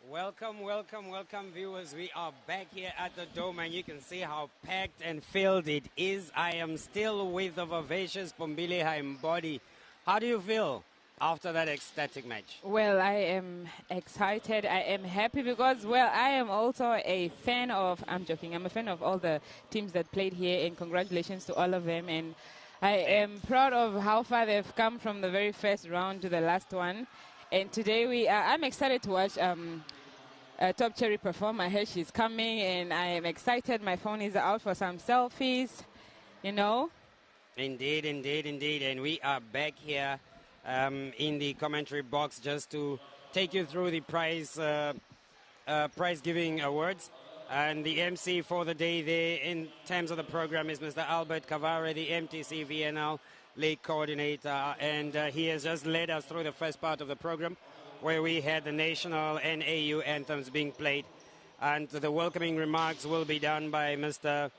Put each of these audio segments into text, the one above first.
Welcome, welcome, welcome, viewers. We are back here at the Dome, and you can see how packed and filled it is. I am still with the vivacious Pombili Haimbodi. How do you feel after that ecstatic match? Well, I am excited. I am happy because, well, I am also a fan of, I'm joking, I'm a fan of all the teams that played here, and congratulations to all of them. And I am proud of how far they've come from the very first round to the last one. And today I'm excited to watch Top Cherry perform. I heard she's coming, and I am excited. My phone is out for some selfies, you know. Indeed, indeed, indeed. And we are back here in the commentary box just to take you through the prize giving awards. And the MC for the day there in terms of the program is Mr. Albert Cavare, the MTC VNL League Coordinator. And he has just led us through the first part of the program, where we had the national and AU anthems being played. And the welcoming remarks will be done by Mr.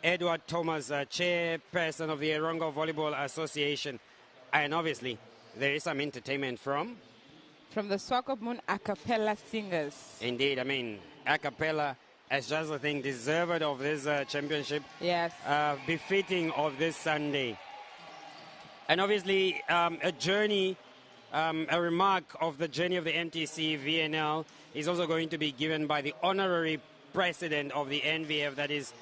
Edward Thomas, chairperson of the Erongo Volleyball Association. And obviously, there is some entertainment from the Swakopmund a cappella singers. Indeed, I mean, a cappella is just the thing deserved of this championship. Yes. Befitting of this Sunday. And obviously, a journey, a remark of the journey of the MTC VNL is also going to be given by the honorary president of the NVF, that is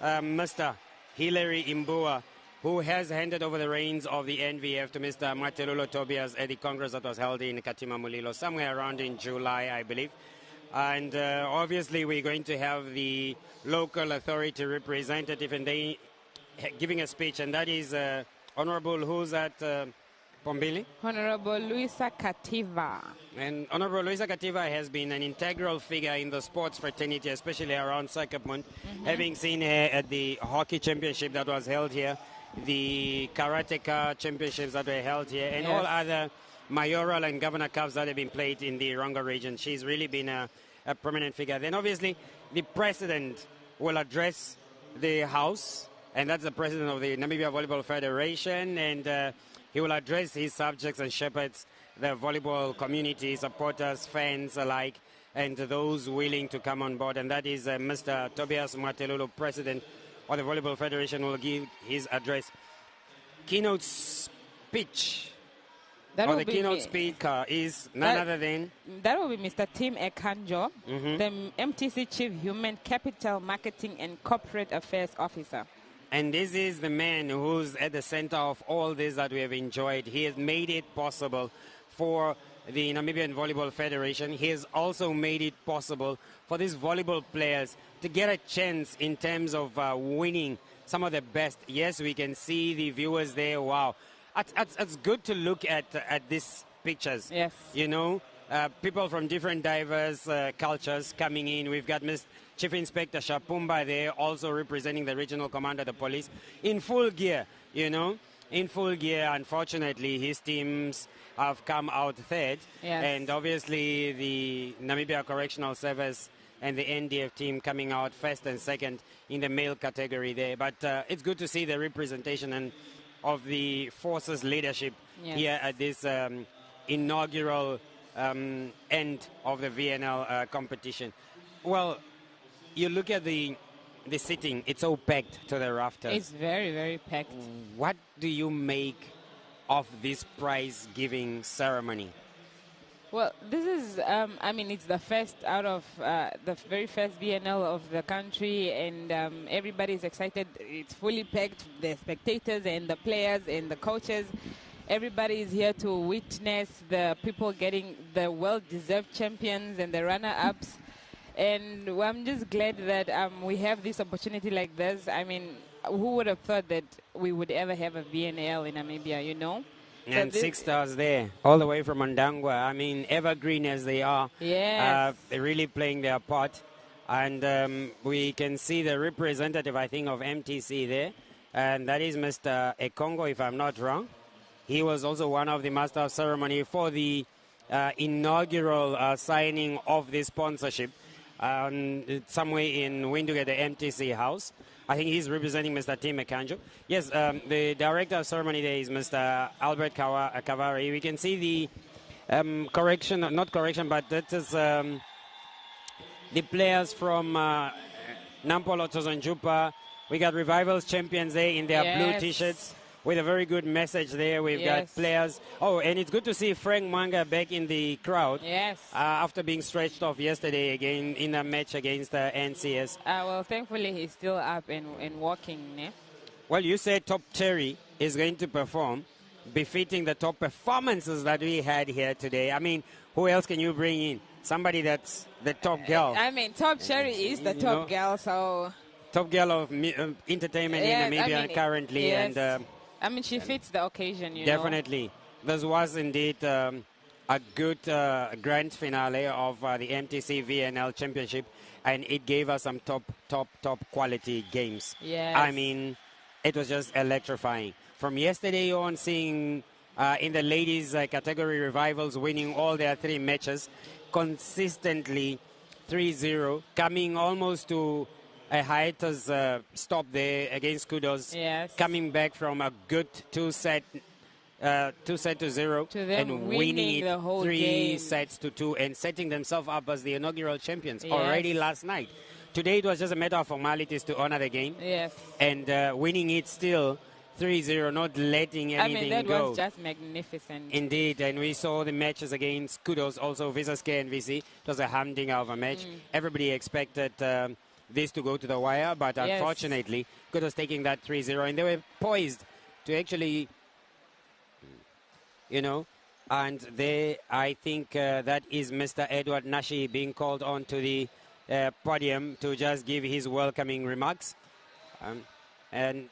Mr. Hilary Imbua, who has handed over the reins of the NVF to Mr. Matelulo Tobias at the Congress that was held in Katima Mulilo, somewhere around in July, I believe. And obviously, we're going to have the local authority representative, and they giving a speech, and that is Honorable, who's at Pombili? Honorable Luisa Kativa. And Honorable Luisa Kativa has been an integral figure in the sports fraternity, especially around Sakapmund, having seen her at the hockey championship that was held here, the karateka championships that were held here, and all other mayoral and governor cups that have been played in the Erongo region. She's really been a prominent figure. Then obviously the president will address the house, and that's the president of the Namibia Volleyball Federation, and he will address his subjects and shepherds, the volleyball community, supporters, fans alike, and those willing to come on board. And that is Mr. Tobias Matelulu, president of the Volleyball Federation, will give his address. Keynote speech. The keynote speaker is none other than... That will be Mr. Tim Ekanjo, the MTC Chief Human Capital Marketing and Corporate Affairs Officer. And this is the man who's at the center of all this that we have enjoyed. He has made it possible for the Namibian Volleyball Federation. He has also made it possible for these volleyball players to get a chance in terms of winning some of the best. Yes, we can see the viewers there. Wow. It's good to look at these pictures. Yes. You know, people from different diverse cultures coming in. We've got Chief Inspector Shapumba there, also representing the regional commander of the police, in full gear, you know, in full gear. Unfortunately, his teams have come out third. Yes. And obviously the Namibia Correctional Service and the NDF team coming out first and second in the male category there. But it's good to see the representation and of the forces leadership here at this inaugural end of the VNL competition. Well, you look at the sitting, it's all packed to the rafters. It's very, very packed. What do you make of this prize-giving ceremony? Well, this is, I mean, it's the first out of the very first VNL of the country, and everybody's excited. It's fully packed, the spectators and the players and the coaches. Everybody is here to witness the people getting the well-deserved champions and the runner-ups. And I'm just glad that we have this opportunity like this. I mean, who would have thought that we would ever have a VNL in Namibia, you know? And so 6 stars there, all the way from Ondangwa. I mean, evergreen as they are. Yes. They're really playing their part. And we can see the representative, I think, of MTC there. And that is Mr. Ekongo, if I'm not wrong. He was also one of the master of ceremony for the inaugural signing of this sponsorship. Somewhere in Windhoek at the MTC house. I think he's representing Mr. Tim Ekanjo. Yes, the director of ceremony there is Mr. Albert Cavare. We can see the correction, not correction, but that is the players from Nampolo Tozonjupa. We got Revivals champions there in their blue T-shirts with a very good message there. We've got players. Oh, and it's good to see Frank Manga back in the crowd. Yes. After being stretched off yesterday again in a match against NCS. Well, thankfully he's still up and walking. Eh? Well, you said Top Cherry is going to perform, befitting the top performances that we had here today. I mean, who else can you bring in? Somebody that's the top girl. I mean, Top Cherry is the top girl, so... Top girl of entertainment in Namibia currently. Yes. And I mean, she fits the occasion, you know. Definitely. This was indeed a good grand finale of the MTC VNL Championship, and it gave us some top quality games. Yes. I mean, it was just electrifying. From yesterday on, seeing in the ladies category Revivals winning all their 3 matches consistently 3-0, coming almost to a hiatus stop there against Kudos. Yes. Coming back from a good 2-set to 0 and winning it the whole 3 game. sets to 2 and setting themselves up as the inaugural champions already last night. Today it was just a matter of formalities to honor the game. Yes. And winning it still 3-0, not letting anything that go. was just magnificent. Indeed, and we saw the matches against Kudos, also Visas K and VC. It was a humdinger of a match. Everybody expected this to go to the wire, but unfortunately, Kudos taking that 3-0, and they were poised to actually, you know, and they, I think that is Mr. Edward Nashi being called on to the podium to just give his welcoming remarks. And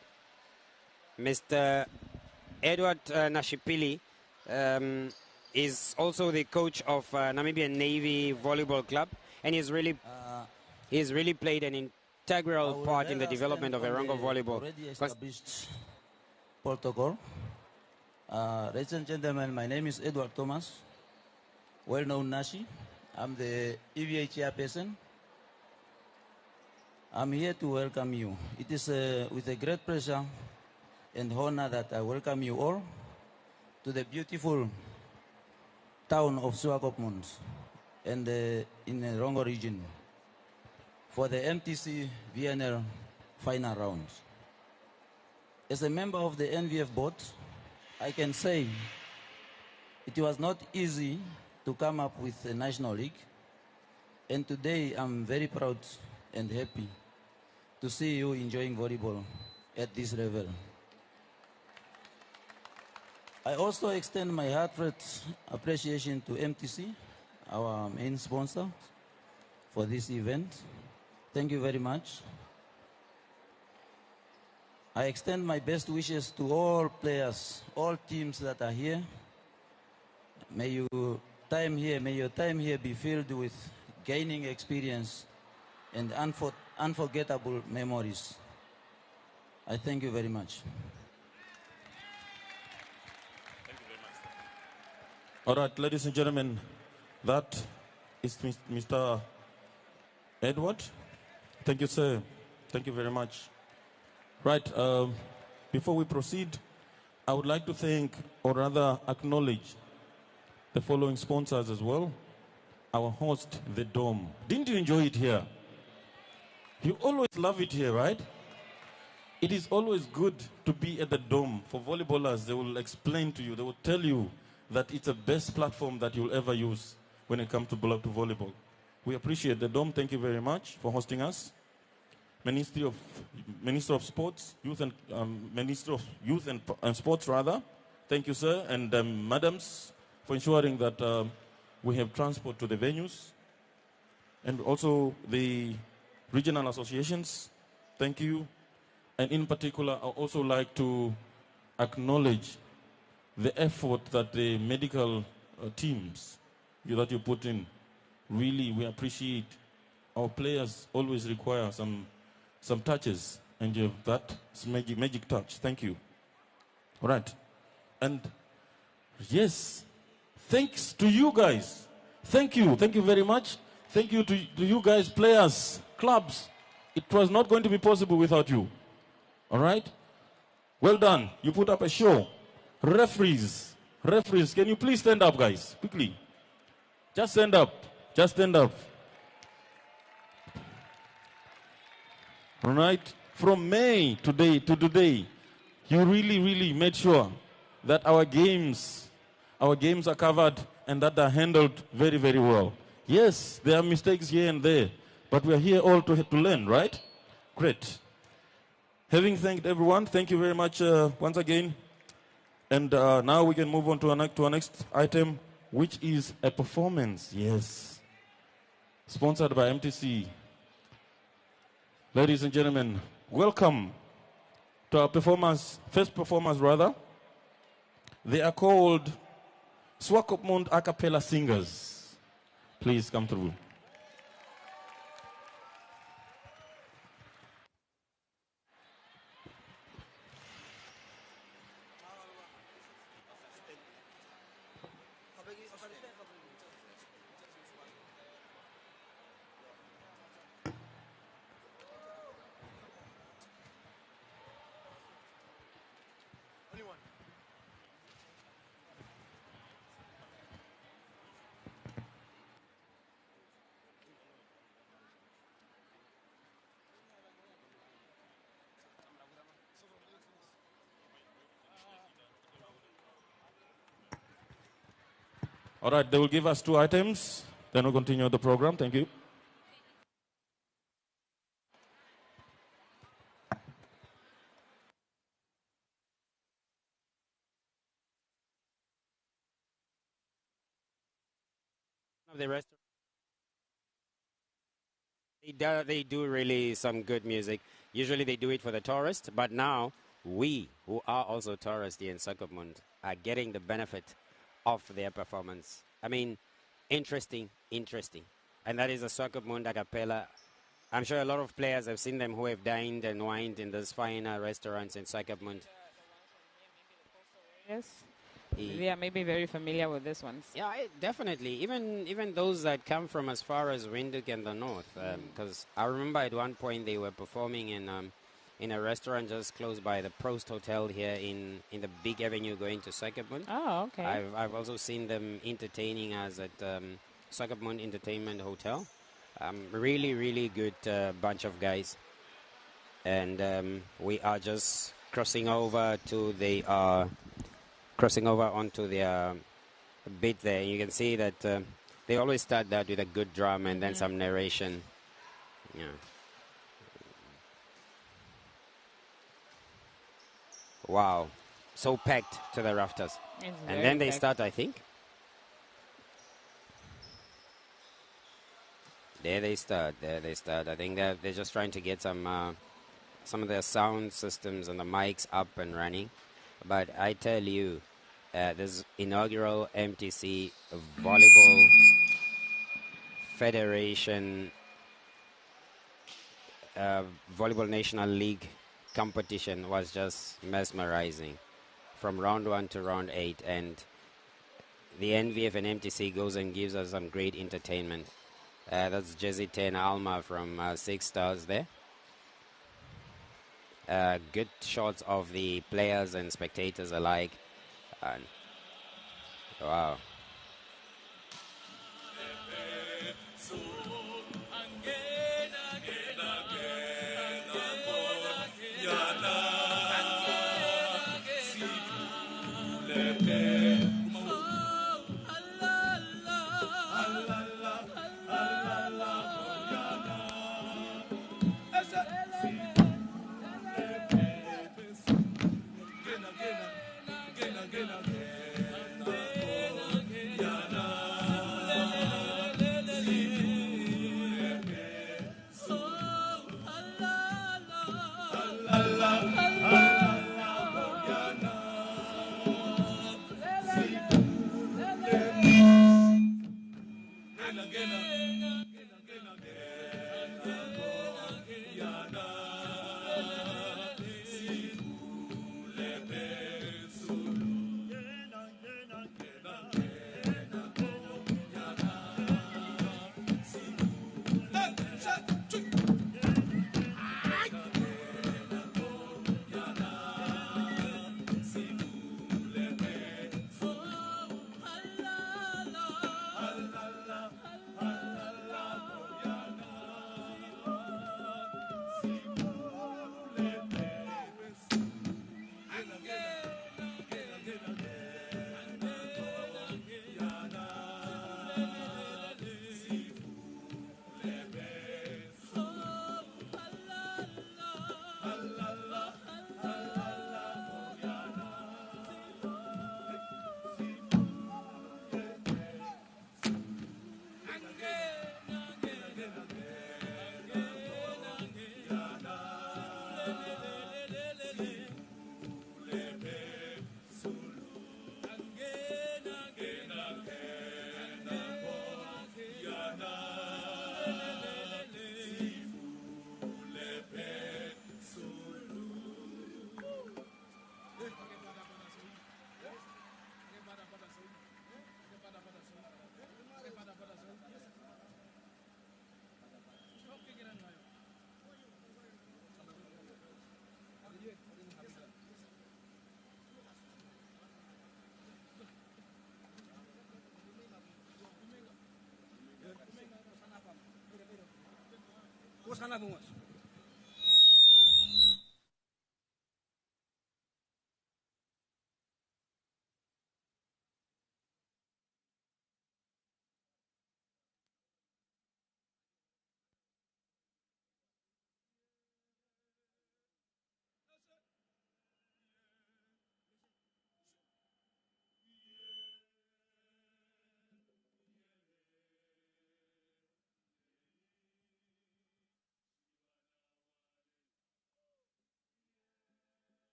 Mr. Edward Nashipili is also the coach of Namibian Navy Volleyball Club, and he's really played an integral part in the development of Erongo volleyball. Already established protocol. Ladies and gentlemen, my name is Edward Thomas, well-known Nashi. I'm the EVA chairperson. I'm here to welcome you. It is with a great pleasure and honor that I welcome you all to the beautiful town of Swakopmund and in the Rongo region for the MTC VNL final round. As a member of the NVF board, I can say it was not easy to come up with a national league, and today I'm very proud and happy to see you enjoying volleyball at this level. I also extend my heartfelt appreciation to MTC, our main sponsor for this event. Thank you very much. I extend my best wishes to all players, all teams that are here. May your time here be filled with gaining experience and unforgettable memories. I thank you very much. All right, ladies and gentlemen, that is Mr. Edward. Thank you, sir. Thank you very much. Right, before we proceed, I would like to thank, or rather acknowledge, the following sponsors as well. Our host, The Dome. Didn't you enjoy it here? You always love it here, right? It is always good to be at the Dome. For volleyballers, they will explain to you, they will tell you that it's the best platform that you'll ever use when it comes to volleyball. We appreciate the Dome. Thank you very much for hosting us. Minister of Sports, Youth and Minister of Youth and Sports, rather. Thank you, sir, and madams, for ensuring that we have transport to the venues, and also the regional associations. Thank you, and in particular, I also like to acknowledge the effort that the medical teams that you put in. Really, we appreciate. Our players always require some touches, and you have that magic touch. Thank you. All right. And yes, thanks to you guys. Thank you very much. Thank you to you guys, players, clubs. It was not going to be possible without you. All right? Well done. You put up a show. Referees, can you please stand up, guys, quickly? Just stand up. right? From May today to today, you really made sure that our games are covered and that they're handled very well. Yes, there are mistakes here and there, but we're here all to learn, right? Great. Having thanked everyone, thank you very much once again. And now we can move on to our next item, which is a performance. Yes. Sponsored by MTC. Ladies and gentlemen, welcome to our first performance rather. They are called Swakopmund A Cappella Singers. Please come through. All right, they will give us 2 items. Then we'll continue the program. Thank you. The rest, they do really some good music. Usually they do it for the tourists, but now we, who are also tourists here in Swakopmund, are getting the benefit of their performance. I mean, interesting. And that is a Swakopmund a cappella. I'm sure a lot of players have seen them who have dined and wined in those fine restaurants in Swakopmund. Yes. Yeah, maybe very familiar with this ones. Yeah, definitely. Even those that come from as far as Windhoek and the north, because I remember at one point they were performing in a restaurant just close by the Prost Hotel here in the big avenue going to Swakopmund. Oh, okay. I've also seen them entertaining us at Swakopmund Entertainment Hotel. Really good bunch of guys, and we are just crossing over onto their bit there. You can see that they always start that with a good drum and then some narration. Yeah. Wow. So packed to the rafters. And then they start, I think. There they start. I think they're just trying to get some of their sound systems and the mics up and running. But I tell you, this inaugural MTC Volleyball Federation Volleyball National League competition was just mesmerizing from round 1 to round 8. And the NVF and MTC goes and gives us some great entertainment. That's Jersey 10 Alma from 6 Stars there. Good shots of the players and spectators alike. And wow.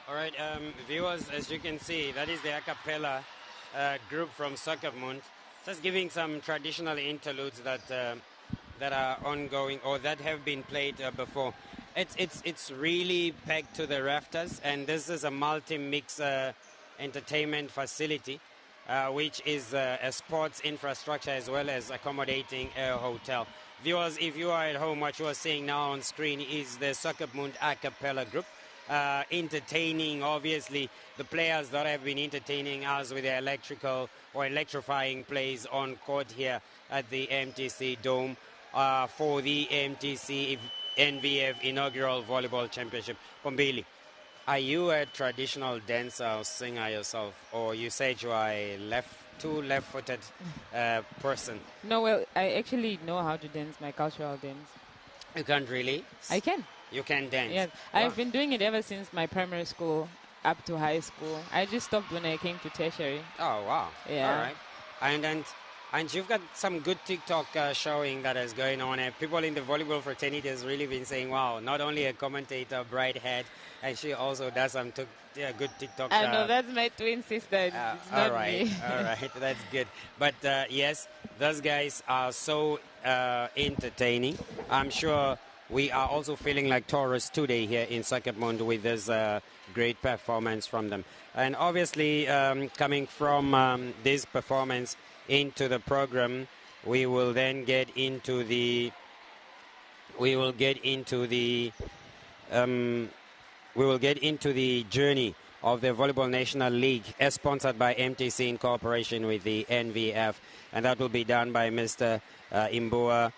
All right, viewers, as you can see, that is the a cappella group from Soccermund, just giving some traditional interludes that are ongoing or that have been played before. It's really packed to the rafters, and this is a multi-mix entertainment facility, which is a sports infrastructure as well as accommodating a hotel. Viewers, if you are at home, what you are seeing now on screen is the Soccermund a cappella group. Entertaining, obviously, the players that have been entertaining us with their electrical or electrifying plays on court here at the MTC Dome for the MTC NVF Inaugural Volleyball Championship. Pombili, are you a traditional dancer or singer yourself, or you said you are a left-footed person? No, well, I actually know how to dance my cultural dance. You can't really? I can. You can dance? Yes, Wow. I've been doing it ever since my primary school up to high school. I just stopped when I came to tertiary. Oh, wow. Yeah. All right. And you've got some good TikTok showing that is going on. And people in the volleyball fraternity has really been saying, wow, not only a commentator, bright head, and she also does some good TikTok. I know, that's my twin sister. It's not all right, me. all right, that's good. But yes, those guys are so entertaining. I'm sure we are also feeling like tourists today here in Soccermund with this great performance from them. And obviously, coming from this performance into the program, we will then get into the journey of the Volleyball National League, as sponsored by MTC in cooperation with the NVF, and that will be done by Mr. Imbua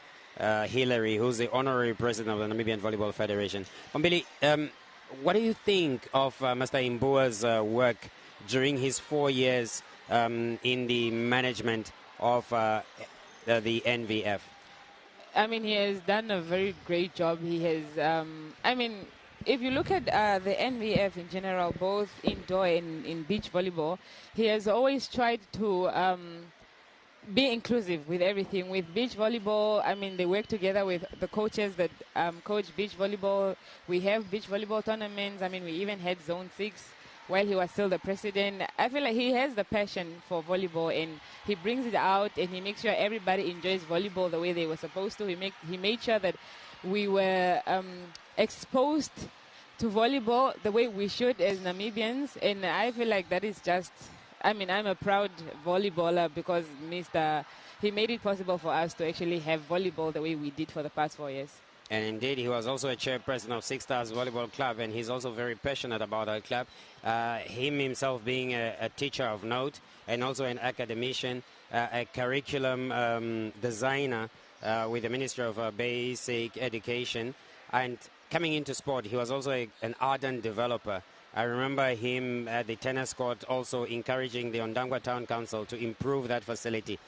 Hillary, who's the honorary president of the Namibian Volleyball Federation. Pombili, what do you think of Mr. Imbua's work during his 4 years in the management of the NVF? I mean, he has done a very great job. He has, if you look at the NVF in general, both indoor and in beach volleyball, he has always tried to be inclusive with everything. With beach volleyball, I mean, they work together with the coaches that coach beach volleyball. We have beach volleyball tournaments. I mean, we even had Zone 6 while he was still the president. I feel like he has the passion for volleyball, and he brings it out, and he makes sure everybody enjoys volleyball the way they were supposed to. He made sure that we were exposed to volleyball the way we should as Namibians, and I feel like that is just, I mean, I'm a proud volleyballer because he made it possible for us to actually have volleyball the way we did for the past 4 years. And indeed, he was also a chairperson of Six Stars Volleyball Club, and he's also very passionate about our club. Him himself being a teacher of note and also an academician, a curriculum designer with the Ministry of Basic Education. And coming into sport, he was also an ardent developer. I remember him at the tennis court also encouraging the Ondangwa Town Council to improve that facility,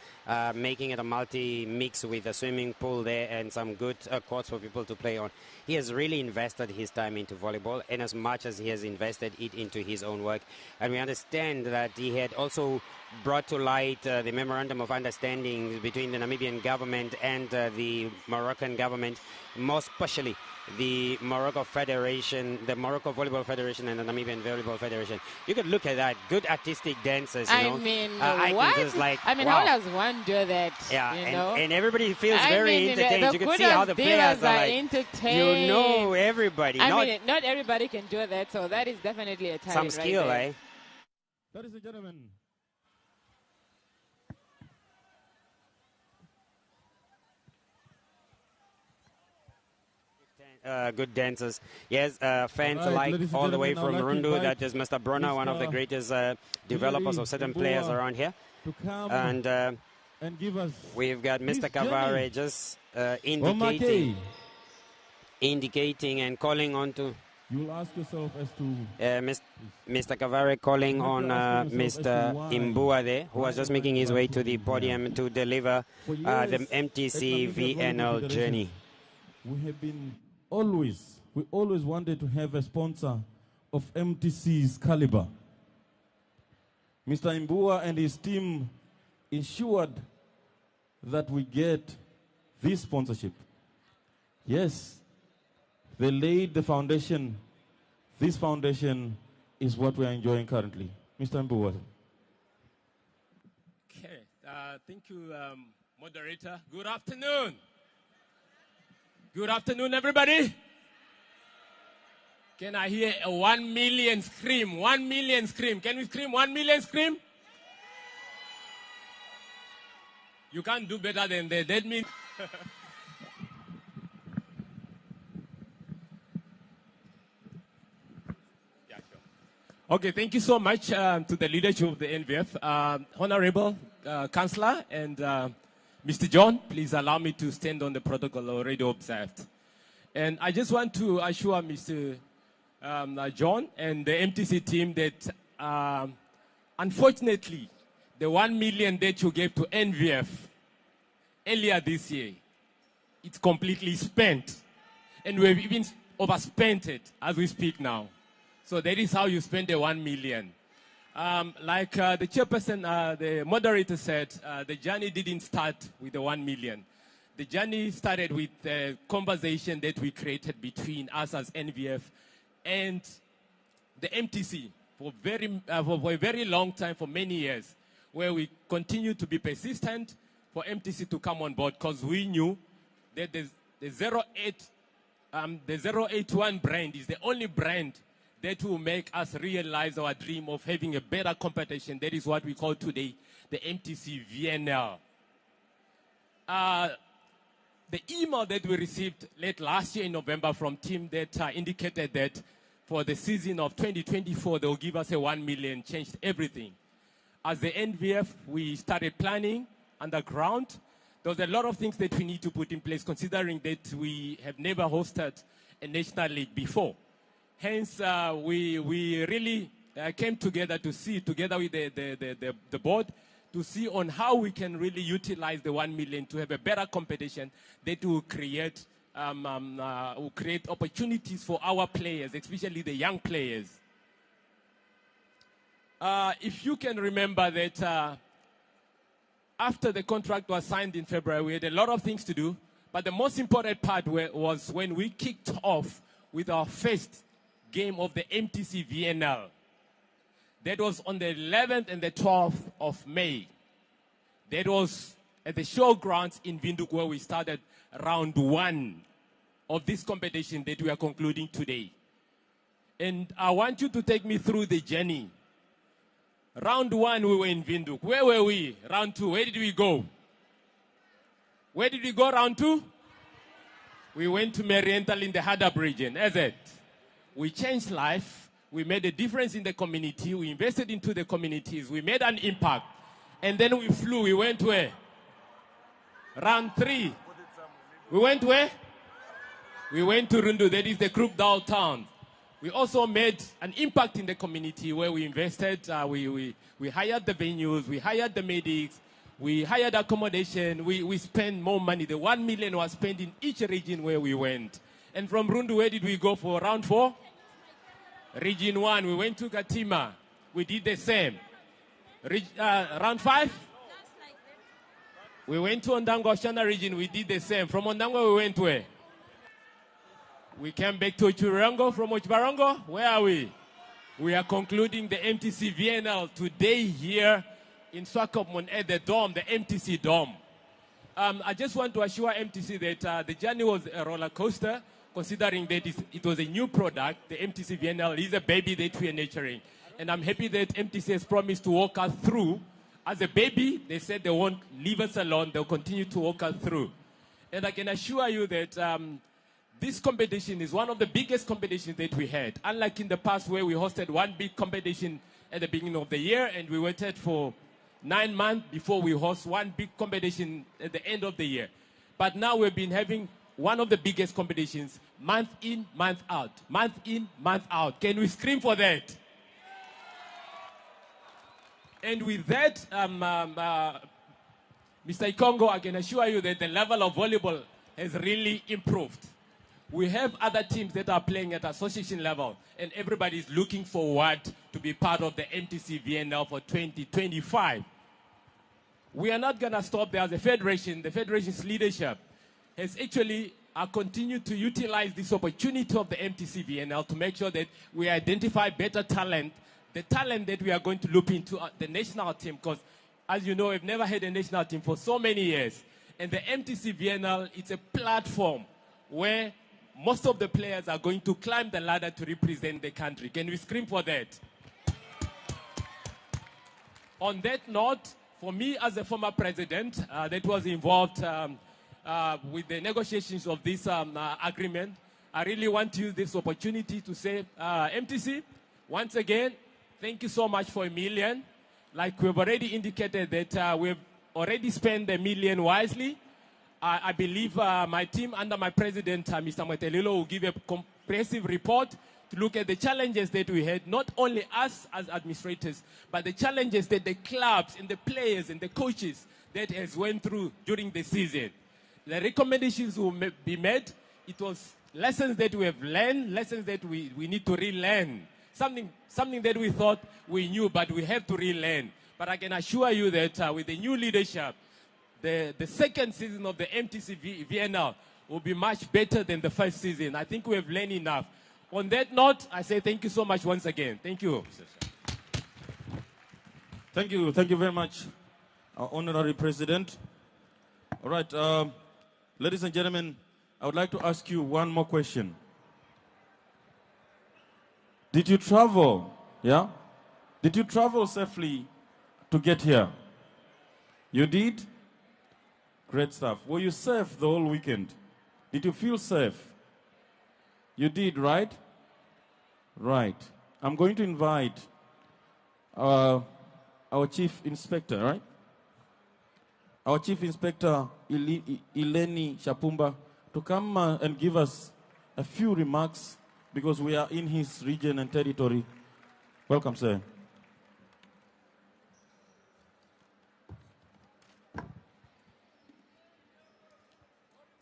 making it a multi-mix with a swimming pool there and some good courts for people to play on. He has really invested his time into volleyball, and as much as he has invested it into his own work. And we understand that he had also brought to light the memorandum of understanding between the Namibian government and the Moroccan government, more especially the Morocco Federation, the Morocco Volleyball Federation and the Namibian Volleyball Federation. You could look at that. Good artistic dancers, you know. I mean, I what? can just like, I mean, wow. how does one do that? Yeah, you know? and everybody feels I very mean, entertained. You can see how the players are like, entertained. you know everybody. I mean, not everybody can do that, so that is definitely a talent. Some skill, right eh? Ladies and gentlemen, good dancers. Yes, fans Right, alike, ladies and all the way gentlemen, from I'd like to Rundu. invite That is Mr. Brunner, one of the Mr. greatest developers of certain players around here. to come And and give us we've got Mr. this Kavare journey. just Omake. indicating and calling on to You'll ask yourself as to Mr. Kavare calling You have on to ask yourself as to Mr. why. Imbua there, who was just making his way to the Yeah. podium to deliver For the years, MTC at Namibian Volleyball VNL Federation, journey. we have been we always wanted to have a sponsor of MTC's caliber. Mr. Imbua and his team ensured that we get this sponsorship. Yes, they laid the foundation. This foundation is what we are enjoying currently. Mr. Imbua. Okay, thank you, moderator. Good afternoon. Good afternoon, everybody. Can I hear a 1 million scream? 1 million scream. Can we scream 1 million scream? You can't do better than that. That means... Yeah, sure. Okay, thank you so much to the leadership of the NVF. Honorable Councillor and Mr. John, please allow me to stand on the protocol already observed. And I just want to assure Mr. John and the MTC team that unfortunately, the 1 million that you gave to NVF earlier this year, it's completely spent. And we've even overspent it as we speak now. So that is how you spend the 1 million. Like the chairperson, the moderator said, the journey didn't start with the 1 million. The journey started with the conversation that we created between us as NVF and the MTC for a very long time, for many years, where we continue to be persistent for MTC to come on board, because we knew that the 081 brand is the only brand that will make us realize our dream of having a better competition. That is what we call today the MTC VNL. The email that we received late last year in November from team that indicated that for the season of 2024, they will give us a 1 million, changed everything. As the NVF, we started planning underground. There was a lot of things that we need to put in place, considering that we have never hosted a national league before. Hence, we really came together to see, together with the board, to see on how we can really utilize the 1 million to have a better competition that will create opportunities for our players, especially the young players. If you can remember that after the contract was signed in February, we had a lot of things to do, but the most important part was when we kicked off with our first game of the MTC VNL. That was on the 11th and the 12th of May. That was at the showgrounds in Windhoek, where we started round 1 of this competition that we are concluding today. And I want you to take me through the journey. Round 1, we were in Windhoek. Where were we? Round 2, where did we go? Where did we go round 2? We went to Marienthal in the Hadab region, is it? We changed life. We made a difference in the community. We invested into the communities. We made an impact. And then we flew. We went where? Round 3. We went where? We went to Rundu. That is the Krupdal town. We also made an impact in the community where we invested. We hired the venues. We hired the medics. We hired accommodation. We spent more money. The 1 million was spent in each region where we went. And from Rundu, where did we go for round 4? Region 1, we went to Katima. We did the same. Round 5? We went to Ondango Oshana region. We did the same. From Ondango, we went where? We came back to Uchibarongo. From Uchibarongo, where are we? We are concluding the MTC VNL today here in Swakopmund at the Dome, the MTC Dome. I just want to assure MTC that the journey was a roller coaster, considering that it was a new product. The MTC VNL is a baby that we are nurturing. And I'm happy that MTC has promised to walk us through. As a baby, they said they won't leave us alone. They'll continue to walk us through. And I can assure you that this competition is one of the biggest competitions that we had. Unlike in the past where we hosted one big competition at the beginning of the year and we waited for 9 months before we host one big competition at the end of the year. But now we've been having one of the biggest competitions month in, month out. Month in, month out. Can we scream for that? And with that, Mr. Ikongo, I can assure you that the level of volleyball has really improved. We have other teams that are playing at association level, and everybody is looking forward to be part of the MTC VNL for 2025. We are not going to stop there as a federation. The federation's leadership has actually continued to utilize this opportunity of the MTC VNL to make sure that we identify better talent, the talent that we are going to loop into the national team, because as you know, we've never had a national team for so many years. And the MTC VNL, it's a platform where most of the players are going to climb the ladder to represent the country. Can we scream for that? On that note, for me as a former president that was involved with the negotiations of this agreement, I really want to use this opportunity to say, MTC, once again, thank you so much for $1 million. Like we've already indicated that we've already spent $1 million wisely. I believe my team under my president, Mr. Mwetelilo, will give a comprehensive report to look at the challenges that we had, not only us as administrators, but the challenges that the clubs and the players and the coaches that has went through during the season. The recommendations will be made. It was lessons that we have learned, lessons that we need to relearn. Something that we thought we knew, but we have to relearn. But I can assure you that with the new leadership, the second season of the MTC VNL will be much better than the first season. I think we have learned enough. On that note, I say thank you so much once again. Thank you. Thank you. Thank you very much, our honorary president. All right, ladies and gentlemen, I would like to ask you one more question. Did you travel? Yeah? Did you travel safely to get here? You did? Great stuff. Were you safe the whole weekend? Did you feel safe? You did, right? Right. I'm going to invite our chief inspector, right? Our chief inspector, Ileni Shapumba, to come and give us a few remarks because we are in his region and territory. Welcome, sir.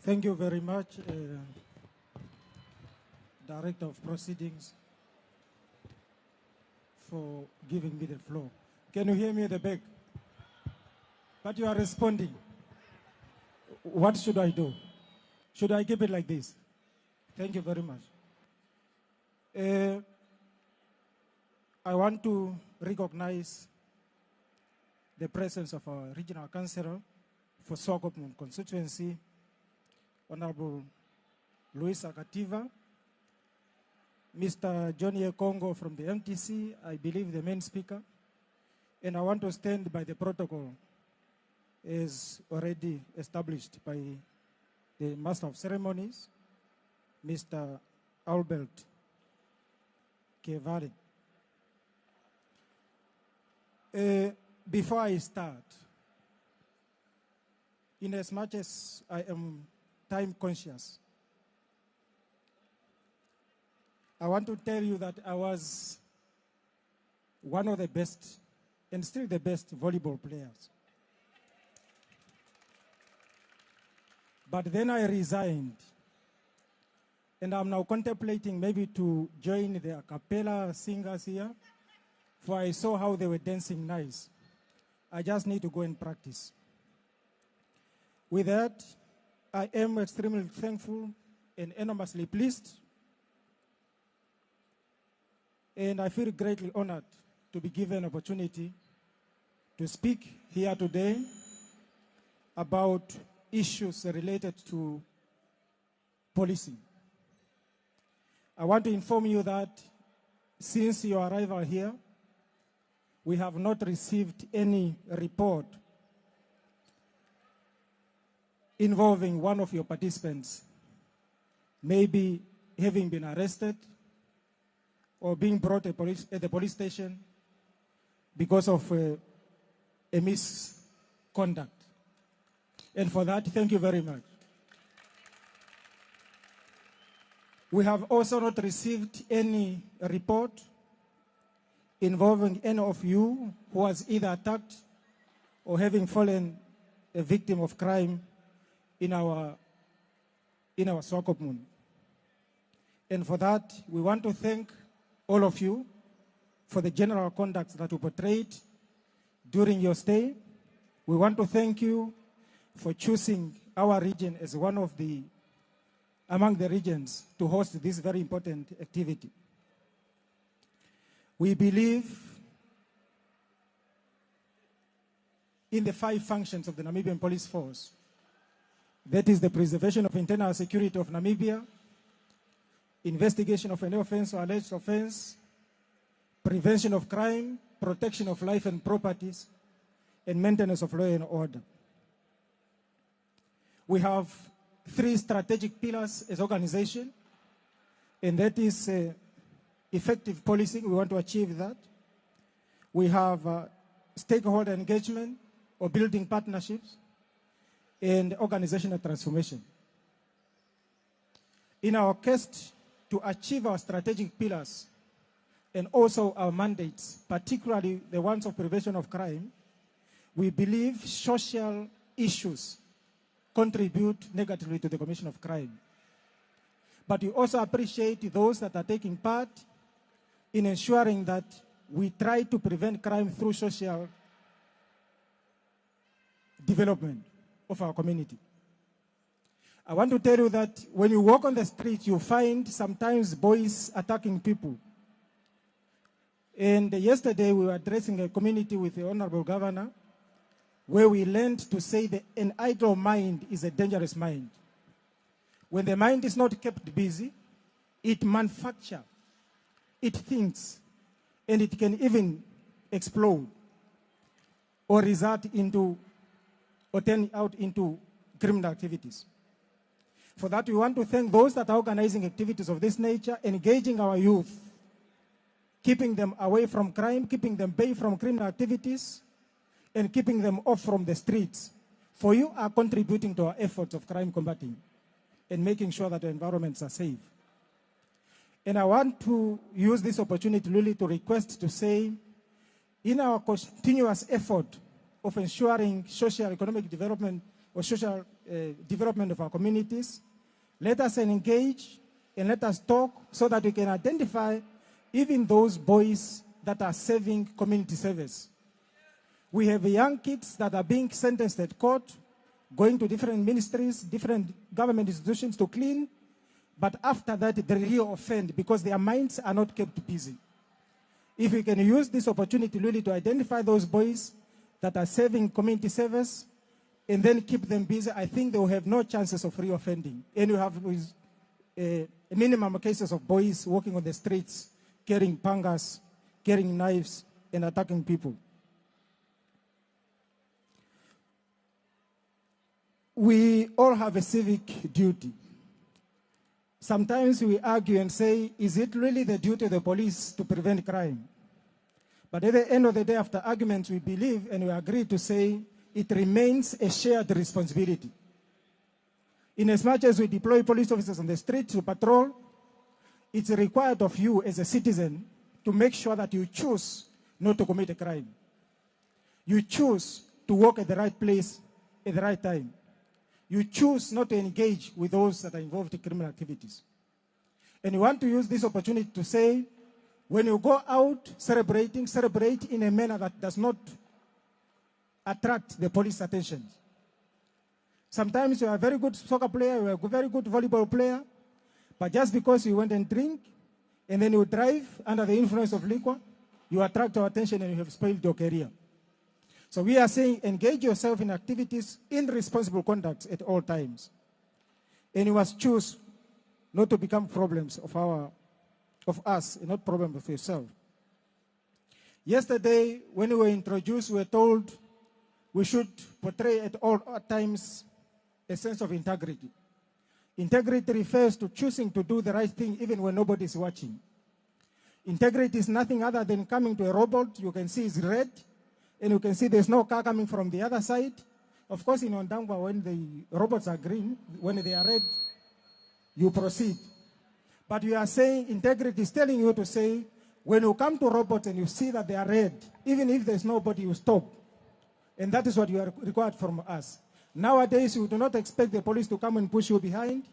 Thank you very much, Director of Proceedings, for giving me the floor. Can you hear me at the back? But you are responding. What should I do? Should I keep it like this? Thank you very much. I want to recognize the presence of our regional councillor for Swakopmund constituency, Honorable Luis Akativa, Mr. Johnny Ekongo from the MTC, I believe the main speaker, and I want to stand by the protocol as already established by the Master of Ceremonies, Mr. Albert Kevare. Before I start, in as much as I am time conscious, I want to tell you that I was one of the best and still the best volleyball players. But then I resigned, and I'm now contemplating maybe to join the a cappella singers here, for I saw how they were dancing nice. I just need to go and practice. With that, I am extremely thankful and enormously pleased, and I feel greatly honored to be given an opportunity to speak here today about issues related to policing. I want to inform you that since your arrival here, we have not received any report involving one of your participants maybe having been arrested or being brought at the police station because of a misconduct. And for that, thank you very much. We have also not received any report involving any of you who was either attacked or having fallen a victim of crime in our Swakopmund. And for that, we want to thank all of you for the general conduct that you portrayed during your stay. We want to thank you for choosing our region as one of among the regions to host this very important activity. We believe in the 5 functions of the Namibian Police Force. That is the preservation of internal security of Namibia, investigation of any offense or alleged offense, prevention of crime, protection of life and properties, and maintenance of law and order. We have 3 strategic pillars as organization, and that is effective policing. We want to achieve that. We have stakeholder engagement or building partnerships, and organizational transformation. In our quest to achieve our strategic pillars and also our mandates, particularly the ones of prevention of crime, we believe social issues contribute negatively to the commission of crime. But we also appreciate those that are taking part in ensuring that we try to prevent crime through social development of our community. I want to tell you that when you walk on the street, you find sometimes boys attacking people. And yesterday we were addressing a community with the Honorable Governor, where we learned to say that an idle mind is a dangerous mind. When the mind is not kept busy, it manufactures, it thinks, and it can even explode or result into or turn out into criminal activities. For that, we want to thank those that are organizing activities of this nature, engaging our youth, keeping them away from crime, keeping them away from criminal activities, and keeping them off from the streets. For you are contributing to our efforts of crime combating and making sure that the environments are safe. And I want to use this opportunity really to request to say, in our continuous effort of ensuring social economic development or social development of our communities, let us engage and let us talk so that we can identify even those boys that are serving community service. We have young kids that are being sentenced at court, going to different ministries, different government institutions to clean, but after that they re-offend because their minds are not kept busy. If we can use this opportunity really to identify those boys that are serving community service and then keep them busy, I think they will have no chances of re-offending. And you have a minimum cases of boys walking on the streets, carrying pangas, carrying knives, and attacking people. We all have a civic duty. Sometimes we argue and say, is it really the duty of the police to prevent crime? But at the end of the day, after arguments, we believe and we agree to say it remains a shared responsibility. In as much as we deploy police officers on the street to patrol, it's required of you as a citizen to make sure that you choose not to commit a crime. You choose to walk at the right place at the right time. You choose not to engage with those that are involved in criminal activities. And we want to use this opportunity to say, when you go out celebrate in a manner that does not attract the police attention. Sometimes you are a very good soccer player, you are a very good volleyball player, but just because you went and drink and then you drive under the influence of liquor, you attract our attention and you have spoiled your career. So we are saying engage yourself in activities in responsible conduct at all times. And you must choose not to become problems of us and not problems of yourself. Yesterday, when we were introduced, we were told we should portray at all times a sense of integrity. Integrity refers to choosing to do the right thing even when nobody is watching. Integrity is nothing other than coming to a robot, you can see it's red, and you can see there's no car coming from the other side. Of course, in Ondangwa, when the robots are green, when they are red, you proceed. But we are saying integrity is telling you to say, when you come to robots and you see that they are red, even if there's nobody, you stop. And that is what you are required from us. Nowadays, you do not expect the police to come and push you behind.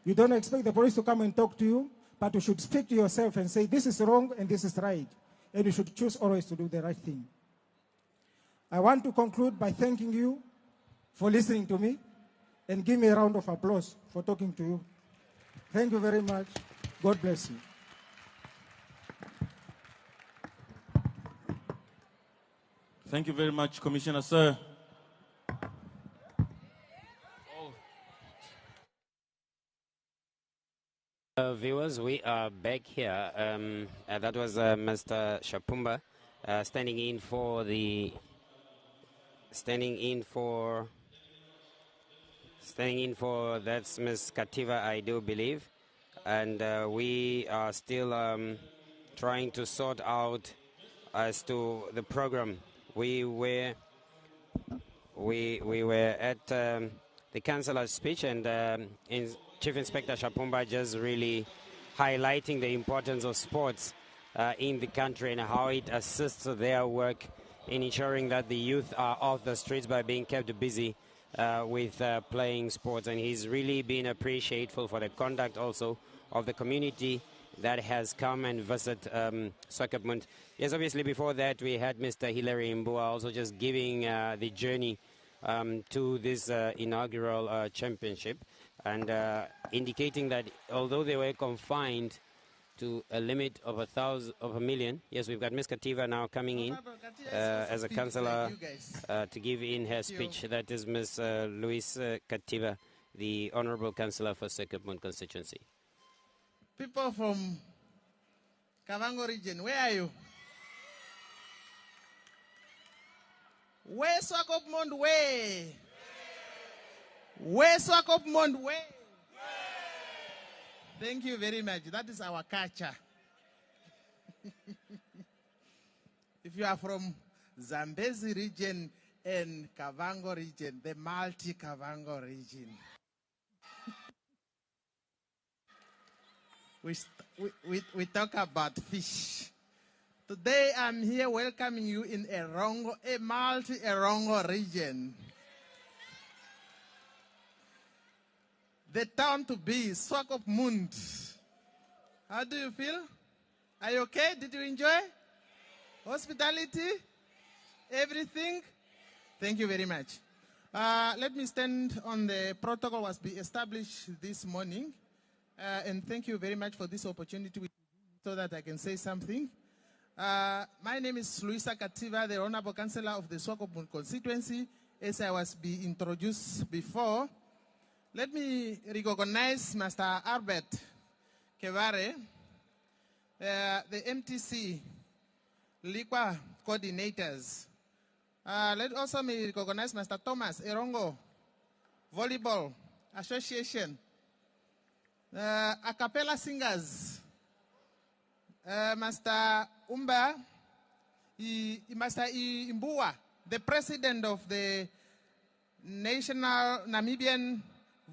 You don't expect the police to come and talk to you, but you should speak to yourself and say, this is wrong and this is right. And you should choose always to do the right thing. I want to conclude by thanking you for listening to me and give me a round of applause for talking to you. Thank you very much. God bless you. Thank you very much, Commissioner, sir. Viewers, we are back here. That was Mr. Shapumba standing in for that's Ms. Kativa, I do believe, and we are still trying to sort out as to the program. We were at the councillor's speech, and Chief Inspector Shapumba just really highlighting the importance of sports in the country and how it assists their work in ensuring that the youth are off the streets by being kept busy with playing sports. And he's really been appreciative for the conduct also of the community that has come and visit Swakopmund. Yes, obviously before that we had Mr. Hilary Mbua also just giving the journey to this inaugural championship, and indicating that although they were confined to a limit of a million. Yes, we've got Ms. Kativa now coming in as a councillor to give in her speech. That is Ms. Louise Kativa, the Honourable Councillor for Swakopmund constituency. People from Kavango region, where are you? Where Swakopmund way? Where Swakopmund way? Thank you very much. That is our culture. If you are from Zambezi region and Kavango region, the multi-Kavango region. We talk about fish. Today I'm here welcoming you in a multi-Erongo region. The town to be is Swakopmund. How do you feel? Are you okay? Did you enjoy? Hospitality? Everything? Thank you very much. Let me stand on the protocol was be established this morning. And thank you very much for this opportunity so that I can say something. My name is Luisa Kativa, the Honorable Councillor of the Swakopmund constituency, as I was be introduced before. Let me recognize Master Albert Kevare, the MTC Liqua coordinators. Let also me recognize Master Thomas Erongo Volleyball Association, a cappella singers, Master Umba, Master Imbua, the president of the National Namibian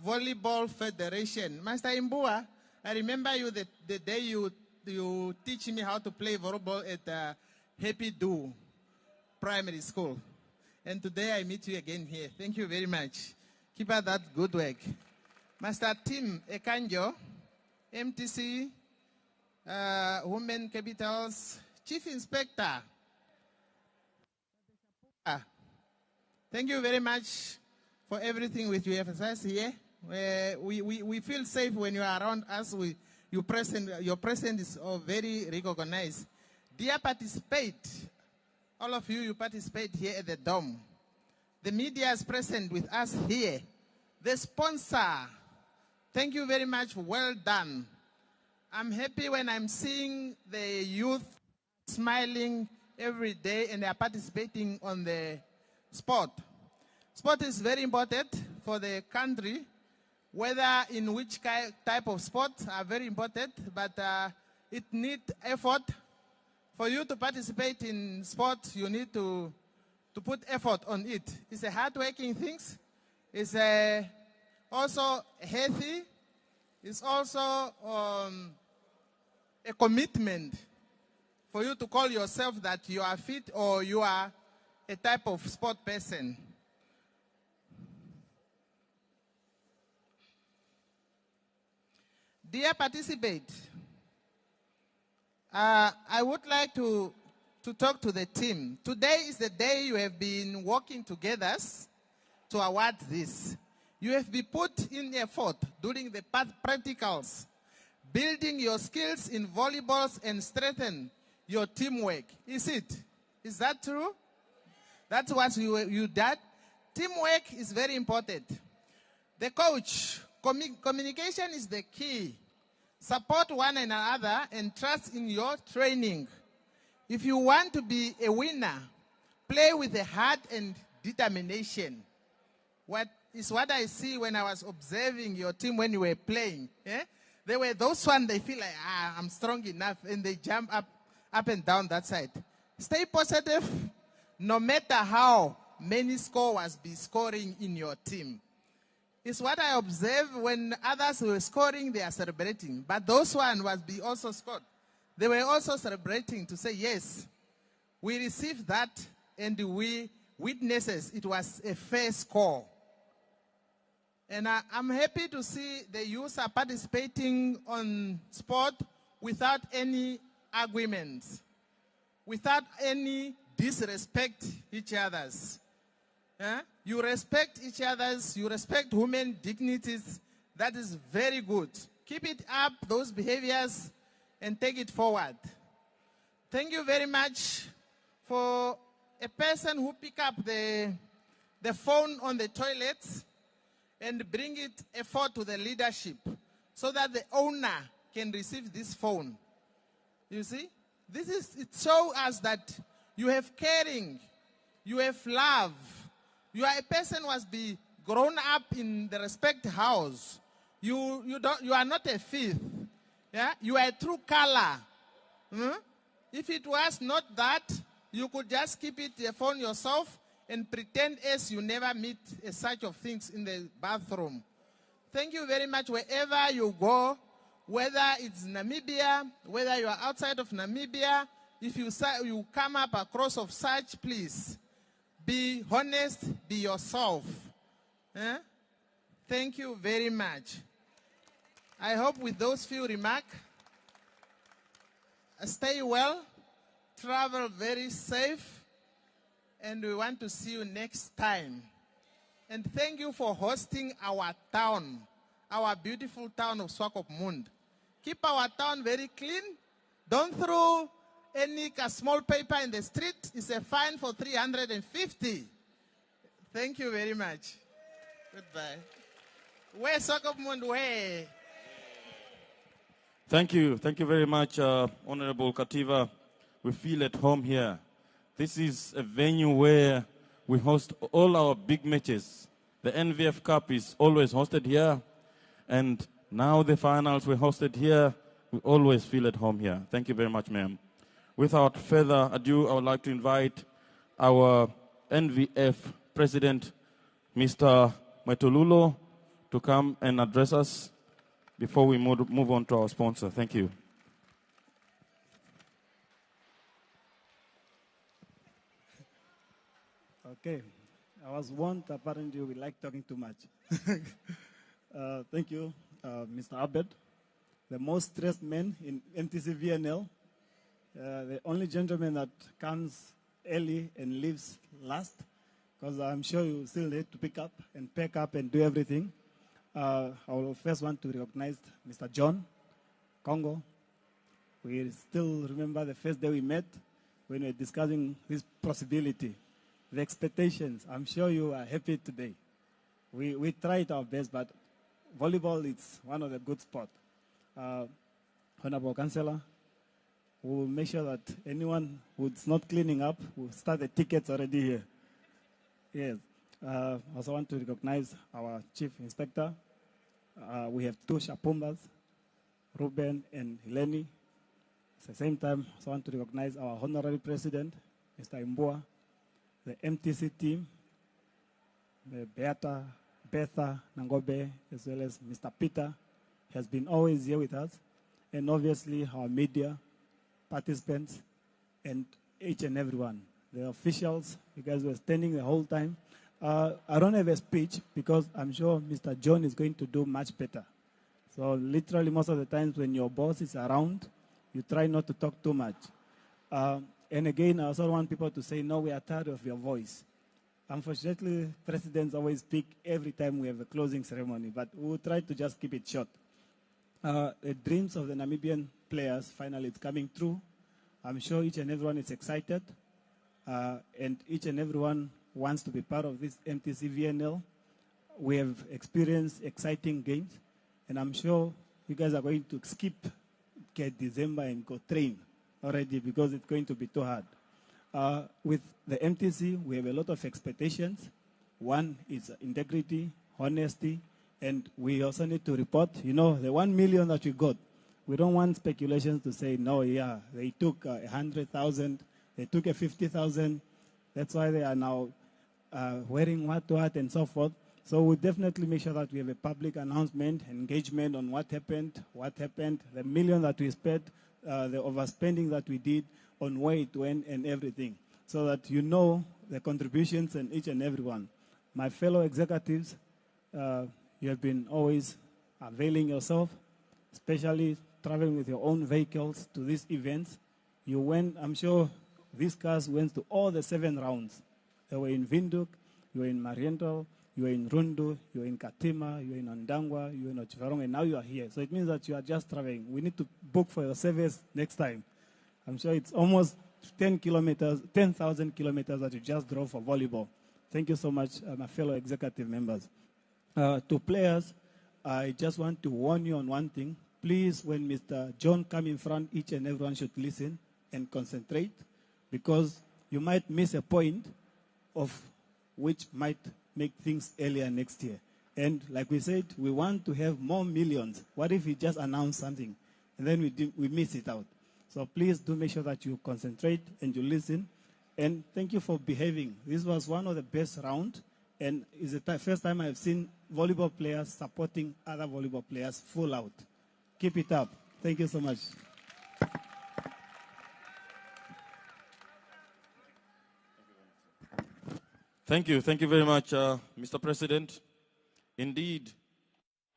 Volleyball Federation. Master Imbua, I remember you the day you teach me how to play volleyball at Happy Do Primary School. And today I meet you again here. Thank you very much. Keep up that good work. Master Tim Ekanjo, MTC Women Capitals Chief Inspector. Thank you very much for everything which you emphasize here. We feel safe when you are around us. Your presence is very recognized. Dear participate, all of you participate here at the Dome. The media is present with us here. The sponsor, thank you very much. Well done. I'm happy when I'm seeing the youth smiling every day and they are participating on the sport. Sport is very important for the country, whether in which type of sport are very important, but it needs effort. For you to participate in sport, you need to put effort on it. It's a hard-working thing. It's also healthy. It's also a commitment for you to call yourself that you are fit or you are a type of sport person. Dear participant, I would like to talk to the team. Today is the day you have been working together to award this. You have been put in effort during the practicals, building your skills in volleyballs and strengthen your teamwork. Is it? Is that true? That's what you did. Teamwork is very important. The coach, communication is the key. Support one another and trust in your training. If you want to be a winner, play with a heart and determination. What I see when I was observing your team when you were playing. Yeah? They were those ones, they feel like, I'm strong enough, and they jump up and down that side. Stay positive, no matter how many scores be scoring in your team. It's what I observed when others were scoring, they are celebrating. But those ones was be also scored. They were also celebrating to say, yes, we received that and we witnesses it was a fair score. And I'm happy to see the youth are participating on sport without any arguments, without any disrespect each other's. You respect each other's, you respect human dignities. That is very good. Keep it up, those behaviors, and take it forward. Thank you very much for a person who pick up the phone on the toilets and bring it effort to the leadership so that the owner can receive this phone. You see? It shows us that you have caring, you have love. You are a person who has been grown up in the respect house. You are not a thief. Yeah? You are a true color. If it was not that, you could just keep it the phone yourself and pretend as you never meet such of things in the bathroom. Thank you very much wherever you go, whether it's Namibia, whether you are outside of Namibia. If you come up across of such, please be honest, be yourself. Thank you very much. I hope with those few remarks, stay well, travel very safe, and we want to see you next time. And thank you for hosting our town, our beautiful town of Swakopmund. Keep our town very clean. Don't throw any small paper in the street. It's a fine for 350. Thank you very much. Goodbye. Where Swakopmund, where? Thank you. Thank you very much, Honorable Kativa. We feel at home here. This is a venue where we host all our big matches. The NVF Cup is always hosted here. And now the finals were hosted here. We always feel at home here. Thank you very much, ma'am. Without further ado, I would like to invite our NVF President, Mr. Metolulo, to come and address us before we move on to our sponsor. Thank you. Okay. I was warned, apparently we like talking too much. Thank you, Mr. Abed, the most stressed man in Mtc VNL, the only gentleman that comes early and leaves last. because I'm sure you still need to pick up and pack up and do everything. I will first want to recognize Mr. John Congo. We still remember the first day we met when we were discussing this possibility, the expectations. I'm sure you are happy today. We tried our best, but volleyball is one of the good spots. Honorable Councillor, we'll make sure that anyone who's not cleaning up will start the tickets already here. Yes. I also want to recognize our Chief Inspector. We have two Shapumbas, Ruben and Heleni. At the same time, I also want to recognize our Honorary President, Mr. Imbua, the MTC team, Betha Nangobe, as well as Mr. Peter, has been always here with us, and obviously our media, participants, and each and everyone. The officials, you guys were standing the whole time. I don't have a speech because I'm sure Mr. John is going to do much better. So literally most of the times when your boss is around, you try not to talk too much. And again, I also want people to say, no, we are tired of your voice. Unfortunately, presidents always speak every time we have a closing ceremony, but we'll try to just keep it short. The dreams of the Namibian players, finally, it's coming true. I'm sure each and everyone is excited, and each and everyone wants to be part of this MTC VNL. We have experienced exciting games, and I'm sure you guys are going to skip December and go train already because it's going to be too hard. With the MTC, we have a lot of expectations. One is integrity, honesty, and we also need to report, you know, the 1 million that we got. We don't want speculations to say, no, yeah, they took 100,000, they took a 50,000. That's why they are now wearing what, and so forth. So we'll definitely make sure that we have a public announcement, engagement on what happened, the million that we spent, the overspending that we did, on where it went and everything, so that you know the contributions and each and every one. My fellow executives, you have been always availing yourself, especially traveling with your own vehicles to these events. You went, I'm sure these cars went to all the 7 rounds. They were in Windhoek, you were in Mariental, you were in Rundu, you were in Katima, you were in Ondangwa, you were in Ochivarong, and now you are here. So it means that you are just traveling. We need to book for your service next time. I'm sure it's almost 10,000 kilometers that you just drove for volleyball. Thank you so much, my fellow executive members. To players, I just want to warn you on one thing. Please, when Mr. John comes in front, each and everyone should listen and concentrate, because you might miss a point of which might make things earlier next year. And like we said, we want to have more millions. What if we just announce something and then we miss it out? So please do make sure that you concentrate and you listen. And thank you for behaving. This was one of the best rounds, and it's the first time I've seen volleyball players supporting other volleyball players full out. Keep it up. Thank you so much. Thank you very much, Mr. President. Indeed.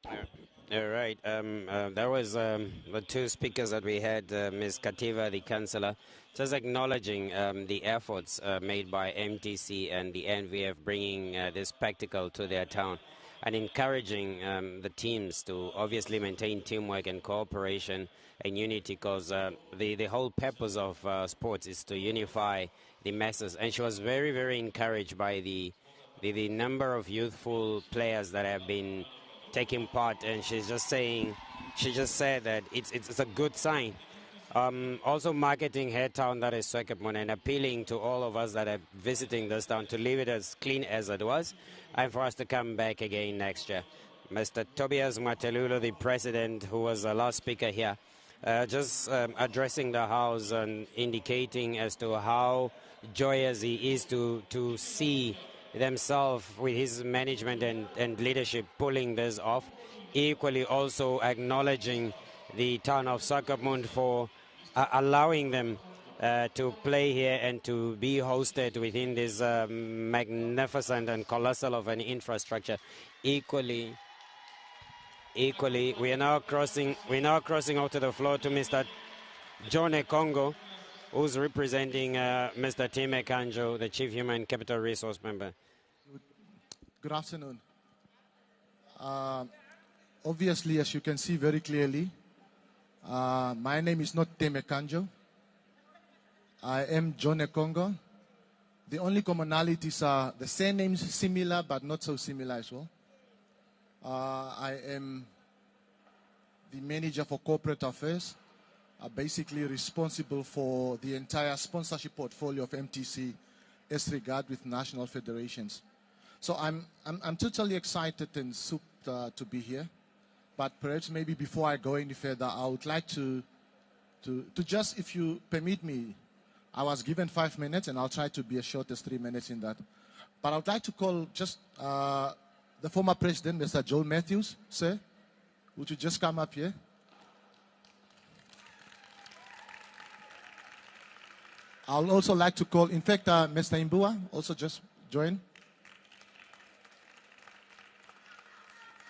All right. That was the 2 speakers that we had, Ms. Kativa, the councillor, just acknowledging the efforts made by MTC and the NVF bringing this spectacle to their town, and encouraging the teams to obviously maintain teamwork and cooperation and unity, because the whole purpose of sports is to unify the masses. And she was very, very encouraged by the number of youthful players that have been taking part, and she just said that it's a good sign. Also marketing her town, that is Swakopmund, and appealing to all of us that are visiting this town to leave it as clean as it was, and for us to come back again next year. Mr. Tobias Matelulu, the president, who was the last speaker here, just addressing the house and indicating as to how joyous he is to see themselves with his management and leadership pulling this off. Equally also acknowledging the town of Swakopmund for allowing them to play here and to be hosted within this magnificent and colossal of an infrastructure. Equally, we are now crossing out to the floor to Mr. John Congo, who's representing Mr. Tim Ekanjo, the Chief Human Capital Resource Member. Good afternoon. Obviously, as you can see very clearly, my name is not Teme Kanjo. I am John Ekongo. The only commonalities are the same names, similar but not so similar as well. I am the manager for corporate affairs, basically responsible for the entire sponsorship portfolio of MTC as regard with national federations. So I'm totally excited and souped to be here. But perhaps maybe before I go any further, I would like to just, if you permit me, I was given 5 minutes and I'll try to be as short as 3 minutes in that. But I would like to call just the former president, Mr. Joel Matthews. Sir, would you just come up here? I'll also like to call, in fact, Mr. Imbua also just join.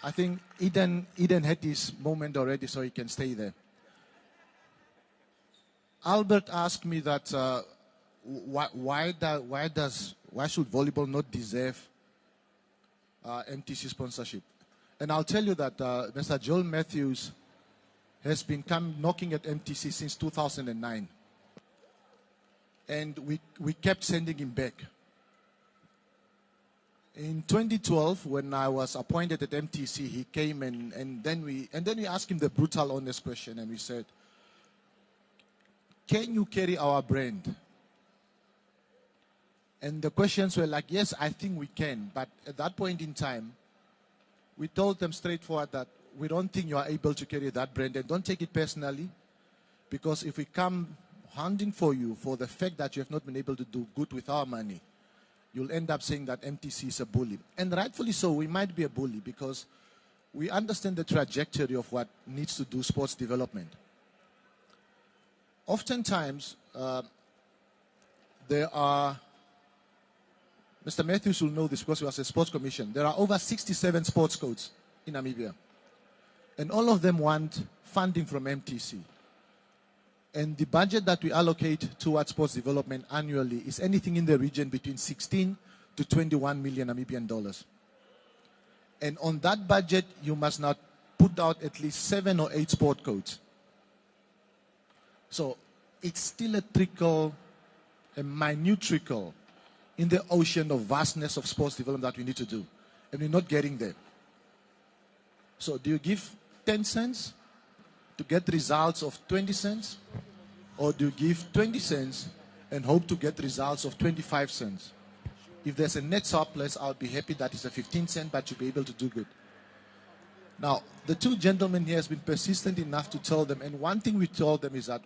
I think Eden had his moment already, so he can stay there. Albert asked me that why should volleyball not deserve MTC sponsorship? And I'll tell you that Mr. Joel Matthews has been knocking at MTC since 2009. And we kept sending him back. In 2012, when I was appointed at MTC, he came and then we asked him the brutal, honest question, and we said, "Can you carry our brand?" And the questions were like, "Yes, I think we can." But at that point in time, we told them straightforward that we don't think you are able to carry that brand, and don't take it personally, because if we come hunting for you for the fact that you have not been able to do good with our money, you'll end up saying that MTC is a bully. And rightfully so, we might be a bully because we understand the trajectory of what needs to do sports development. Oftentimes, there are, Mr. Matthews will know this because he was a sports commission, there are over 67 sports codes in Namibia. And all of them want funding from MTC. And the budget that we allocate towards sports development annually is anything in the region between 16 to 21 million Namibian dollars. And on that budget, you must not put out at least 7 or 8 sport codes. So it's still a trickle, a minute trickle in the ocean of vastness of sports development that we need to do. And we're not getting there. So do you give 10 cents to get results of 20 cents? Or do you give 20 cents and hope to get results of 25 cents? If there's a net surplus, I'll be happy that it's a 15 cent, but you'll be able to do good. Now, the two gentlemen here has been persistent enough to tell them, and one thing we told them is that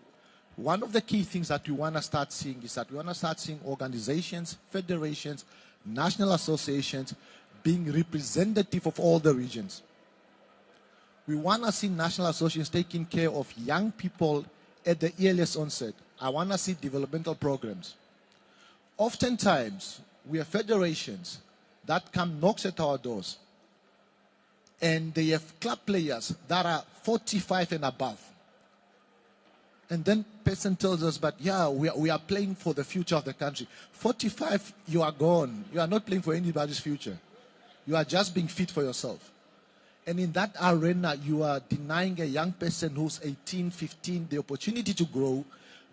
one of the key things that we want to start seeing is that we want to start seeing organizations, federations, national associations being representative of all the regions. We want to see national associations taking care of young people at the earliest onset. I want to see developmental programs. Oftentimes, we have federations that come knocks at our doors, and they have club players that are 45 and above. And then person tells us, but yeah, we are playing for the future of the country. 45, you are gone. You are not playing for anybody's future. You are just being fit for yourself. And in that arena, you are denying a young person who's 18, 15, the opportunity to grow,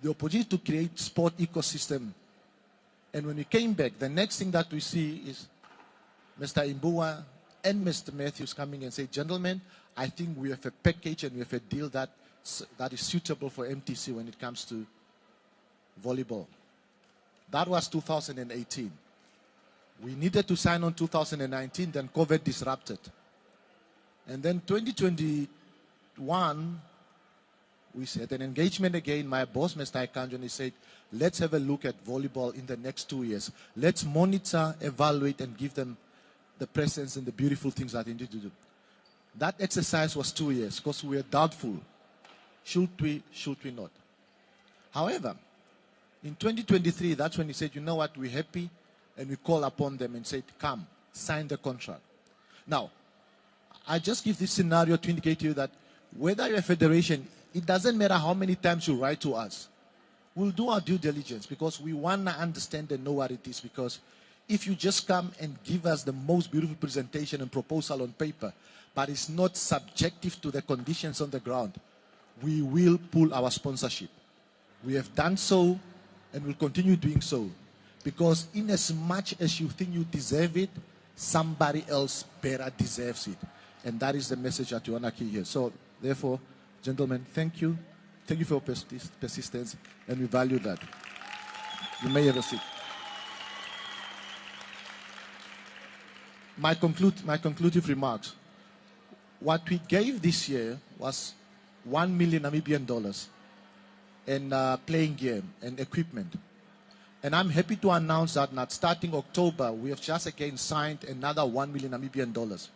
the opportunity to create sport ecosystem. And when we came back, the next thing that we see is Mr. Imbua and Mr. Matthews coming and say, "Gentlemen, I think we have a package and we have a deal that is suitable for MTC when it comes to volleyball." That was 2018. We needed to sign on 2019, then COVID disrupted. And then 2021, we had an engagement again. My boss, Mr. Ikanjo, he said, "Let's have a look at volleyball in the next 2 years. Let's monitor, evaluate, and give them the presence and the beautiful things that they need to do." That exercise was 2 years because we were doubtful. Should we not? However, in 2023, that's when he said, "You know what, we're happy." And we call upon them and said, "Come, sign the contract." Now, I just give this scenario to indicate to you that whether you're a federation, it doesn't matter how many times you write to us. We'll do our due diligence because we want to understand and know what it is. Because if you just come and give us the most beautiful presentation and proposal on paper, but it's not subjective to the conditions on the ground, we will pull our sponsorship. We have done so and will continue doing so. Because in as much as you think you deserve it, somebody else better deserves it. And that is the message that you want to keep here. So, therefore, gentlemen, thank you. Thank you for your persistence, and we value that. You may have a seat. My conclusive remarks. What we gave this year was 1 million Namibian dollars in playing gear and equipment. And I'm happy to announce that now, starting October, we have just again signed another 1 million Namibian dollars.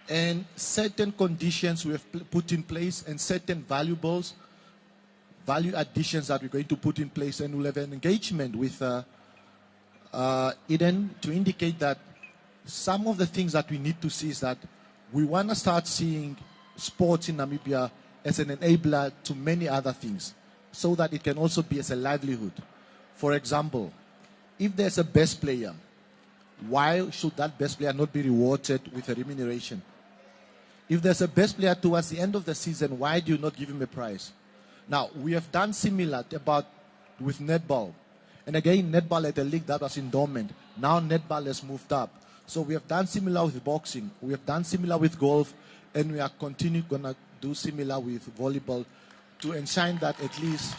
And certain conditions we have put in place, and certain value additions that we're going to put in place, and we'll have an engagement with Eden to indicate that some of the things that we need to see is that we want to start seeing sports in Namibia as an enabler to many other things, so that it can also be as a livelihood. For example, if there's a best player, why should that best player not be rewarded with a remuneration? If there's a best player towards the end of the season, why do you not give him a prize? Now, we have done similar with netball. And again, netball at a league that was in dormant. Now netball has moved up. So we have done similar with boxing. We have done similar with golf. And we are going to do similar with volleyball to ensure that at least.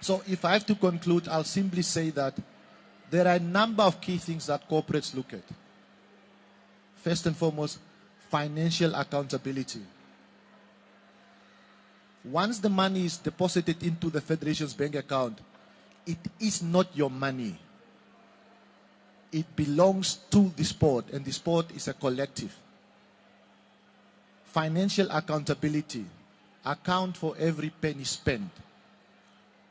So if I have to conclude, I'll simply say that there are a number of key things that corporates look at. First and foremost, financial accountability. Once the money is deposited into the Federation's bank account, it is not your money. It belongs to the sport, and the sport is a collective. Financial accountability. Account for every penny spent.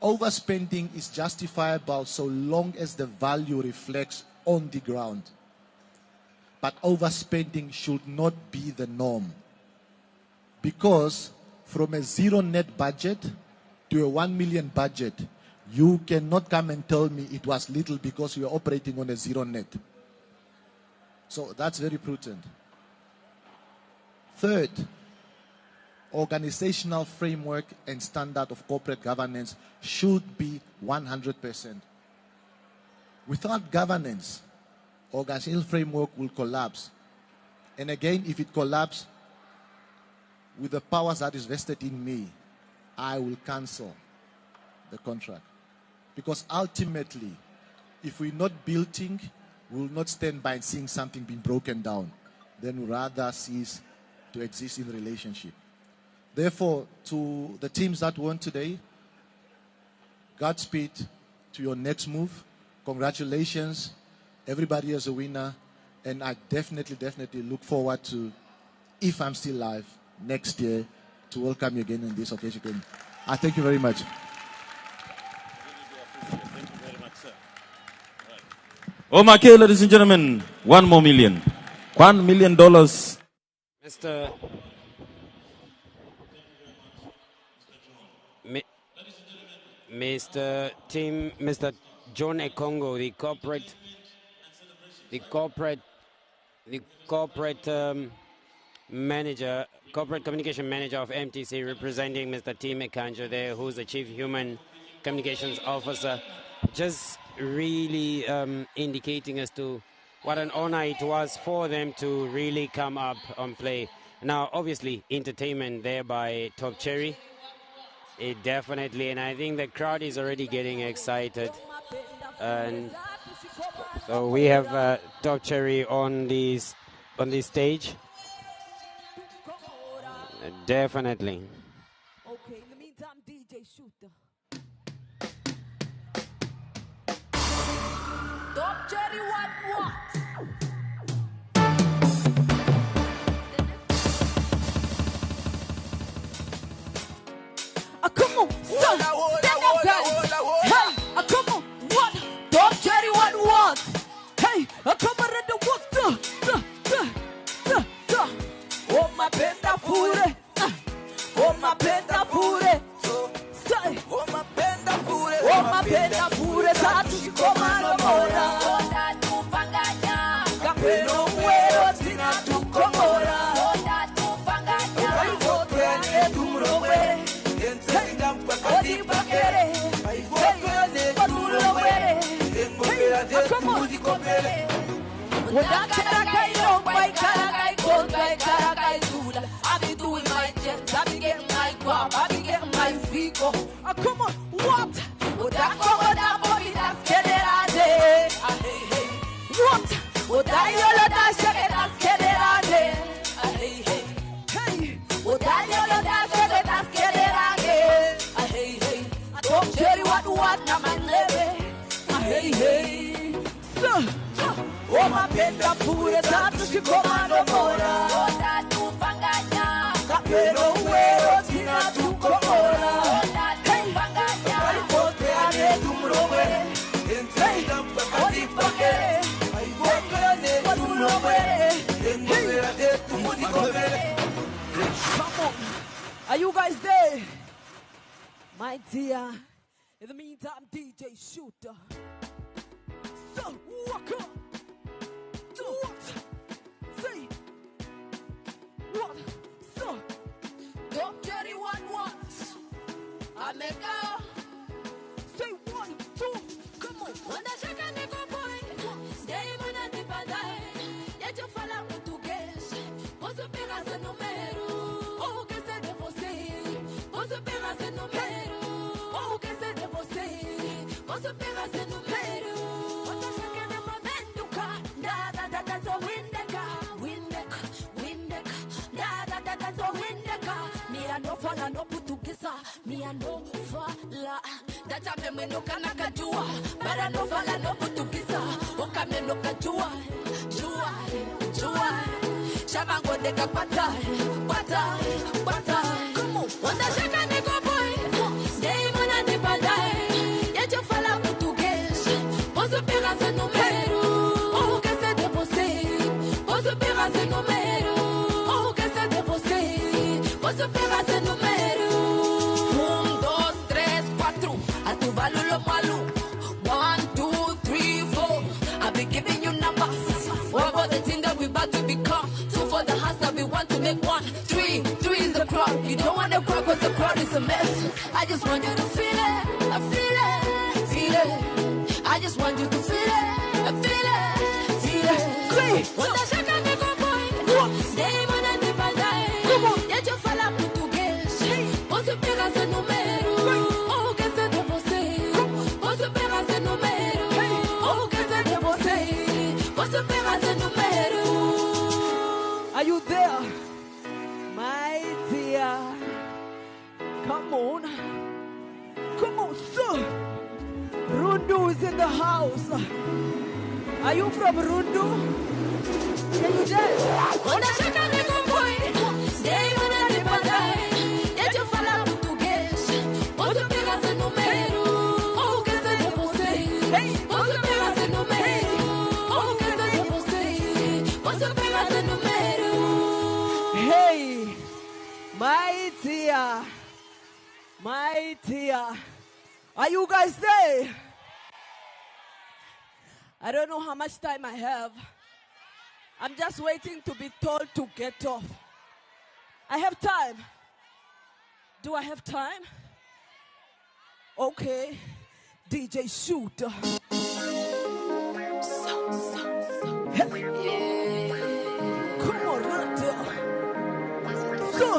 Overspending is justifiable so long as the value reflects on the ground. But overspending should not be the norm. Because from a zero net budget to a 1 million budget, you cannot come and tell me it was little because you are operating on a zero net. So that's very prudent. Third, organizational framework and standard of corporate governance should be 100%. Without governance, organizational framework will collapse. And again, if it collapses, with the powers that is vested in me, I will cancel the contract. Because ultimately, if we're not building, we will not stand by and seeing something being broken down. Then we'll rather cease to exist in the relationship. Therefore, to the teams that won today, Godspeed to your next move. Congratulations. Everybody is a winner. And I definitely look forward to, if I'm still alive, next year to welcome you again on this occasion. I thank you very much. Okay, ladies and gentlemen, 1 more million. $1 million. Mr. John Ekongo, the corporate communication manager of MTC, representing Mr. Tim Ekanjo there, who's the Chief Human Communications Officer, just really indicating as to what an honor it was for them to really come up and play. Now, obviously, entertainment there by Top Cherry. It definitely, and I think the crowd is already getting excited. And so we have Top Cherry on this stage. Definitely. Okay, in the meantime, DJ Shooter. Top Cherry, what? Come on, stand up, guys. Hey, come on, what? Top Cherry, what? Hey, come on, the what? Oh, my benda. come on. Karakai Rombai, Karakai Goldbai, Karakai Zula. I be doing my jets, I be getting my guap, I be getting my fico. Come on, what? Bobby, that's Kederade. Hey, hey. What? Yola, that's Kederade. Hey, hey. Hey. Yola, that's Kederade. Hey, hey. I don't care what, now my leve. Hey, hey. Oh, my penta pure, tanto si comando mora. Ora tu panganya, capero huero, tina tu comora. Ora tu panganya, ai pote ane tu mrowe. Hey, odi pakere, ai vokane tu mrowe. Engovera de tu mudi komere. Come on, are you guys there? My dear, in the meantime, DJ Shooter. So, walk up. What? Say what? So don't carry what? I make out. Say 1, 2, come on. When I shake and go boy, stay when I dip and die. Yet you fall out português. Posso pegar seu número? Ou que sei de você? Posso pegar seu número? Ou que sei de você? Posso pegar seu número? No Portuguesa, me a no fala. That time me no kana kajua, but I no fala no Portuguesa. Oka me no kajua, jua. Shama go de kapata, bata. Come on, wanda shaka ne go boy. Stay mana de badai. Ya yo fala português. Posso pegar seu número? Oh, que sei de você. Posso pegar seu número? Oh, que sei de você. Posso pegar seu número? Make 1, 3 is the crowd. You don't want to cry because the crowd is a mess. I just want you to feel it. I just want you to feel it. Great. When the shaka ne go boy, stay when I dip and die. Come on. Yet you fall out português. Posso pegar seu número? Oh, que sei de você. Posso pegar seu número? Oh, que sei de você. Posso pegar seu número? Are you there? My dear, come on, sir. Rundu is in the house. Are you from Rundu? Can you dance? When I shake a nigga boy, stay when I dip and die. Yet you fall out português. Posso pegar seu número? Oh, que sei de você. Posso pegar seu número? Oh, que sei de você. Posso pegar seu número? Hey, my dear, are you guys there? I don't know how much time I have. I'm just waiting to be told to get off. I have time. Do I have time? Okay, DJ Shooter. Hey. Yeah. Come on, right there. So.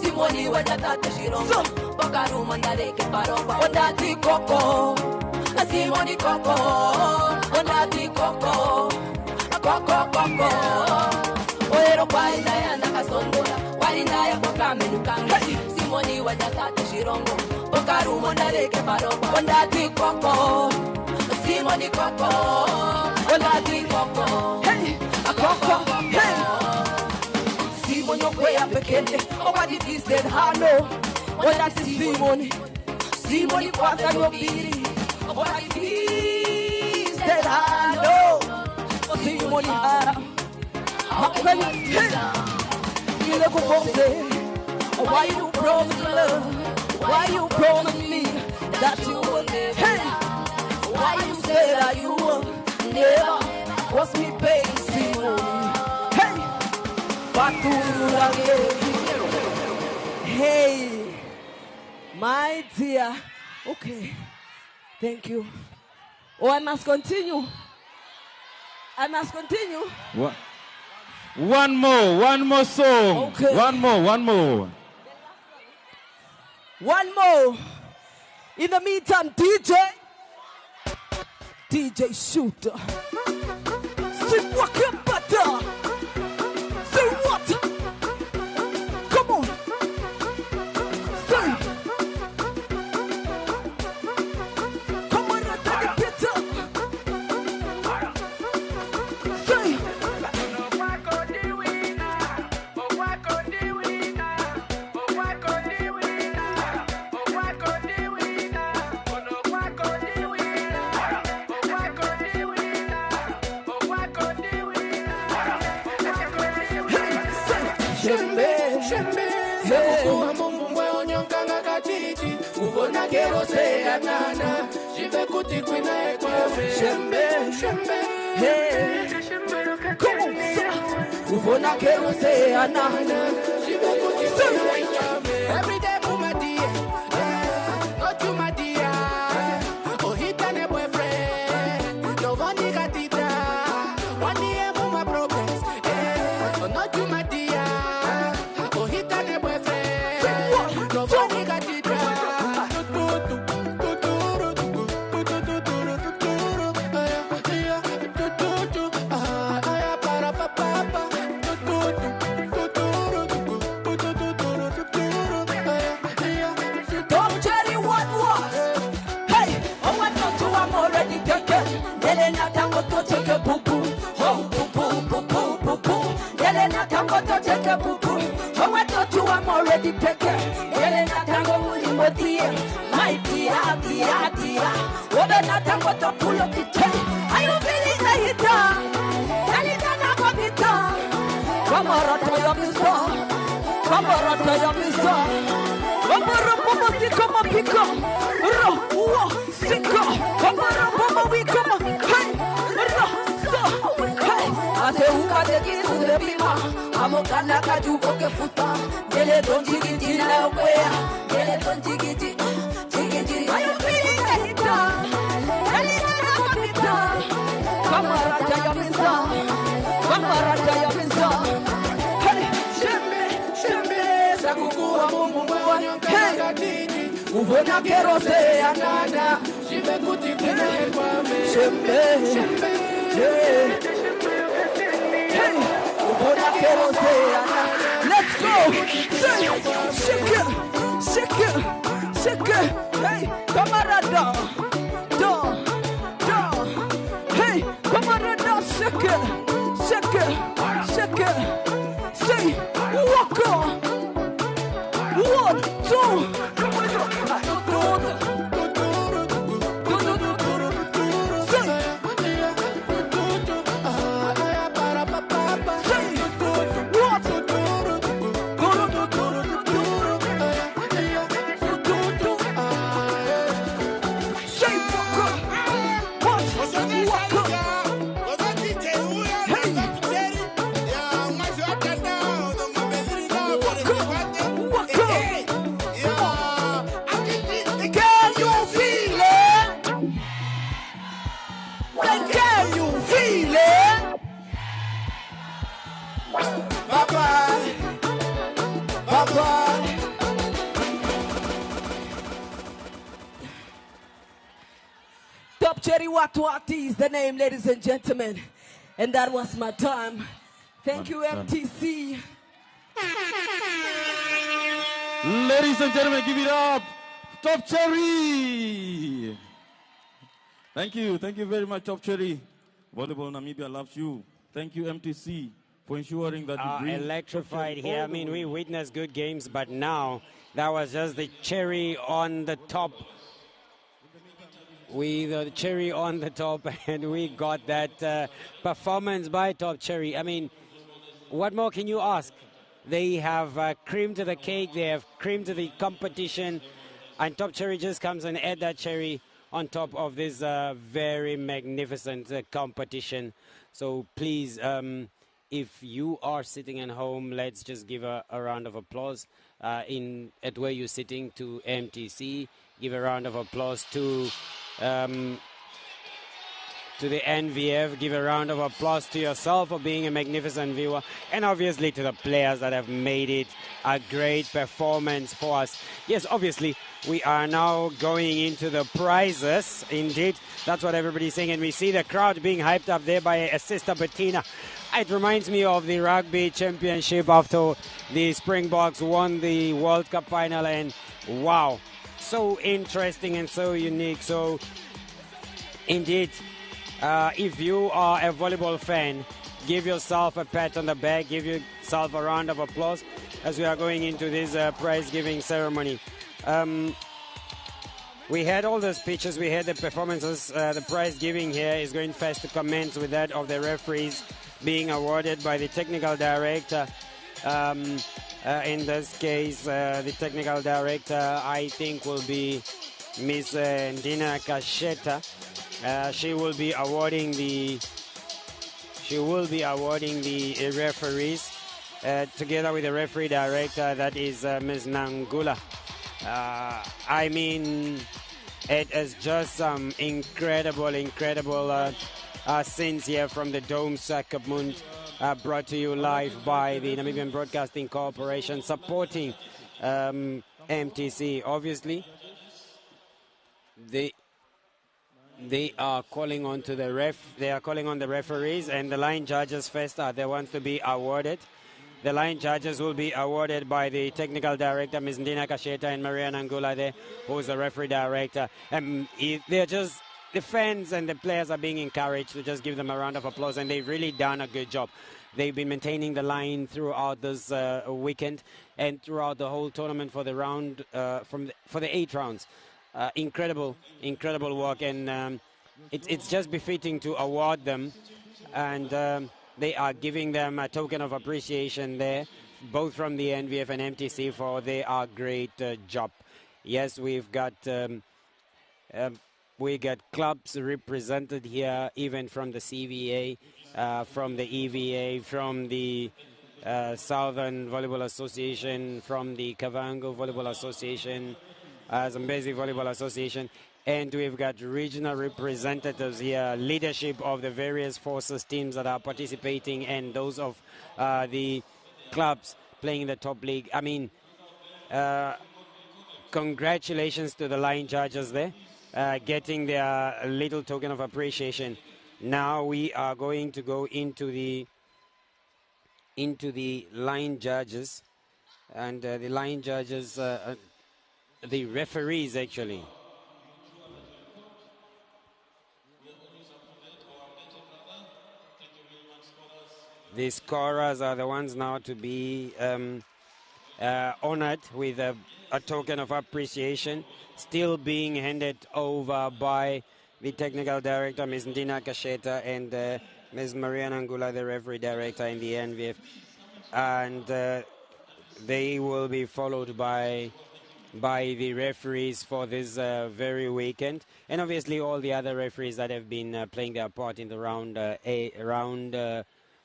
Simoni wajatata shirongo Bakaru mandaleke paromba Wandati koko Simoni koko Wandati koko Koko Oero kwa indaya nakasondora Walindaya kwa kamenukange Simoni wajatata shirongo Bakaru mandaleke paromba Wandati koko Simoni koko Wandati koko Koko Simoni okweya pekende Obadi disted hano Wandati Simoni kwata yobiri Obadi disted hano Simoni hara Makweli Ile kupose Why you promise love Why you promise me That you will live Why you say that you will never What's me pain Simoni Hey, my dear. Okay, thank you. Oh, I must continue. I must continue. What? One more song. Okay. One more. One more. In the meantime, DJ Shooter. Say what you butter. Say what? Come on. Say. Come on, take the picture. Say. Sekukuwa mungu mwe onyonganga katiti Uvona kero se anana Jive kuti kwina ekwewe Shembe Uvona kero se anana Jive kuti kwina ekwewe Every day muma dear Not you my dear Oh hita ne boyfriend No voni katita One day muma progress Not you my dear already taken. Yelena tango mulimotie. My dear, dear, dear. Wabena tango to pull up the chain. Are you feeling the hitter? Yelena tango bita. Come on, to your mister. Come on, to your mister. Come on, Pomo, come on, pick up. Ro, sicko. Come on, Pomo, we come on. Hey, ro, so. Hey, ase uka de gizu de bima. Amokana kajuko ke futa. Yele don jigiti na ukwea. Yele don jigiti. Jigiti. Are you feeling the hitter? Yelena tango bita. Come on, to your mister. Come on, to your mister. Hey, shembe, sakukuwa mungu mwa. Hey, uvona kero se anana. Jive kuti kina kwame. Shembe, hey, uvona kero se anana. Let's go. Shake it, shake it, shake it. Hey, camarada, hey, camarada, shake it, shake it, shake it. Say, walk on. 1, 2. Top Cherry Watwati is the name, ladies and gentlemen. And that was my time. Thank you, MTC. Ladies and gentlemen, give it up. Top Cherry. Thank you very much, Top Cherry. Volleyball Namibia loves you. Thank you, MTC, for ensuring that you bring electrified here. I mean, we witnessed good games, but now that was just the cherry on the top. The cherry on the top, and we got that performance by Top Cherry. I mean, what more can you ask? They have cream to the cake, they have cream to the competition, and Top Cherry just comes and add that cherry on top of this very magnificent competition. So please, if you are sitting at home, let's just give a round of applause at where you're sitting to MTC. Give a round of applause to the NVF. Give a round of applause to yourself for being a magnificent viewer, and obviously to the players that have made it a great performance for us. Yes, obviously, we are now going into the prizes. Indeed, that's what everybody's saying, and we see the crowd being hyped up there by Sister Bettina. It reminds me of the rugby championship after the Springboks won the World Cup final, and wow, so interesting and so unique. So, indeed, if you are a volleyball fan, give yourself a pat on the back, give yourself a round of applause as we are going into this prize-giving ceremony. We had all the speeches, we had the performances. The prize-giving here is going fast to commence with that of the referees being awarded by the technical director. In this case, the technical director, I think, will be Miss Ndina Kasheta. She will be awarding the referees together with the referee director, that is Ms. Nangula. I mean, it is just some incredible scenes here from the Dome Sakabmund, brought to you live by the Namibian Broadcasting Corporation, supporting MTC. Obviously, they are calling on to the They are calling on the referees, and the line judges first are the ones to be awarded. The line judges will be awarded by the technical director, Ms. Ndina Kasheta, and Maria Nangula there, who is the referee director. They're just, the fans and the players are being encouraged to just give them a round of applause, and they've really done a good job. They've been maintaining the line throughout this weekend and throughout the whole tournament for the round, for the 8 rounds. Incredible work, and it's just befitting to award them, and they are giving them a token of appreciation there, both from the NVF and MTC, for their great job. Yes, we got clubs represented here, even from the CVA, from the EVA, from the Southern Volleyball Association, from the Kavango Volleyball Association, Zambezi Volleyball Association, and we've got regional representatives here, leadership of the various forces teams that are participating, and those of the clubs playing in the top league. I mean, congratulations to the line judges there, getting their little token of appreciation. Now we are going to go into the line judges, and the line judges, the referees actually. The scorers are the ones now to be honored with a token of appreciation, still being handed over by the technical director, Ms. Ndina Kasheta, and Ms. Maria Nangula, the referee director in the NVF. And they will be followed by the referees for this very weekend, and obviously all the other referees that have been playing their part in the round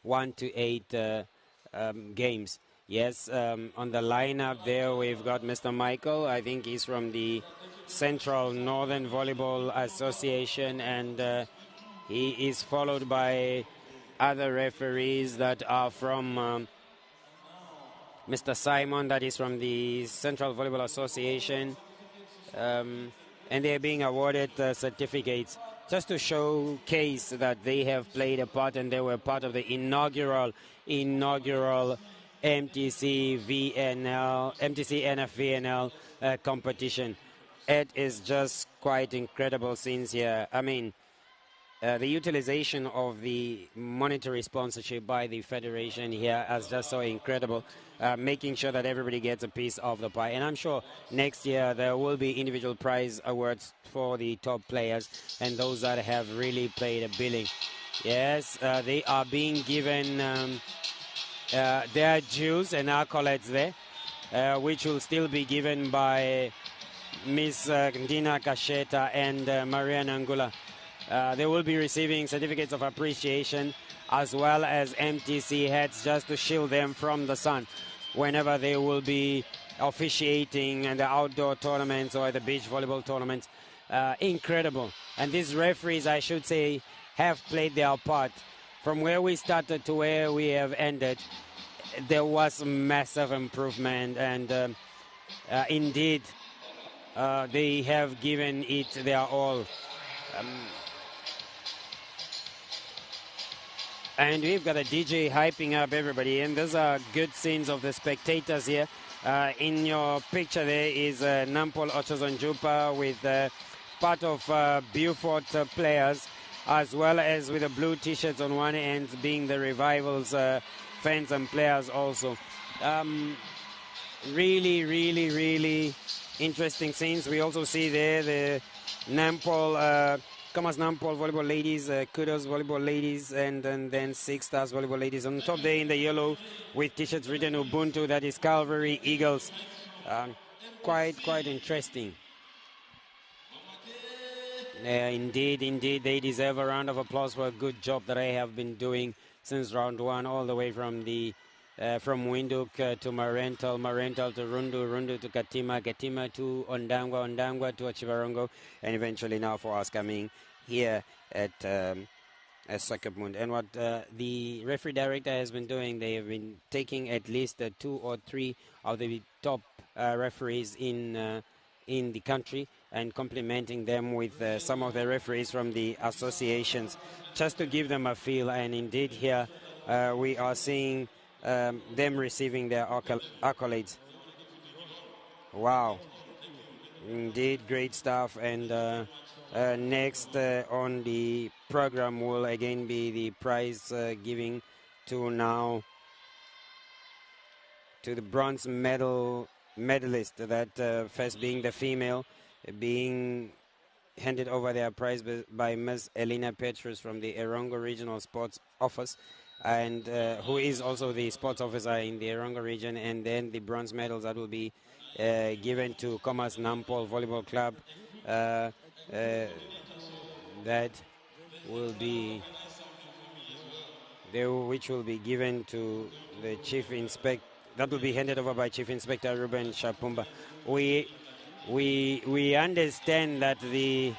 1 to 8 games. Yes, on the lineup there we've got Mr. Michael. I think he's from the Central Northern Volleyball Association, and he is followed by other referees that are from Mr. Simon, that is from the Central Volleyball Association, and they're being awarded certificates just to showcase that they have played a part and they were part of the inaugural MTC NFVNL competition. It is just quite incredible scenes here. I mean, the utilization of the monetary sponsorship by the federation here is just so incredible, making sure that everybody gets a piece of the pie. And I'm sure next year there will be individual prize awards for the top players and those that have really played a billing. Yes, they are being given their dues and accolades there, which will still be given by Ms. Ndina Kasheta and Maria Nangula. They will be receiving certificates of appreciation as well as MTC hats just to shield them from the sun whenever they will be officiating in the outdoor tournaments or the beach volleyball tournaments. Incredible. And these referees, I should say, have played their part. From where we started to where we have ended, there was massive improvement, and indeed they have given it their all. And we've got a DJ hyping up everybody, and those are good scenes of the spectators here. In your picture there is Nampol Ochozonjupa with part of Beaufort players, as well as with the blue t-shirts on one end being the Revivals fans and players also. Really, really, really interesting scenes. We also see there the Nampol, Kamas Nampol Volleyball Ladies, Kudos Volleyball Ladies, and then Six Stars Volleyball Ladies. On top there in the yellow with t-shirts written Ubuntu, that is Calvary Eagles. Quite interesting. Indeed, they deserve a round of applause for a good job that I have been doing since round one, all the way from the from Windhoek to Marental to Rundu to Katima to Ondangwa to Achivarongo, and eventually now for us coming here at Sakapmund. And what the referee director has been doing, they have been taking at least 2 or 3 of the top referees in the country and complementing them with some of the referees from the associations, just to give them a feel. And indeed here we are seeing them receiving their accolades. Wow, indeed great stuff. And next on the program will again be the prize giving to the bronze medalist, that first being the female, being handed over their prize by Ms. Elena Petrus from the Erongo Regional Sports Office, and who is also the sports officer in the Erongo region. And then the bronze medals that will be given to Commerce Nampol Volleyball Club, that will be which will be given to the chief inspector. That will be handed over by Chief Inspector Ruben Shapumba. We understand that the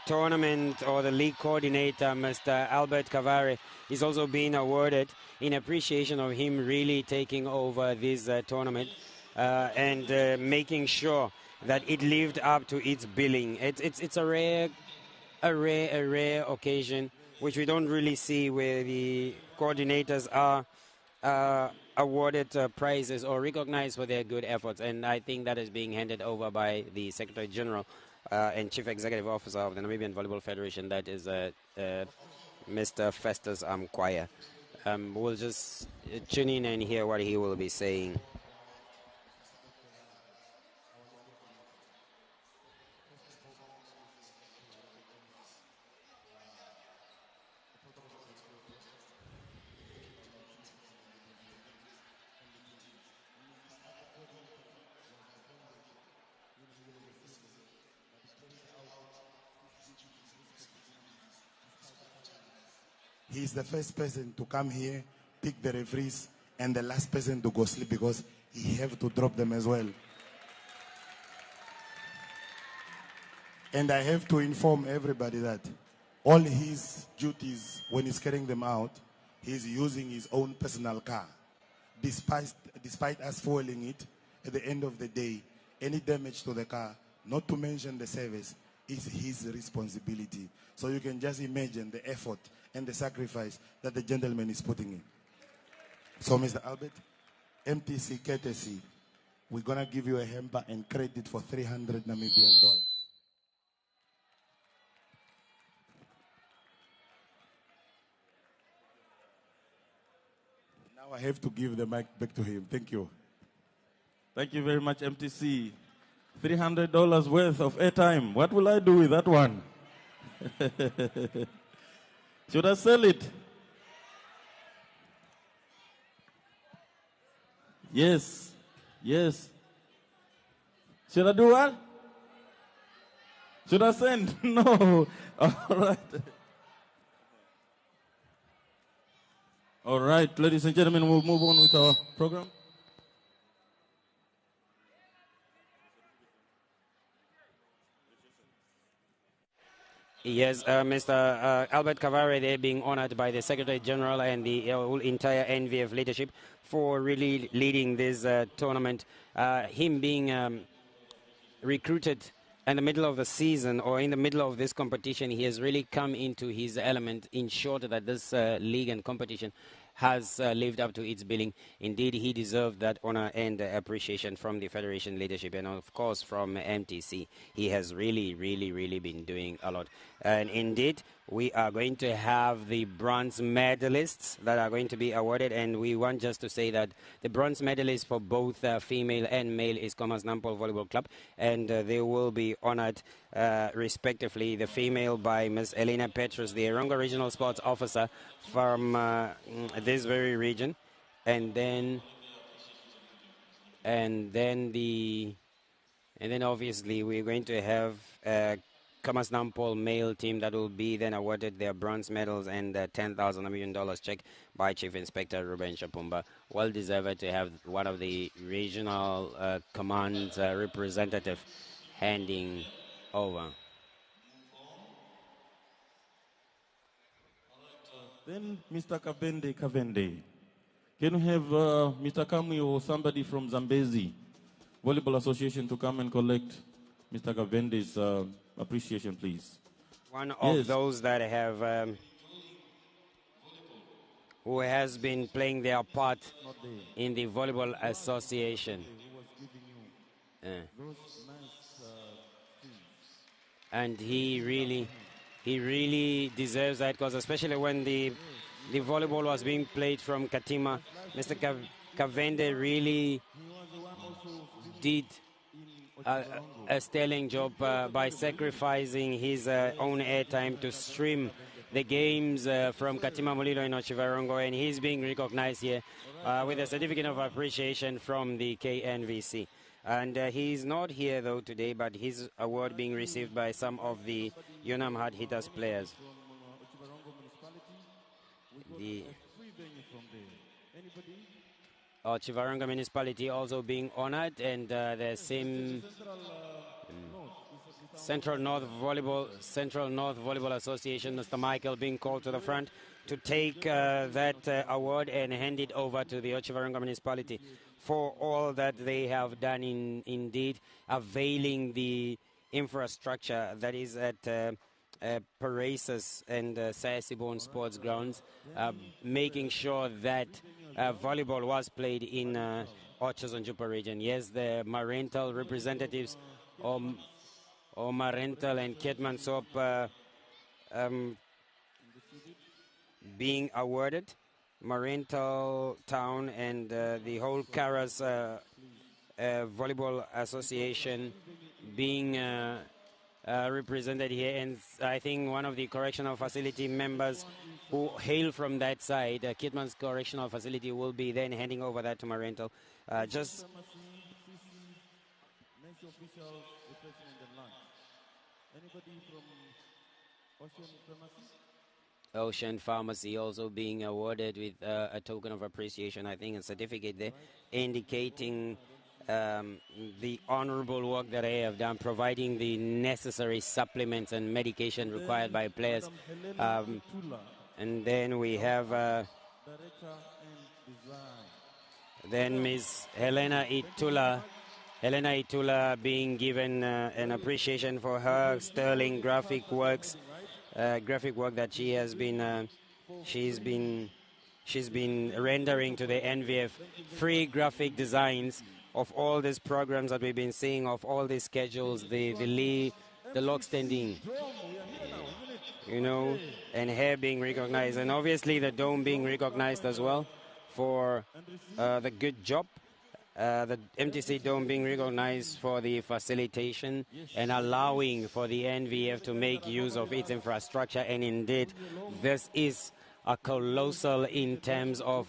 tournament or the league coordinator, Mr. Albert Cavare, is also being awarded in appreciation of him really taking over this tournament and making sure that it lived up to its billing. It's a rare occasion which we don't really see, where the coordinators are awarded prizes or recognized for their good efforts, and I think that is being handed over by the Secretary General and Chief Executive Officer of the Namibian Volleyball Federation, that is Mr. Festus Amkwaya. We'll just tune in and hear what he will be saying. He's the first person to come here, pick the referees, and the last person to go sleep because he have to drop them as well. And I have to inform everybody that all his duties, when he's carrying them out, he's using his own personal car. Despite us fueling it, at the end of the day, any damage to the car, not to mention the service, is his responsibility. So you can just imagine the effort and the sacrifice that the gentleman is putting in. So, Mr. Albert, MTC courtesy, we're going to give you a hamper and credit for $300 Namibian dollars. Now I have to give the mic back to him. Thank you. Thank you very much, MTC. $300 worth of airtime. What will I do with that one? Should I sell it? Yes. Yes. Should I do what? Should I send? No. All right. All right, ladies and gentlemen, we'll move on with our program. Yes, Mr. Albert Cavare there being honored by the Secretary General and the whole entire NVF leadership for really leading this tournament. Him being recruited in the middle of the season or in the middle of this competition, he has really come into his element, ensured that this league and competition has lived up to its billing. Indeed, he deserved that honor and appreciation from the Federation leadership and, of course, from MTC. He has really, really, really been doing a lot. And indeed, we are going to have the bronze medalists that are going to be awarded, and we want just to say that the bronze medalists for both female and male is Commerce Nampol Volleyball Club, and they will be honored respectively, the female by Ms. Elena Petrus, the Erongo Regional Sports Officer from this very region, and then obviously we're going to have Commerce Nampol male team that will be then awarded their bronze medals and $10,000 million check by Chief Inspector Ruben Shapumba. Well deserved to have one of the regional command representative handing over. Then Mr. Kavende. Can we have Mr. Kamui or somebody from Zambezi Volleyball Association to come and collect Mr. Kavende's appreciation, please? One of those that have who has been playing their part in the Volleyball Association. And he really deserves that, because especially when the volleyball was being played from Katima, Mr. Kavende really did a sterling job by sacrificing his own airtime to stream the games from Katima Mulilo in Ochivarongo, and he's being recognized here with a certificate of appreciation from the KNVC. And he's not here though today, but his award being received by some of the Yonam Hard Hitters players. The Chivaranga Municipality also being honored, and the same Central North Volleyball Association, Mr. Michael, being called to the front to take that award and hand it over to the Chivaranga Municipality for all that they have done in indeed availing the infrastructure that is at Paraces and Sayasibon Sports Grounds, making sure that volleyball was played in Ochazonjupa region. Yes, the Marental representatives, or Marental and Ketmansop being awarded. Marental Town and the whole Karas Volleyball Association being represented here, and I think one of the correctional facility members who hail from that side, Kidman's correctional facility, will be then handing over that to Marental. Just Ocean Pharmacy also being awarded with a token of appreciation, I think, a certificate there, indicating the honorable work that they have done, providing the necessary supplements and medication required by players. And then we have then Ms. Helena Itula being given an appreciation for her sterling graphic work that she has been she's been rendering to the NVF, free graphic designs of all these programs that we've been seeing, of all these schedules, the log standing, you know, and her being recognized, and obviously the dome being recognized as well for the good job. The MTC Dome being recognized for the facilitation and allowing for the NVF to make use of its infrastructure. And indeed, this is a colossal in terms of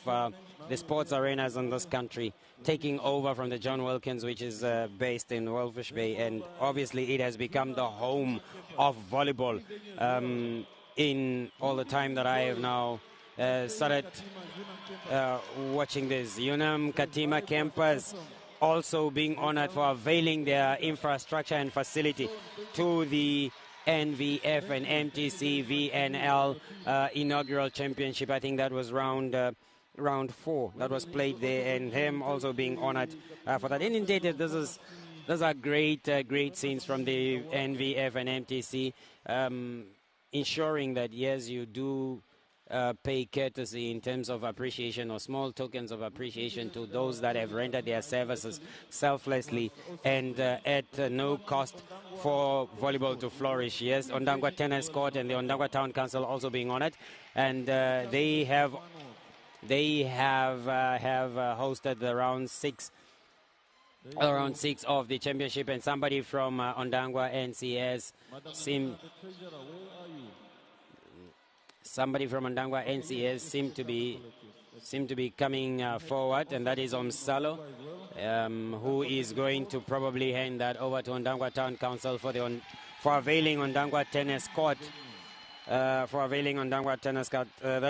the sports arenas in this country, taking over from the John Wilkins, which is based in Wellfish Bay. And obviously, it has become the home of volleyball in all the time that I have now started watching this. Unam Katima campus also being honored for availing their infrastructure and facility to the NVF and MTC VNL inaugural championship. I think that was round 4 that was played there, and him also being honored for that. And indeed, those are great scenes from the NVF and MTC, ensuring that yes, you do pay courtesy in terms of appreciation or small tokens of appreciation to those that have rendered their services selflessly and at no cost for volleyball to flourish. Yes, Ondangwa Tennis Court and the Ondangwa Town Council also being honored, and they have hosted the round six of the championship, and somebody from Ondangwa NCS seemed seem to be coming forward, and that is Omsalo, who is going to probably hand that over to Ondangwa Town Council for availing Ondangwa Tennis Court. That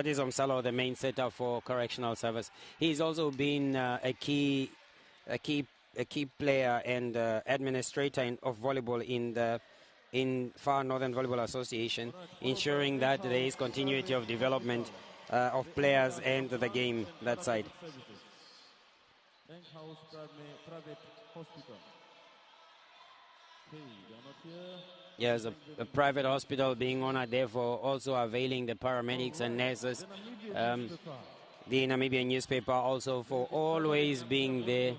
is Omsalo, the main setter for correctional service. He's also been a key player and administrator of volleyball in Far Northern Volleyball Association, ensuring that there is continuity of development of players and the game that side. Yes, a private hospital being honored, therefore also availing the paramedics and nurses. The Namibian newspaper also for always being there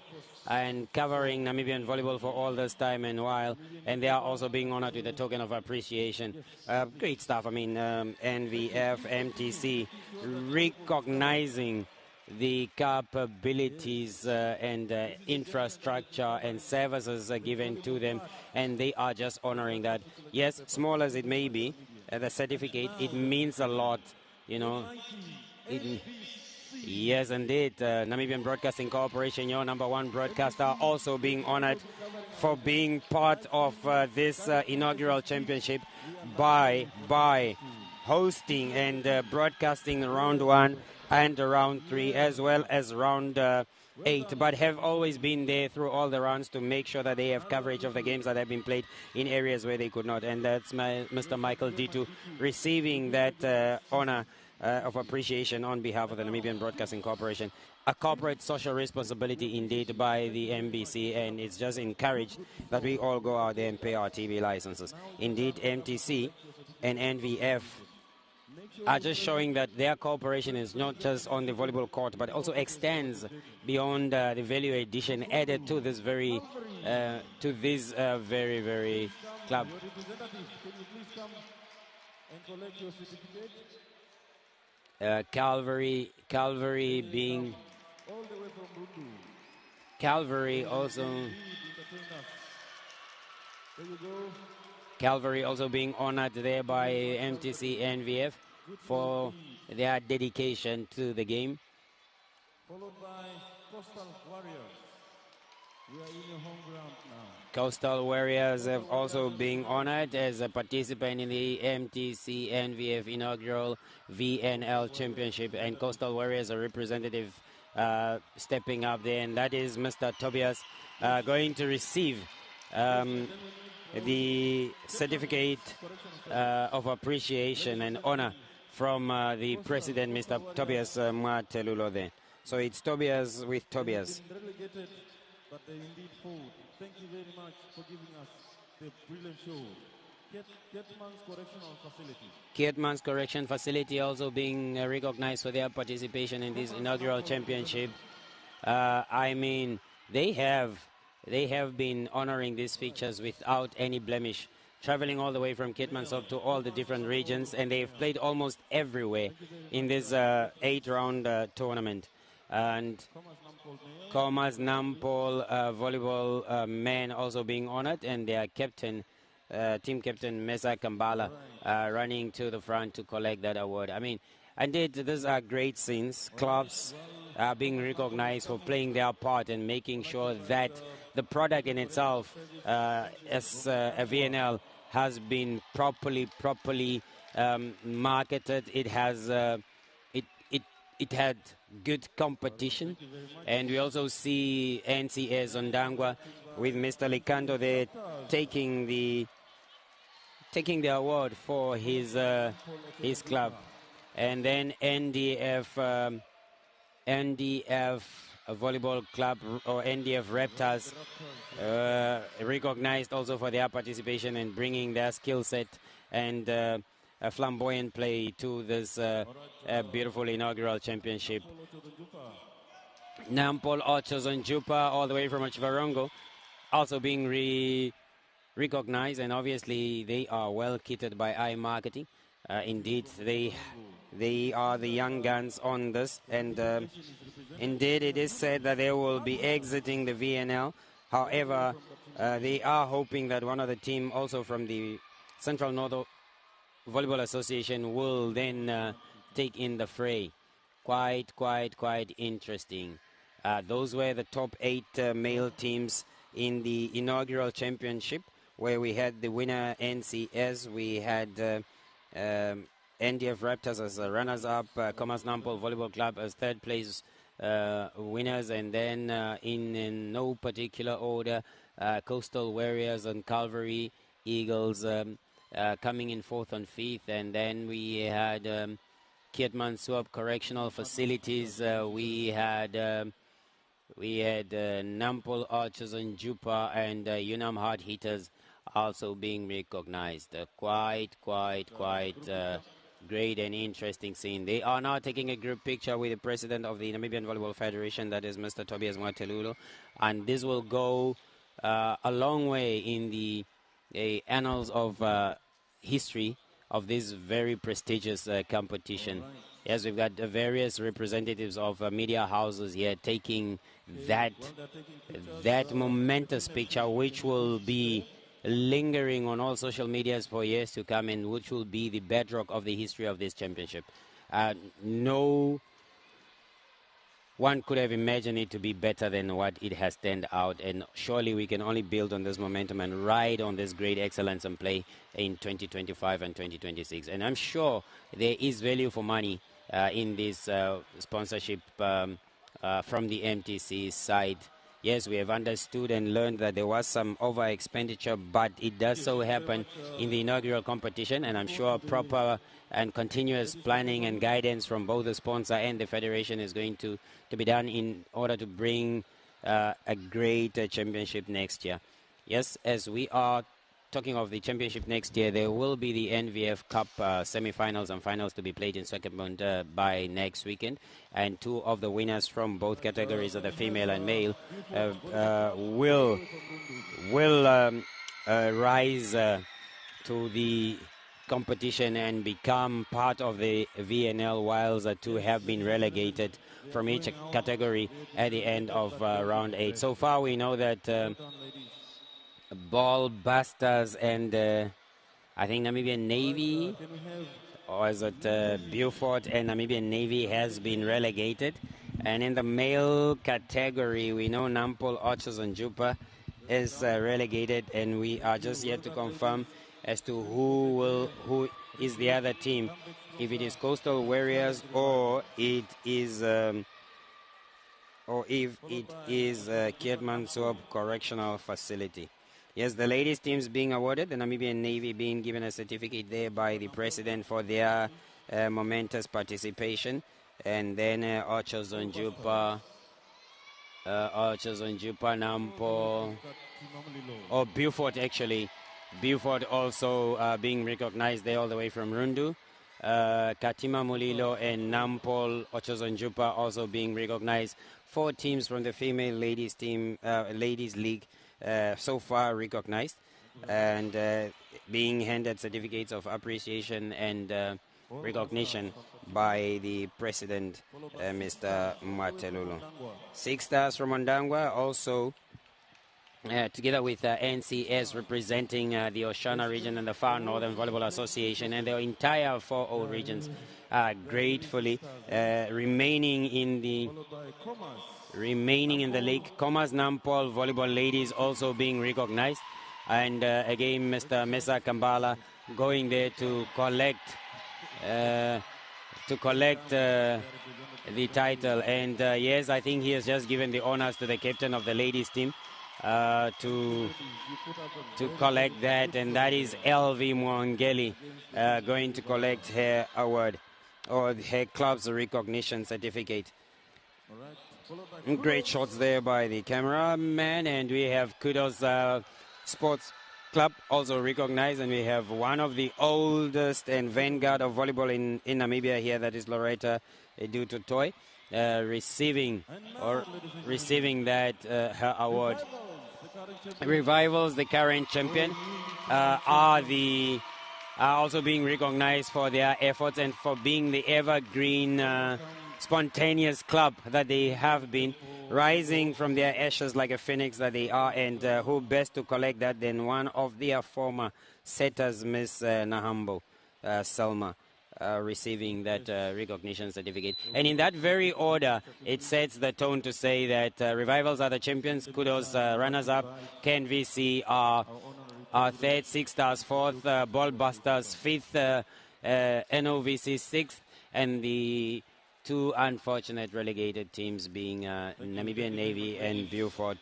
and covering Namibian volleyball for all this time and while, and they are also being honored with a token of appreciation. Great stuff. I mean, NVF, MTC, recognizing the capabilities and infrastructure and services given to them, and they are just honoring that. Yes, small as it may be, the certificate, it means a lot, you know. Yes, indeed. Namibian Broadcasting Corporation, your #1 broadcaster, also being honored for being part of this inaugural championship by hosting and broadcasting round 1 and round 3 as well as round 8, but have always been there through all the rounds to make sure that they have coverage of the games that have been played in areas where they could not. And that's Mr. Michael Ditu receiving that honor of appreciation on behalf of the Namibian Broadcasting Corporation. A corporate social responsibility indeed by the MBC, and it's just encouraged that we all go out there and pay our TV licenses. Indeed, MTC and NVF are just showing that their cooperation is not just on the volleyball court, but also extends beyond the value addition added to this very very club. Calvary also being honored there by MTC NVF for their dedication to the game. Followed by Coastal Warriors. We are in your home ground now. Coastal Warriors have also been honored as a participant in the MTC NVF inaugural VNL Championship, and Coastal Warriors, a representative stepping up there, and that is Mr. Tobias going to receive the certificate of appreciation and honor from the president, Mr. Tobias Mwatelulo there. So it's Tobias with Tobias. But they indeed fought. Thank you very much for giving us the brilliant show. Kietman's Correctional Facility. Kietman's Correction Facility also being recognized for their participation in this inaugural championship. I mean, they have been honoring these features without any blemish, traveling all the way from Kietmansop to all the different regions, and they've played almost everywhere in this 8-round tournament. And Comas Nampol volleyball men also being honored, and their captain, team captain Mesa Kambala, running to the front to collect that award. I mean, indeed, these are great scenes. Clubs are being recognized for playing their part and making sure that the product in itself, as a VNL, has been properly marketed. It has it had good competition. And we also see NCS Ondangwa with Mr. Likando there taking the award for his club. And then NDF Volleyball Club or NDF Raptors recognized also for their participation and bringing their skill set and a flamboyant play to this beautiful inaugural championship. Nampol Ochos and Jupa all the way from Chivarongo also being recognized, and obviously they are well kitted by iMarketing. Indeed, they are the young guns on this, and indeed it is said that they will be exiting the VNL. However, they are hoping that one of the team also from the Central North Volleyball Association will then take in the fray. Quite interesting. Those were the top 8 male teams in the inaugural championship, where we had the winner NCS, we had NDF Raptors as runners-up, Commerce Nampol Volleyball Club as third place winners, and then in no particular order, Coastal Warriors and Calvary Eagles coming in 4th and 5th, and then we had Kietman Swap Correctional Facilities, we had Nampol Archers and Jupa and Unam Hard Hitters also being recognized. Quite great and interesting scene. They are now taking a group picture with the president of the Namibian Volleyball Federation, that is Mr. Tobias Mwatelulo, and this will go a long way in the annals of history of this very prestigious competition. Yes, we've got various representatives of media houses here taking that momentous picture, which will be lingering on all social medias for years to come, and which will be the bedrock of the history of this championship. No one could have imagined it to be better than what it has turned out, and surely we can only build on this momentum and ride on this great excellence and play in 2025 and 2026. And I'm sure there is value for money in this sponsorship from the MTC side. Yes, we have understood and learned that there was some over expenditure, but it does so happen in the inaugural competition, and I'm sure proper and continuous planning and guidance from both the sponsor and the federation is going to be done in order to bring a great championship next year. Yes, as we are talking of the championship next year, there will be the NVF Cup semi-finals and finals to be played in Swakopmund by next weekend, and 2 of the winners from both categories of the female and male will rise to the competition and become part of the VNL, whilst the 2 have been relegated from each category at the end of round 8. So far we know that Ball Busters and I think Namibian Navy, or is it Beaufort and Namibian Navy, has been relegated. And in the male category, we know Nampol Archers and Jupa is relegated, and we are just yet to confirm as to who is the other team, if it is Coastal Warriors or if it is Kietman Swap Correctional Facility. Yes, the ladies teams being awarded, the Namibian Navy being given a certificate there by the president for their momentous participation, and then Archers on Jupa, Nampo, or Beaufort actually. Beaufort also being recognized there all the way from Rundu. Katima Mulilo and Nampol Ochozonjupa also being recognized. 4 teams from the female ladies team, ladies league so far recognized, and being handed certificates of appreciation and recognition by the president, Mr. Matelulu. 6 stars from Ondangwa also together with NCS representing the Oshana region and the Far Northern Volleyball Association and the entire 4O regions, gratefully remaining in the league. Commerce Nampol Volleyball Ladies also being recognized, and again Mr. Mesa Kambala going there to collect the title. And yes, I think he has just given the honors to the captain of the ladies team to collect that, and that is LV Mwangeli going to collect her award or her club's recognition certificate. Great shots there by the cameraman, and we have Kudos Sports Club also recognized, and we have one of the oldest and vanguard of volleyball in Namibia here, that is Loretta Eduto Toy, receiving that her award. Revivals, the current champion, are also being recognized for their efforts and for being the evergreen, spontaneous club that they have been, rising from their ashes like a phoenix that they are. And who best to collect that than one of their former setters, Miss Nahambo Selma, receiving that recognition certificate. And in that very order, it sets the tone to say that Revivals are the champions, Kudos runners-up, Ken VC are third, Six Stars fourth, Ball Busters fifth, NOVC sixth, and the two unfortunate relegated teams being Namibian Navy and Beaufort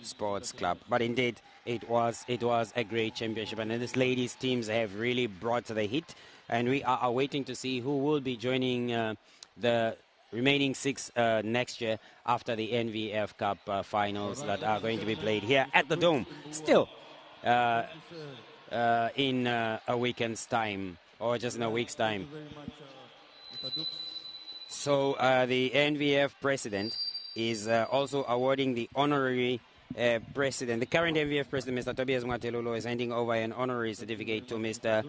Sports Club. But indeed, it was a great championship, and these ladies teams have really brought the hit, and we are waiting to see who will be joining the remaining six next year after the NVF Cup finals that are going to be played here at the Dome still in a weekend's time, or just in a week's time. So the NVF president is also awarding the honorary president. The current NVF president, Mr. Tobias Mwatelulo, is handing over an honorary certificate to Mr.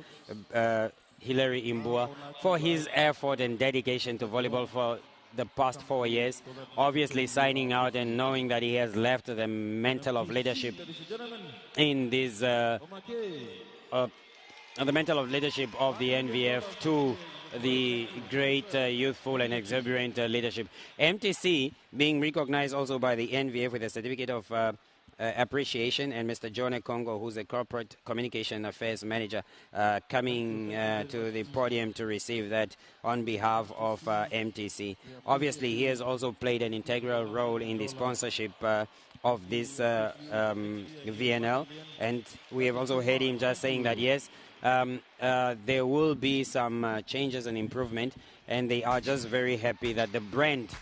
Hilary Imbua for his effort and dedication to volleyball for the past 4 years. Obviously signing out and knowing that he has left the mantle of leadership in this, the mantle of leadership of the NVF to the great youthful and exuberant leadership. MTC being recognized also by the NVF with a certificate of appreciation, and Mr. John Congo, who's a corporate communication affairs manager, coming to the podium to receive that on behalf of MTC. Obviously, he has also played an integral role in the sponsorship of this VNL, and we have also heard him just saying that yes, there will be some changes and improvement, and they are just very happy that the brand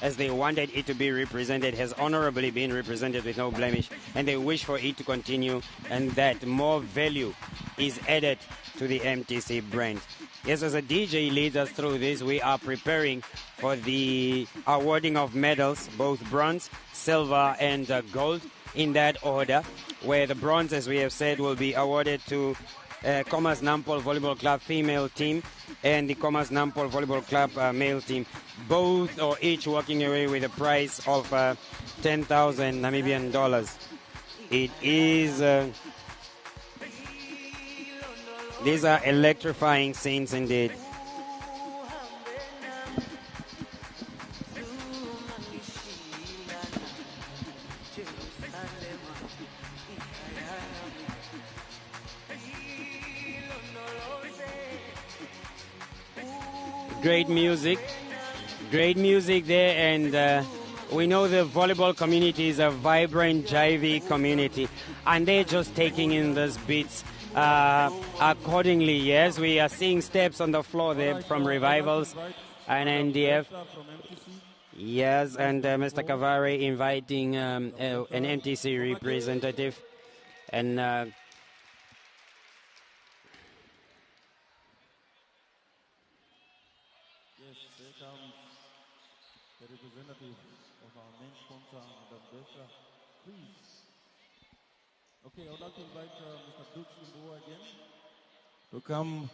as they wanted it to be represented has honorably been represented with no blemish, and they wish for it to continue, and that more value is added to the MTC brand. Yes, as a DJ leads us through this, we are preparing for the awarding of medals, both bronze, silver and gold, in that order, where the bronze, as we have said, will be awarded to Commerce Nampol Volleyball Club female team and the Commerce Nampol Volleyball Club male team, both or each walking away with a prize of 10,000 Namibian dollars. It is these are electrifying scenes indeed. Great music there, and we know the volleyball community is a vibrant, jivey community, and they're just taking in these beats accordingly. Yes, we are seeing steps on the floor there from Revivals and NDF. Yes, and Mr. Kavari inviting an MTC representative, and Okay, I would like to invite Mr. Dukes Limbo again to come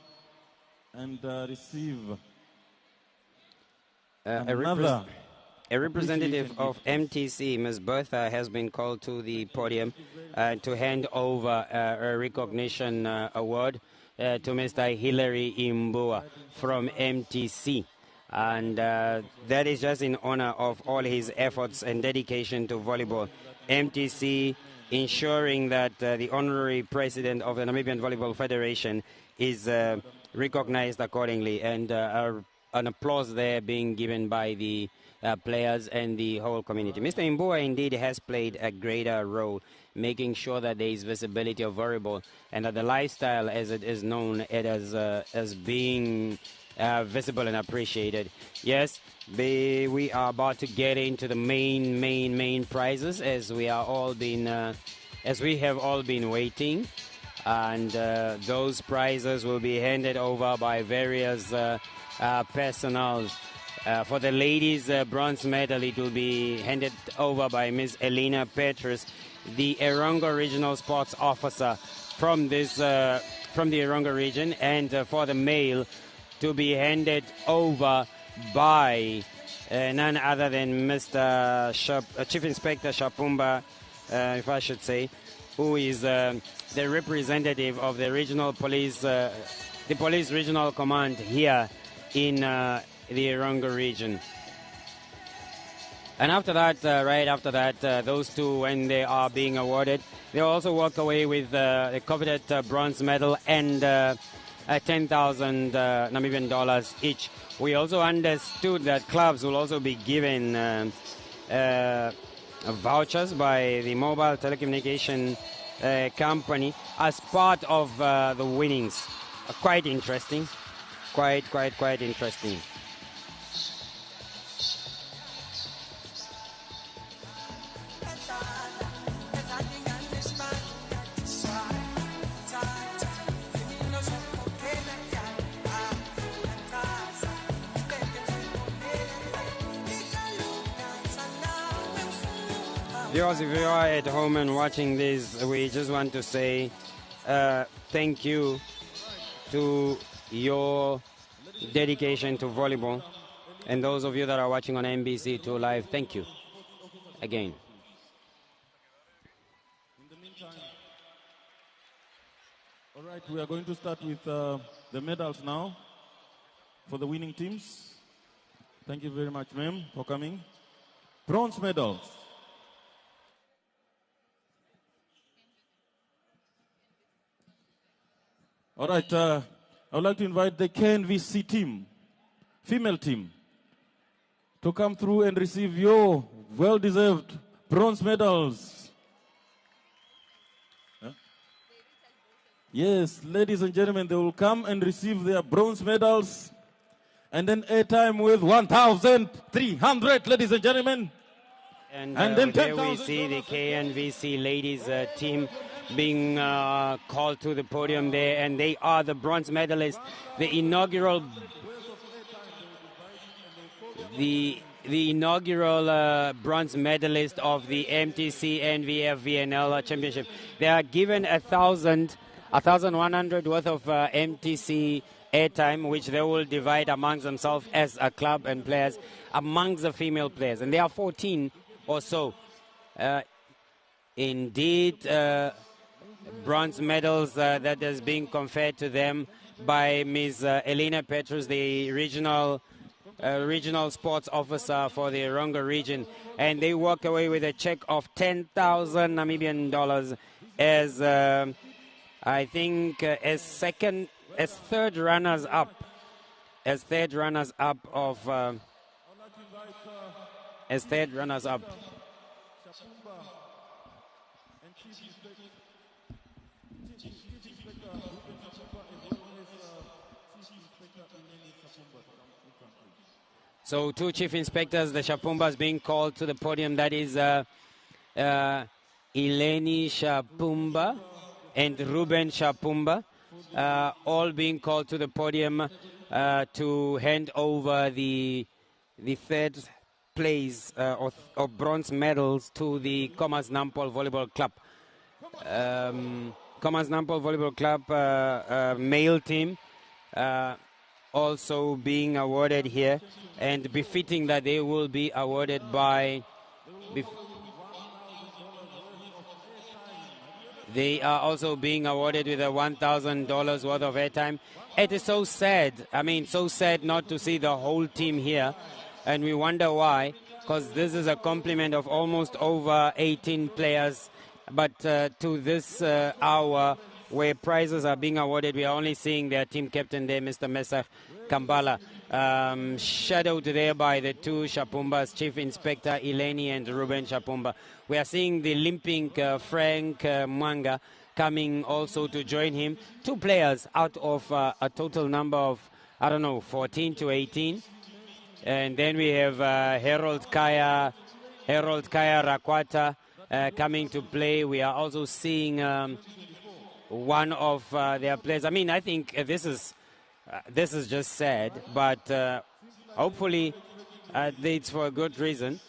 and receive a representative of MTC, Ms. Bertha, has been called to the podium to hand over a recognition award to Mr. Hilary Imbua from MTC. And that is just in honor of all his efforts and dedication to volleyball. MTC ensuring that the honorary president of the Namibian Volleyball Federation is recognized accordingly. And an applause there being given by the players and the whole community. Mr. Imbua indeed has played a greater role, making sure that there is visibility of volleyball and that the lifestyle, as it is known, it as being visible and appreciated. Yes, we are about to get into the main prizes as we have all been waiting, and those prizes will be handed over by various personnel. For the ladies' bronze medal, it will be handed over by Ms. Elena Petrus, the Erongo Regional Sports Officer from the Erongo region, and for the male, to be handed over by none other than Mr. Chief Inspector Shapumba, if I should say, who is the representative of the regional police, the police regional command here in the Erongo region. And after that, right after that, those two, when they are being awarded, they also walk away with the coveted bronze medal and 10,000 Namibian dollars each. We also understood that clubs will also be given vouchers by the mobile telecommunication company as part of the winnings. Quite interesting. Quite interesting. Viewers, if you are at home and watching this, we just want to say thank you to your dedication to volleyball. And those of you that are watching on NBC2 Live, thank you again. In the meantime, all right, we are going to start with the medals now for the winning teams. Thank you very much, ma'am, for coming. Bronze medals. All right, I would like to invite the KNVC team, female team, to come through and receive your well-deserved bronze medals. Huh? Yes, ladies and gentlemen, they will come and receive their bronze medals, and then airtime with 1,300, ladies and gentlemen. And then there we see the KNVC ladies team being called to the podium there, and they are the bronze medalists, the inaugural bronze medalist of the MTC NVF VNL Championship. They are given 1,100 worth of MTC airtime, which they will divide amongst themselves as a club and players amongst the female players, and there are 14 or so. Indeed, bronze medals that is being conferred to them by Ms. Elena Petrus, the regional sports officer for the Erongo region, and they walk away with a check of 10,000 Namibian dollars as I think as third runners up So two chief inspectors, the Shapumbas being called to the podium. That is Eleni Shapumba and Ruben Shapumba, all being called to the podium to hand over the third place of bronze medals to the Commerce Nampol Volleyball Club. Commerce Nampol Volleyball Club male team also being awarded here, and befitting that they will be awarded by... They are also being awarded with a $1,000 worth of airtime. It is so sad. I mean, so sad not to see the whole team here. And we wonder why, because this is a complement of almost over 18 players. But to this hour, where prizes are being awarded, we are only seeing their team captain there, Mr. Mesa Kambala. shadowed there by the two Shapumbas, Chief Inspector Eleni and Ruben Shapumba. We are seeing the limping Frank Mwanga coming also to join him. Two players out of a total number of, 14 to 18. And then we have Harold Kaya Rakwata coming to play. We are also seeing one of their players. I mean, I think this is just sad, but hopefully it's for a good reason.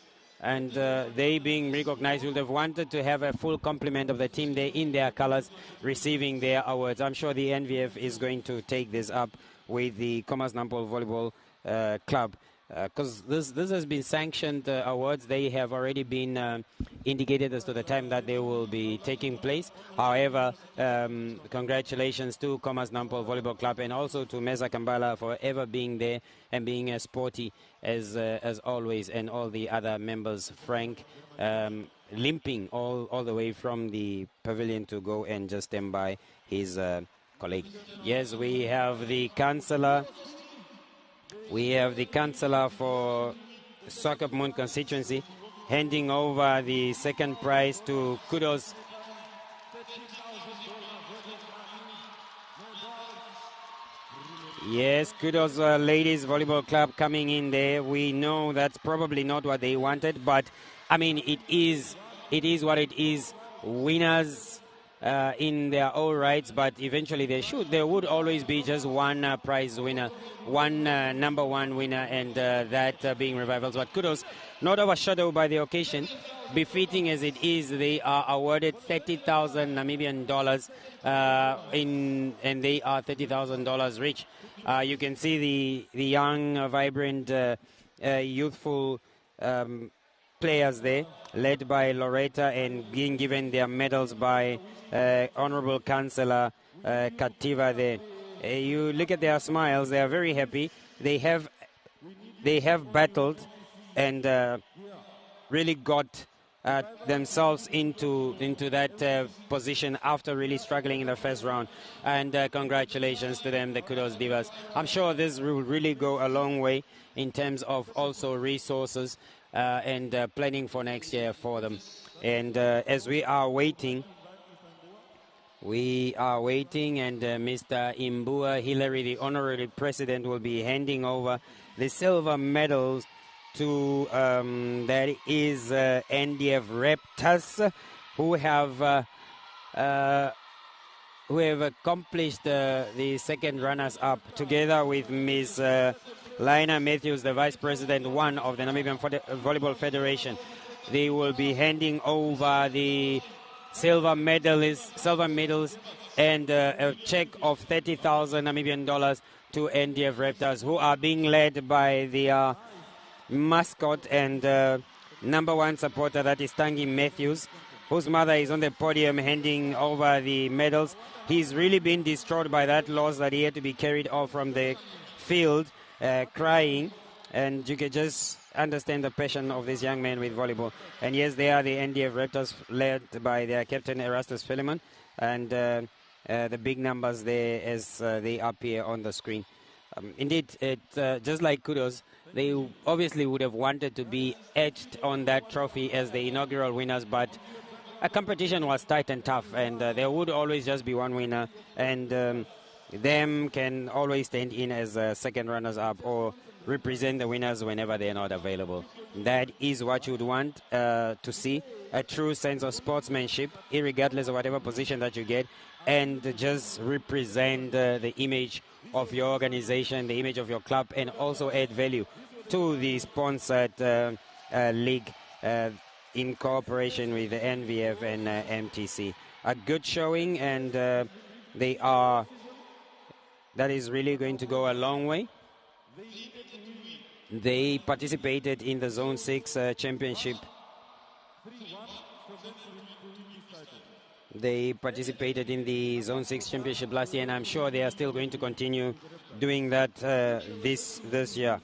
And they being recognized would have wanted to have a full complement of the team there in their colors receiving their awards. I'm sure the NVF is going to take this up with the Commerce Nampol Volleyball Club. Because this has been sanctioned awards. They have already been indicated as to the time that they will be taking place. However, congratulations to Commerce Nampol Volleyball Club and also to Meza Kambala for ever being there and being as sporty as always, and all the other members. Frank limping all the way from the pavilion to go and just stand by his colleague. Yes, we have the councillor. We have the councillor for Swakopmund constituency handing over the second prize to Kudos. Yes, Kudos Ladies Volleyball Club coming in there. We know that's probably not what they wanted, but I mean, it is what it is. Winners in their own rights, but eventually there would always be just one prize winner, one number one winner, and that being Revivals. But Kudos, not overshadowed by the occasion, befitting as it is, they are awarded 30,000 Namibian dollars, and they are $30,000 rich. You can see the young, vibrant, youthful players there, led by Loretta and being given their medals by Honorable Councillor Kativa there. You look at their smiles; they are very happy. They have battled and really got themselves into that position after really struggling in the first round. And congratulations to them, the Kudos Divas. I'm sure this will really go a long way in terms of also resources and planning for next year for them. And as we are waiting, and Mr. Imbua Hillary, the honorary president, will be handing over the silver medals to that is NDF Raptors, who have accomplished the second runners-up, together with Ms. Lina Matthews, the vice president one of the Namibian Volleyball Federation. They will be handing over the silver medals and a check of 30,000 Namibian dollars to NDF Raptors, who are being led by the mascot and number one supporter, that is Tangi Matthews, whose mother is on the podium handing over the medals. He's really been distraught by that loss, that he had to be carried off from the field crying, and you can just understand the passion of this young man with volleyball. And yes, they are the NDF Raptors, led by their captain Erastus Philemon, and the big numbers there as they appear on the screen. Indeed, just like Kudos, they obviously would have wanted to be etched on that trophy as the inaugural winners, but a competition was tight and tough, and there would always just be one winner, and them can always stand in as second runners-up or represent the winners whenever they're not available. That is what you would want to see, a true sense of sportsmanship, irregardless of whatever position that you get, and just represent the image of your organization, the image of your club, and also add value to the sponsored league in cooperation with the NVF and MTC. A good showing, and that is really going to go a long way. They participated in the Zone 6 championship. They participated in the Zone 6 championship last year, and I'm sure they are still going to continue doing that this year.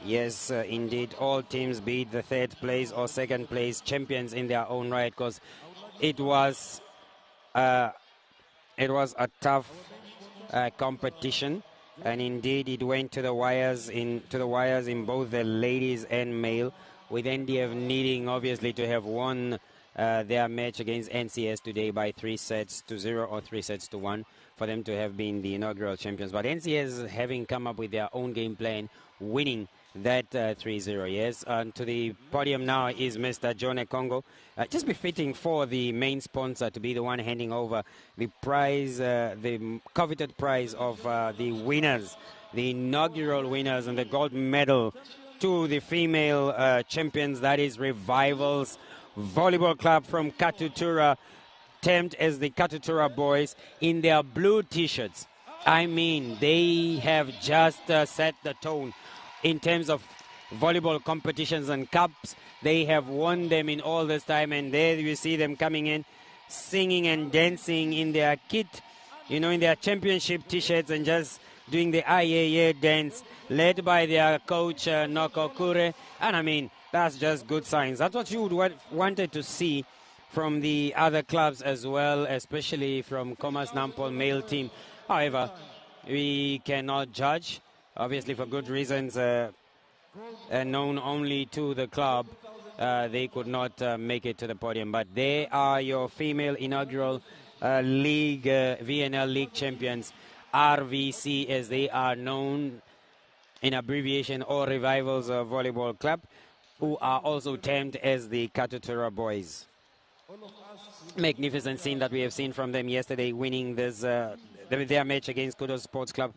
Yes, indeed, all teams beat the third place or second place champions in their own right, because it was a tough competition, and indeed it went to the wires in both the ladies and male, with NDF needing obviously to have won their match against NCS today by 3-0 or 3-1 for them to have been the inaugural champions. But NCS having come up with their own game plan, winning that 3-0. Yes, and to the podium now is Mr. John Ekongo. Just befitting for the main sponsor to be the one handing over the prize, the coveted prize of the winners, the inaugural winners, and the gold medal to the female champions, that is Revivals Volleyball Club from Katutura, termed as the Katutura Boys, in their blue t-shirts. I mean, they have just set the tone in terms of volleyball competitions and cups. They have won them in all this time, and there you see them coming in, singing and dancing in their kit, in their championship t-shirts, and just doing the Ayeye dance, led by their coach Noko Kure. And I mean, that's just good signs. That's what you would wanted to see from the other clubs as well, especially from Commerce Nampol male team. However, we cannot judge, obviously for good reasons, known only to the club. They could not make it to the podium, but they are your female inaugural league, VNL league champions, RVC as they are known in abbreviation, or Revivals Volleyball Club, who are also termed as the Katutura Boys. Magnificent scene that we have seen from them yesterday, winning this their match against Kudos Sports Club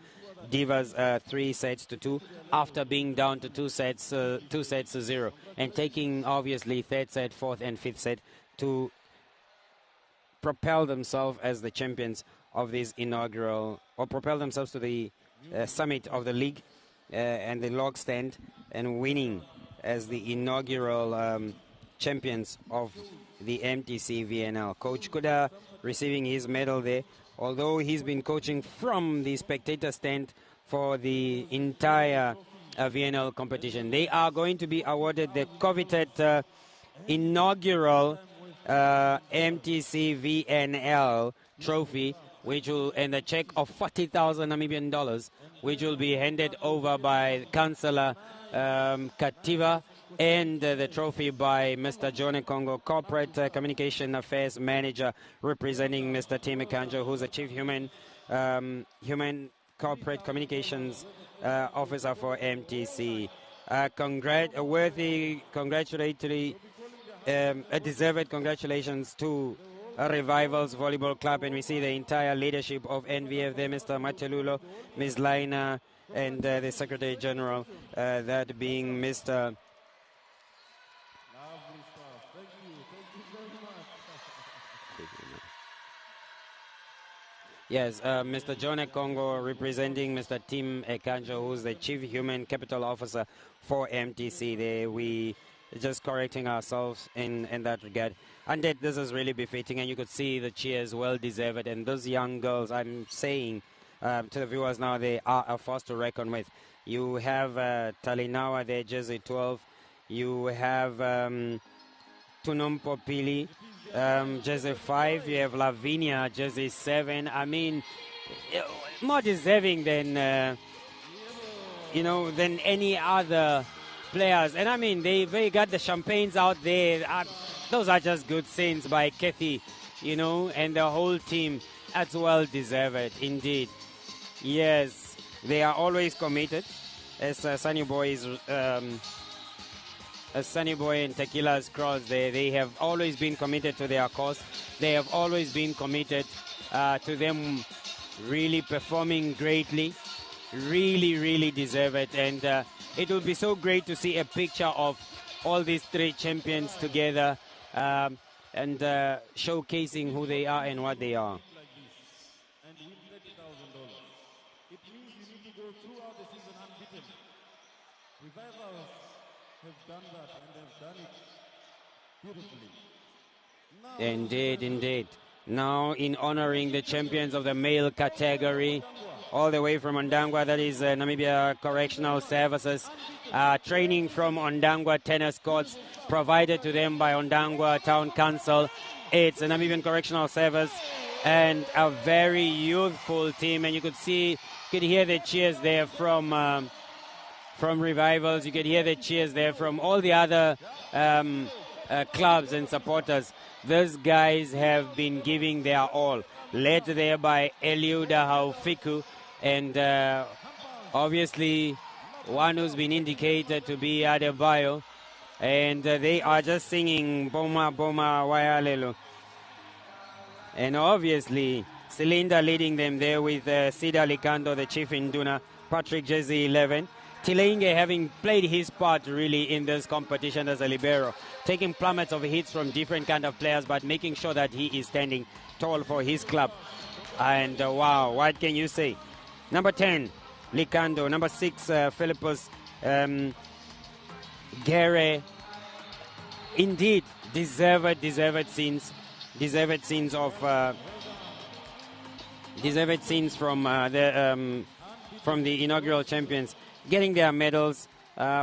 Divas 3-2 after being down to 2-0, and taking obviously third set, fourth and fifth set to propel themselves as the champions of this inaugural, or propel themselves to the summit of the league and the log stand, and winning as the inaugural champions of the MTC VNL. Coach Kuda receiving his medal there, although he's been coaching from the spectator stand for the entire VNL competition. They are going to be awarded the coveted inaugural MTC VNL trophy, which will, and a check of 40,000 Namibian dollars, which will be handed over by Councillor Kativa, and the trophy by Mr. John Ekongo, Corporate Communication Affairs Manager, representing Mr. Tim Ekanjo, who's the Chief Human Corporate Communications Officer for MTC. A worthy congratulatory, a deserved congratulations to Revivals Volleyball Club, and we see the entire leadership of NVF there, Mr. Matelulo, Ms. Laina, and the Secretary General, that being Mr. Yes, Mr. John Ekongo representing Mr. Tim Ekanjo, who's the Chief Human Capital Officer for MTC. There, we just correcting ourselves in that regard. And that this is really befitting, and you could see the cheers, well deserved. And those young girls, I'm saying to the viewers now, they are a force to reckon with. You have Talinawa there, jersey 12. You have Tunumpo Pili, jersey 5. You have Lavinia, jersey 7. I mean, more deserving than than any other players. And I mean, they got the champagnes out there. Those are just good scenes by Kathy, and the whole team. That's well deserved indeed. Yes, they are always committed. As Sunny Boy and Tequila's Cross, they have always been committed to their cause. They have always been committed to them really performing greatly. Really, really deserve it. And it would be so great to see a picture of all these three champions together and showcasing who they are and what they are. Revivals have done that, and they've done it beautifully. Indeed, indeed. Now, in honoring the champions of the male category, all the way from Ondangwa. That is Namibia Correctional Services. Training from Ondangwa tennis courts provided to them by Ondangwa Town Council. It's a Namibian Correctional Service and a very youthful team. And you could hear the cheers there from Revivals. You could hear the cheers there from all the other clubs and supporters. Those guys have been giving their all. Led there by Eliuda Haufiku, and obviously one who's been indicated to be Adebayo, and they are just singing Boma Boma Wayalelo. And obviously Celinda leading them there with Sida Likando, the chief induna, Patrick Jesse 11. Tilenge having played his part really in this competition as a libero, taking plummets of hits from different kind of players, but making sure that he is standing tall for his club. And wow, what can you say? Number 10, Likando. Number 6, Philippus Gere. Indeed, deserved scenes of from the inaugural champions, getting their medals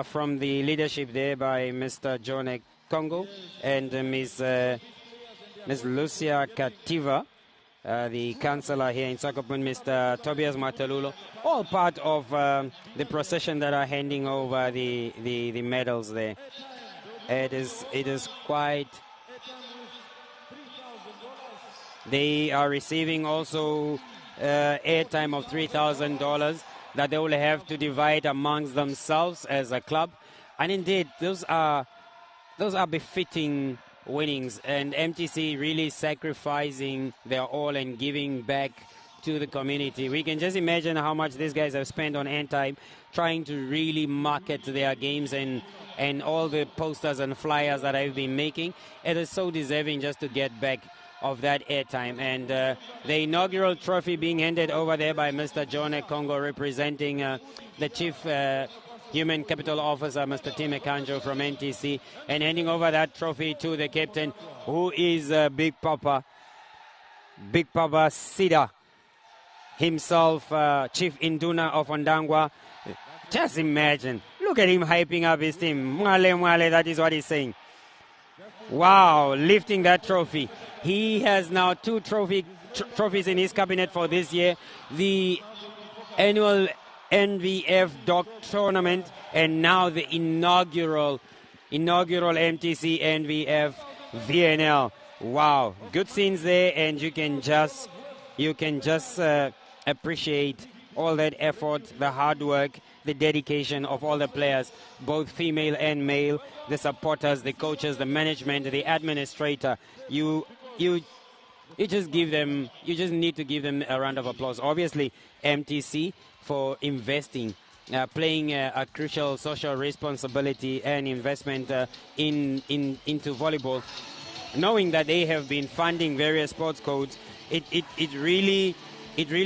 from the leadership there by Mr. John Congo and Ms. Lucia Kativa, the councillor here in Sakopun, Mr. Tobias Matalulo, all part of the procession that are handing over the medals there. It is quite. They are receiving also airtime of $3,000 that they will have to divide amongst themselves as a club, and indeed those are befitting winnings, and MTC really sacrificing their all and giving back to the community. We can just imagine how much these guys have spent on airtime trying to really market their games and all the posters and flyers that I've been making. It is so deserving just to get back of that airtime. And the inaugural trophy being handed over there by Mr. John Congo, representing the Chief Human Capital Officer, Mr. Tim Ekanjo from NTC, and handing over that trophy to the captain, who is Big Papa Sida himself, Chief Induna of Ondangwa. Just imagine, look at him hyping up his team. Mwale, mwale, that is what he's saying. Wow, lifting that trophy. He has now 2 trophies in his cabinet for this year. The annual NVF Dog Tournament, and now the inaugural MTC NVF VNL. Wow, good scenes there, and you can just appreciate all that effort, the hard work, the dedication of all the players, both female and male, the supporters, the coaches, the management, the administrator. You just need to give them a round of applause. Obviously, MTC for investing, playing a crucial social responsibility and investment into volleyball, knowing that they have been funding various sports codes. It really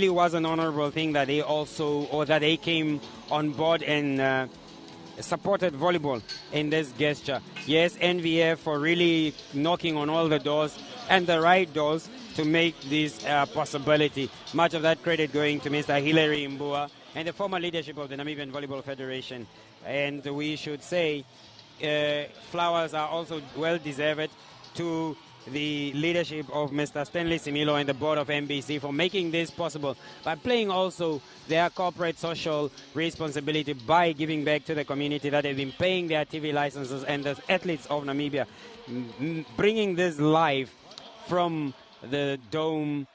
was an honorable thing that they came on board and supported volleyball in this gesture. Yes, NVF for really knocking on all the doors and the right doors to make this a possibility. Much of that credit going to Mr. Hilary Mbua and the former leadership of the Namibian Volleyball Federation. And we should say flowers are also well deserved to the leadership of Mr. Stanley Similo and the board of MBC for making this possible by playing also their corporate social responsibility by giving back to the community that have been paying their TV licenses, and the athletes of Namibia bringing this live from the Dome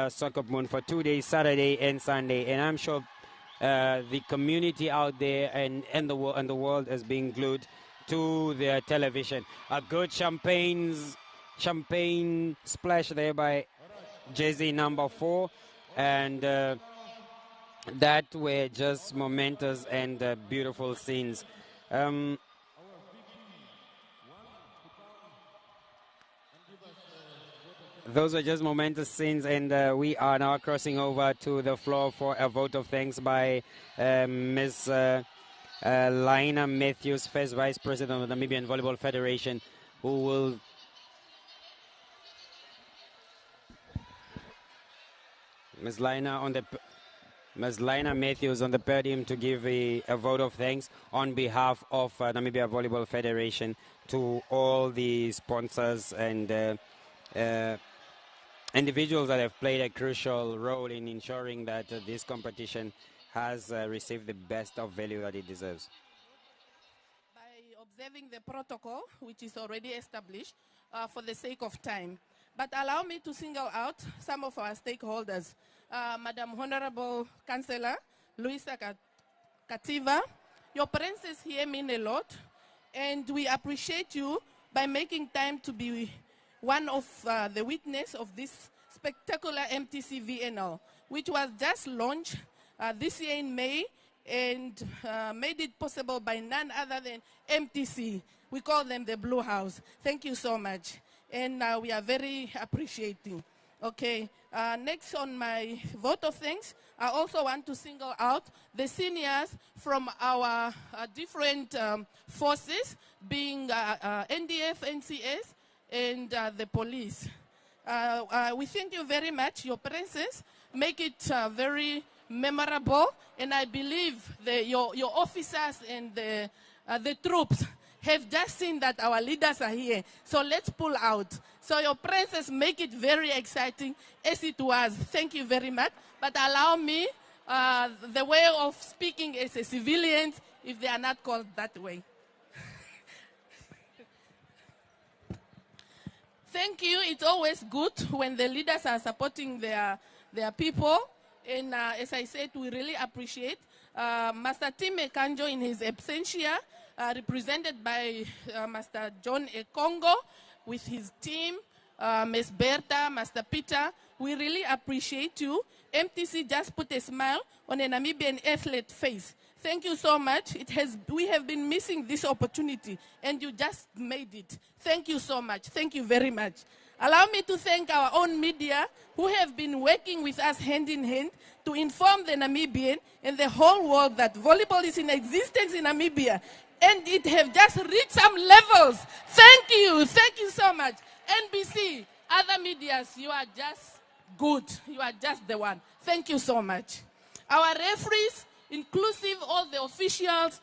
Soccer Moon for 2 days, Saturday and Sunday. And I'm sure the community out there and the world is being glued to their television. A good champagne splash there by jersey number 4, and that were just momentous and beautiful scenes. Those were just momentous scenes, and we are now crossing over to the floor for a vote of thanks by Ms. Laina Matthews, first Vice President of the Namibian Volleyball Federation, who will Ms. Laina on the Ms. Lina Matthews on the podium to give a vote of thanks on behalf of Namibia Volleyball Federation to all the sponsors and individuals that have played a crucial role in ensuring that this competition has received the best of value that it deserves. By observing the protocol, which is already established, for the sake of time. But allow me to single out some of our stakeholders. Madam Honorable Councillor Luisa Kativa, your presence here means a lot, and we appreciate you by making time to be one of the witness of this spectacular Mtc VNL, which was just launched this year in May and made it possible by none other than Mtc. We call them the Blue House. Thank you so much. And we are very appreciating. Okay, next on my vote of thanks, I also want to single out the seniors from our different forces, being NDF, NCS, and the police. We thank you very much. Your presence make it very memorable, and I believe your officers and the troops have just seen that our leaders are here. So let's pull out. So your presence make it very exciting as it was. Thank you very much. But allow me the way of speaking as a civilian, if they are not called that way. Thank you. It's always good when the leaders are supporting their people. And as I said, we really appreciate Master Tim Ekanjo in his absentia, represented by Master John Ekongo with his team, Ms. Berta, Master Peter. We really appreciate you. MTC just put a smile on a Namibian athlete face. Thank you so much. We have been missing this opportunity, and you just made it. Thank you so much. Thank you very much. Allow me to thank our own media who have been working with us hand in hand to inform the Namibian and the whole world that volleyball is in existence in Namibia, and it have just reached some levels. Thank you so much. NBC, other medias, you are just good. You are just the one. Thank you so much. Our referees, inclusive all the officials,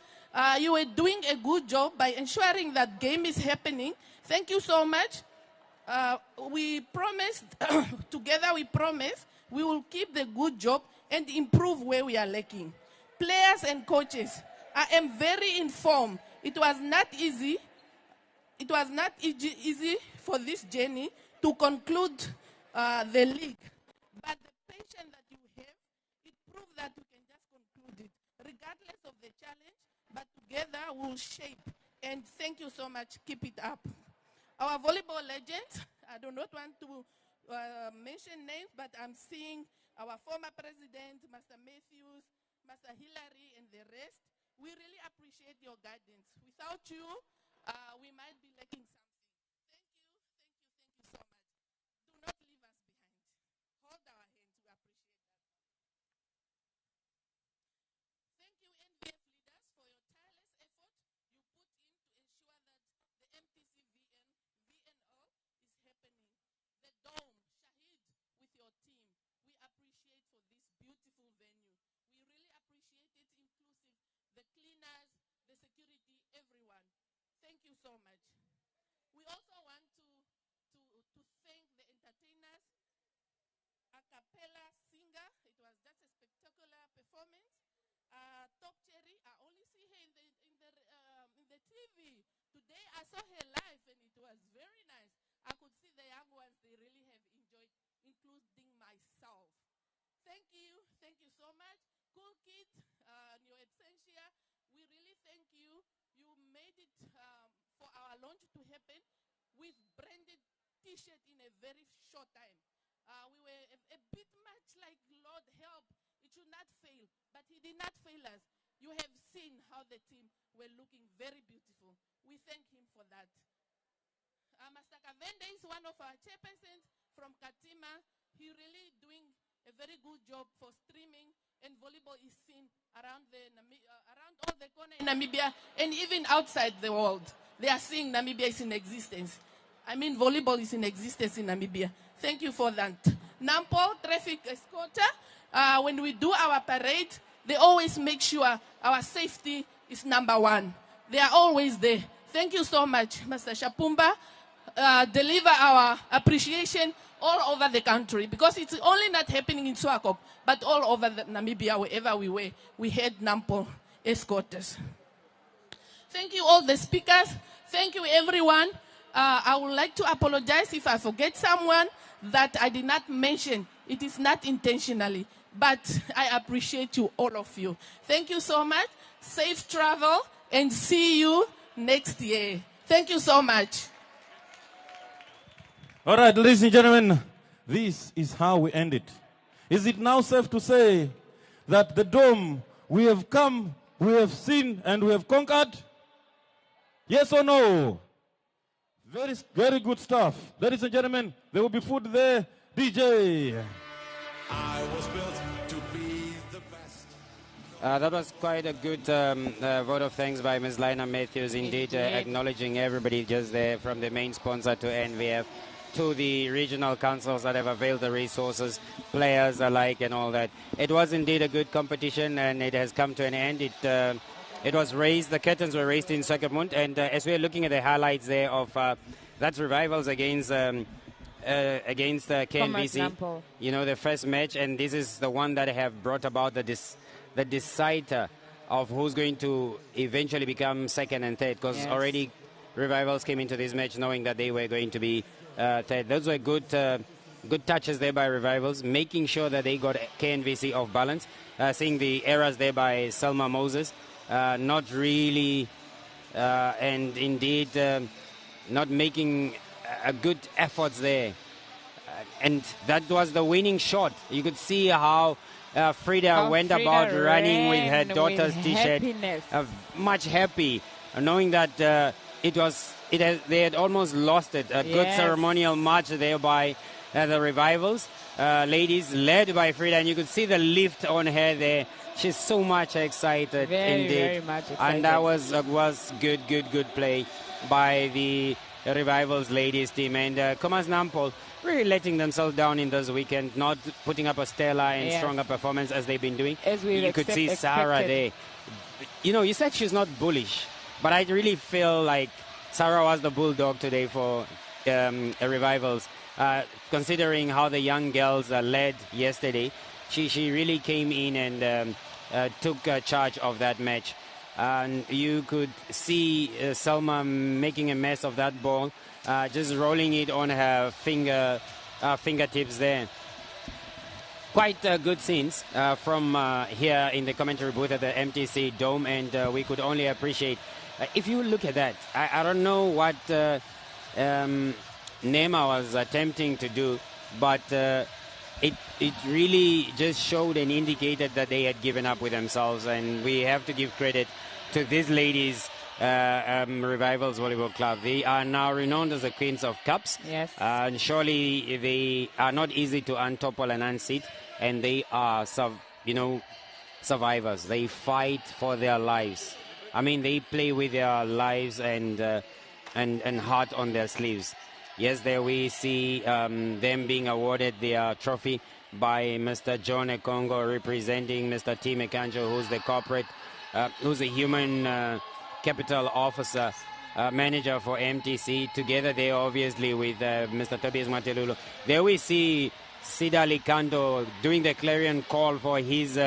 you were doing a good job by ensuring that game is happening. Thank you so much. We promised, together we promise, we will keep the good job and improve where we are lacking. Players and coaches, I am very informed. It was not easy. It was not easy for this journey to conclude the league. But the patience that you have, it proves that we can just conclude it, regardless of the challenge, but together we'll shape. And thank you so much. Keep it up. Our volleyball legends, I do not want to mention names, but I'm seeing our former president, Master Matthews, Master Hillary, and the rest. We really appreciate your guidance. Without you, we might be lacking something. Thank you so much. Do not leave us behind. Hold our hands. We appreciate that. Thank you, NVF leaders, for your tireless effort you put in to ensure that the MTC VNL is happening. The Dome, Shahid, with your team, we appreciate for this beautiful venue. We really appreciate it, inclusive the cleaners, the security, everyone. Thank you so much. We also want to thank the entertainers, a cappella singer. It was just a spectacular performance. Top Cherry, I only see her in the TV. Today I saw her live and it was very nice. I could see the young ones, they really have enjoyed, including myself. Thank you so much. Cool Kid, your absentia, we really thank you. You made it for our launch to happen with branded T-shirt in a very short time. We were a bit much like, Lord help, it should not fail, but he did not fail us. You have seen how the team were looking very beautiful. We thank him for that. Master Kavende is one of our chairpersons from Katima. He really doing a very good job for streaming, and volleyball is seen around all the corner in Namibia and even outside the world. They are seeing Namibia is in existence. I mean, volleyball is in existence in Namibia. Thank you for that. Nampo, traffic escorter, When we do our parade, they always make sure our safety is number one. They are always there. Thank you so much, Mr. Shapumba. Deliver our appreciation all over the country, because it's only not happening in Swakop, but all over Namibia, wherever we were, we had NAMPO escorters. Thank you all the speakers. Thank you everyone. I would like to apologize if I forget someone that I did not mention. It is not intentionally, but I appreciate you, all of you. Thank you so much. Safe travel, and see you next year. Thank you so much. All right, ladies and gentlemen, this is how we end it. Is it now safe to say that the dome, we have come, we have seen, and we have conquered? Yes or no? Very, very good stuff. Ladies and gentlemen, there will be food there. DJ. I was built to be the best. That was quite a good vote of thanks by Ms. Lina Matthews, indeed, acknowledging everybody just there, from the main sponsor to NVF, to the regional councils that have availed the resources, players alike and all that. It was indeed a good competition, and it has come to an end. It was raised, the curtains were raised in Swakopmund, and as we're looking at the highlights there of that's Revivals against KNVC, you know, the first match, and this is the one that have brought about the decider of who's going to eventually become second and third, because already Revivals came into this match knowing that they were going to be third. Those were good touches there by Revivals, making sure that they got KNVC off balance. Seeing the errors there by Selma Moses, not really, and indeed not making a good efforts there. And that was the winning shot. You could see how Frida went about running with her daughter's T-shirt, much happy, knowing that they had almost lost it. A good ceremonial march there by the Revivals. Ladies led by Frida, and you could see the lift on her there. She's so much excited, indeed. Very much excited. And that was good play by the Revivals ladies team. And Komas Nampol really letting themselves down in this weekend, not putting up a stellar and stronger performance as they've been doing. You could see Sarah there. You know, you said she's not bullish, but I really feel like Sarah was the bulldog today for Revivals. Considering how the young girls led yesterday, she really came in and took charge of that match. And you could see Selma making a mess of that ball, just rolling it on her fingertips there. Quite good scenes from here in the commentary booth at the MTC Dome, and we could only appreciate. If you look at that, I don't know what Nema was attempting to do, but it really just showed and indicated that they had given up with themselves, and we have to give credit to these ladies, Revivals Volleyball Club. They are now renowned as the Queens of Cups, and surely they are not easy to untopple and unseat, and they are survivors. They fight for their lives. I mean, they play with their lives and heart on their sleeves. Yes, there we see them being awarded their trophy by Mr. John Ekongo, representing Mr. T. Mekanjo, who's the corporate, who's a human capital officer, manager for MTC. Together there, obviously, with Mr. Tobias Matelulu. There we see Sida Likando doing the clarion call for his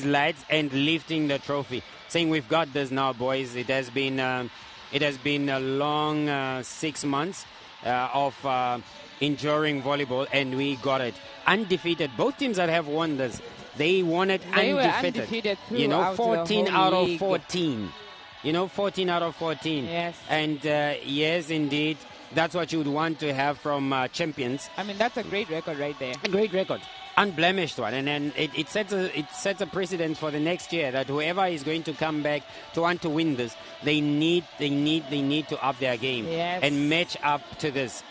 lads and lifting the trophy, saying, "We've got this now, boys." It has been a long 6 months of enduring volleyball, and we got it. Undefeated. Both teams that have won this, they won it undefeated. Were undefeated 14 out of 14. 14 out of 14. Yes. And yes, indeed, that's what you would want to have from champions. I mean, that's a great record right there. A great record. Unblemished one, and then it sets a precedent for the next year that whoever is going to come back to want to win this, they need to up their game and match up to this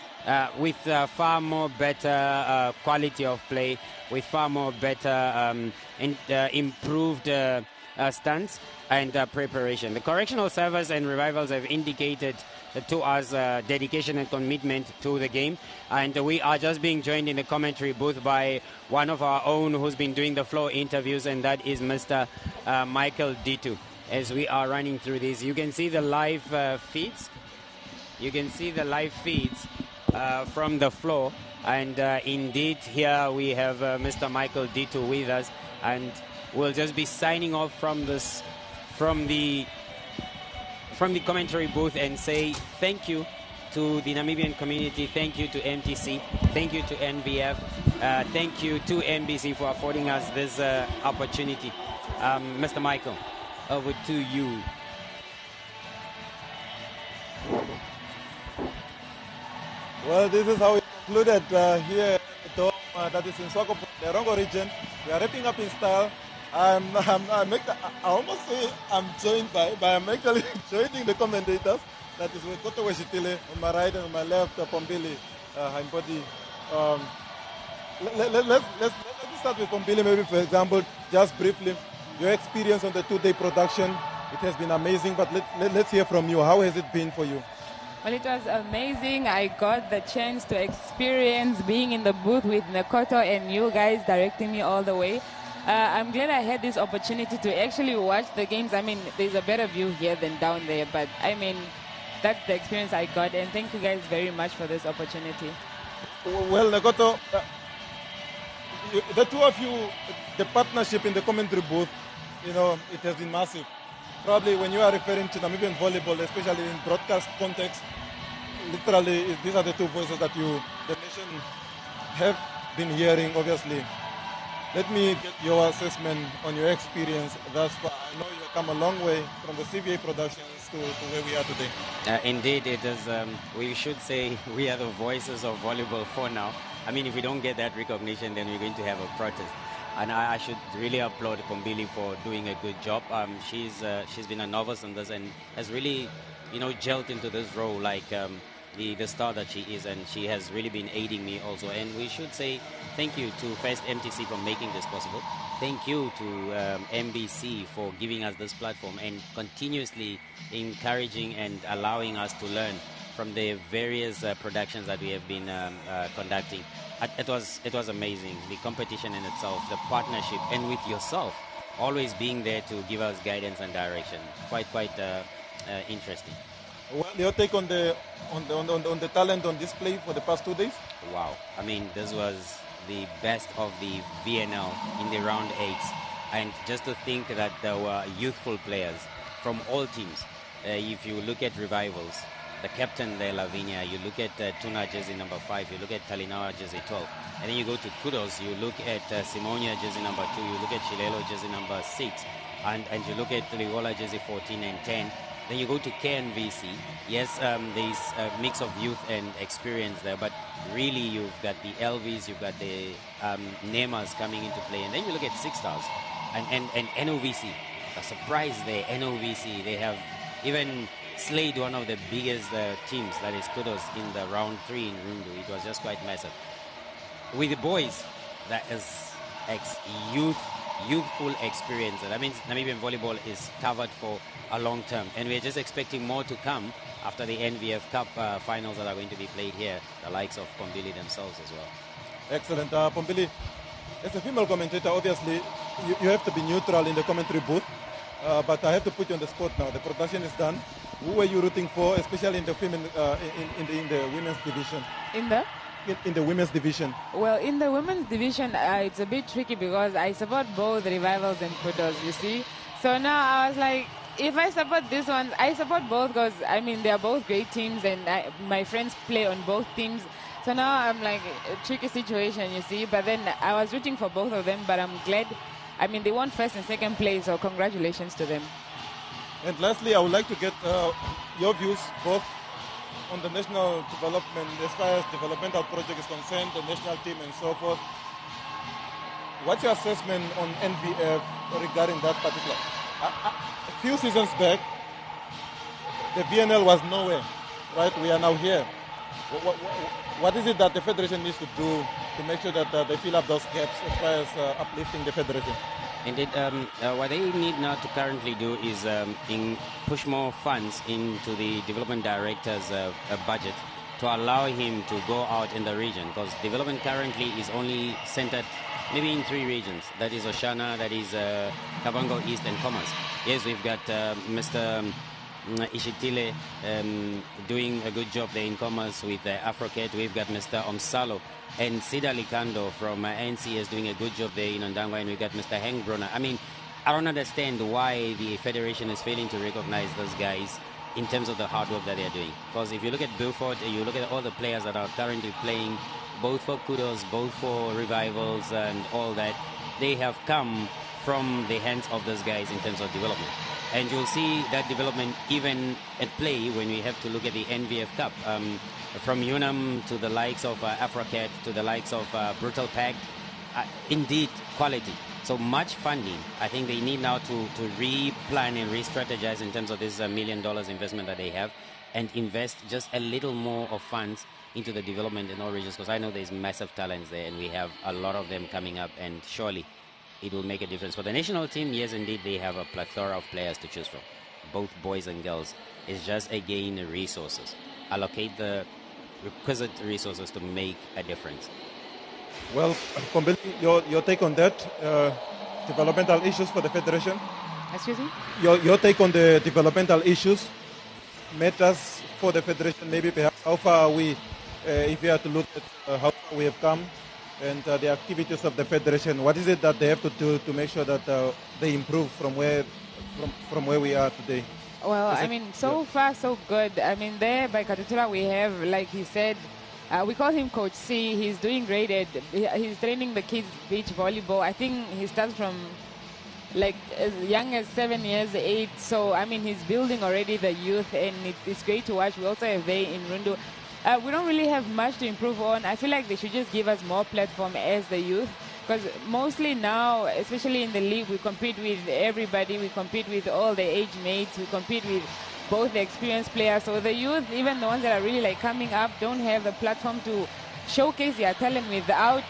with far more better quality of play, with far more better and improved stance and preparation. The correctional servers and revivals have indicated to us dedication and commitment to the game, and we are just being joined in the commentary booth by one of our own who's been doing the floor interviews, and that is Mr. Michael Ditu. As we are running through this, you can see the live feeds. You can see the live feeds from the floor, and indeed here we have Mr. Michael Ditu with us, and we'll just be signing off from this, from the commentary booth, and say thank you to the Namibian community, thank you to MTC, thank you to NVF, thank you to NBC for affording us this opportunity. Mr. Michael, over to you. Well, this is how we concluded here at the dome that is in Swakop, the Rongo region. We are wrapping up in style. I almost say I'm joined I'm actually joining the commentators. That is with Koto Weshitile on my right and on my left, Pombili, Haimpoti. Let's start with Pombili, maybe, for example, just briefly. Your experience on the two-day production, it has been amazing, but let's hear from you. How has it been for you? Well, it was amazing. I got the chance to experience being in the booth with Nekoto and you guys directing me all the way. I'm glad I had this opportunity to actually watch the games. I mean, there's a better view here than down there, but I mean, that's the experience I got, and thank you guys very much for this opportunity. Well, Nekoto, the two of you, the partnership in the commentary booth, you know, it has been massive. Probably when you are referring to Namibian volleyball, especially in broadcast context, literally these are the two voices that the nation have been hearing, obviously. Let me get your assessment on your experience thus far. I know you've come a long way from the CVA productions to where we are today. Indeed, it is. We should say we are the voices of volleyball for now. I mean, if we don't get that recognition, then we're going to have a protest. And I should really applaud Pombili for doing a good job. She's been a novice on this and has really, gelled into this role like the star that she is, and she has really been aiding me also. And we should say thank you to first MTC for making this possible. Thank you to MBC for giving us this platform and continuously encouraging and allowing us to learn from the various productions that we have been conducting. It was amazing, the competition in itself, the partnership, and with yourself, always being there to give us guidance and direction. Quite interesting. Well, your take on the talent on display for the past 2 days? Wow, I mean, this was the best of the VNL in the round 8s, and just to think that there were youthful players from all teams. If you look at revivals, the captain there, Lavinia, you look at Tuna jersey number 5, you look at Talinawa jersey 12, and then you go to Kudos, you look at Simonia jersey number 2, you look at Chilelo jersey number 6, and you look at Ligola jersey 14 and 10. Then you go to KNVC. Yes, there's a mix of youth and experience there, but really you've got the LVs, you've got the Neymars coming into play, and then you look at Six Stars and NOVC. A surprise there, NOVC. They have even slayed one of the biggest teams, that is Kudos, in the round 3 in Rundu. It was just quite massive. With the boys, that is youthful experience. That means Namibian volleyball is covered for a long term, and we're just expecting more to come after the NVF Cup finals that are going to be played here, the likes of Pombili themselves as well. Excellent. Pombili, as a female commentator, obviously you have to be neutral in the commentary booth, but I have to put you on the spot now. The production is done. Who were you rooting for, especially in the in the women's division? In the women's division? Well, in the women's division, it's a bit tricky because I support both Revivals and Kudos, you see. So now I was like, if I support this one, I support both because, I mean, they're both great teams and my friends play on both teams. So now I'm like, a tricky situation, you see. But then I was rooting for both of them, but I'm glad. I mean, they won first and second place, so congratulations to them. And lastly, I would like to get your views both on the national development, as far as developmental project is concerned, the national team and so forth. What's your assessment on NVF regarding that particular? A few seasons back, the VNL was nowhere, right? We are now here. What is it that the federation needs to do to make sure that they fill up those gaps as far as uplifting the federation? Indeed, what they need now to currently do is push more funds into the development director's budget to allow him to go out in the region, because development currently is only centered maybe in 3 regions. That is Oshana, that is Kavango East and Commerce. Yes, we've got Mr. Ishitile doing a good job there in Commerce with Afrocat. We've got Mr. Omsalo and Sida Likando from NCS doing a good job there in Ondangwa, and we've got Mr. Hank Brunner. I mean, I don't understand why the federation is failing to recognize those guys in terms of the hard work that they're doing. Because if you look at Beaufort, you look at all the players that are currently playing, both for Kudos, both for Revivals and all that, they have come from the hands of those guys in terms of development. And you'll see that development even at play when we have to look at the NVF Cup. From UNAM to the likes of Afrocat to the likes of Brutal Pact, indeed quality. So much funding. I think they need now to re-plan and re-strategize in terms of this $1 million investment that they have, and invest just a little more of funds into the development in all regions, because I know there's massive talents there and we have a lot of them coming up, and surely it will make a difference. For the national team, yes, indeed, they have a plethora of players to choose from, both boys and girls. It's just, again, resources. Allocate the requisite resources to make a difference. Well, your take on that, developmental issues for the federation? Excuse me? Your take on the developmental issues, matters for the federation, maybe perhaps how far are we, if you have to look at how far we have come, and the activities of the federation. What is it that they have to do to make sure that they improve from where we are today? Well, I mean, so far so good. I mean, there by Katutula we have, like he said, we call him Coach C. He's doing great he's training the kids beach volleyball. I think he starts from like as young as 7 years, 8. So, I mean, he's building already the youth, and it's great to watch. We also have Vey in Rundu. We don't really have much to improve on. I feel like they should just give us more platform as the youth, because mostly now, especially in the league, we compete with everybody. We compete with all the age mates. We compete with both the experienced players. So the youth, even the ones that are really like coming up, don't have the platform to showcase their talent without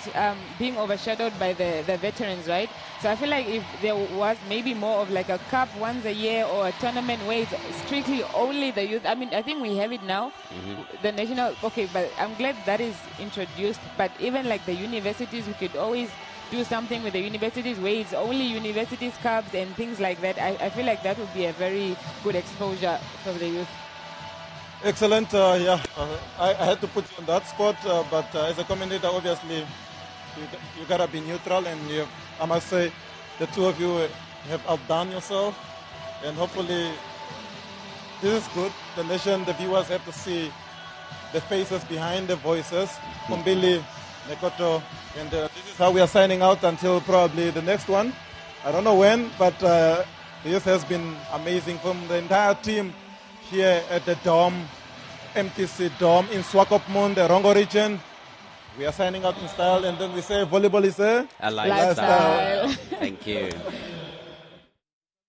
being overshadowed by the veterans, right? So I feel like if there was maybe more of like a cup once a year or a tournament where it's strictly only the youth. I mean, I think we have it now, the national, okay, but I'm glad that is introduced. But even like the universities, we could always do something with the universities where it's only universities cups and things like that. I feel like that would be a very good exposure for the youth. Excellent. I had to put you on that spot, but as a commentator, obviously, you gotta be neutral, and I must say, the two of you have outdone yourself, and hopefully, this is good. The nation, the viewers have to see the faces behind the voices. Kumbili, Nekoto, and this is how we are signing out until probably the next one. I don't know when, but this has been amazing from the entire team here at the Dome, MTC Dome in Swakopmund, the Rongo region. We are signing out in style, and then we say volleyball is a lifestyle. Thank you.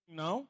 Now.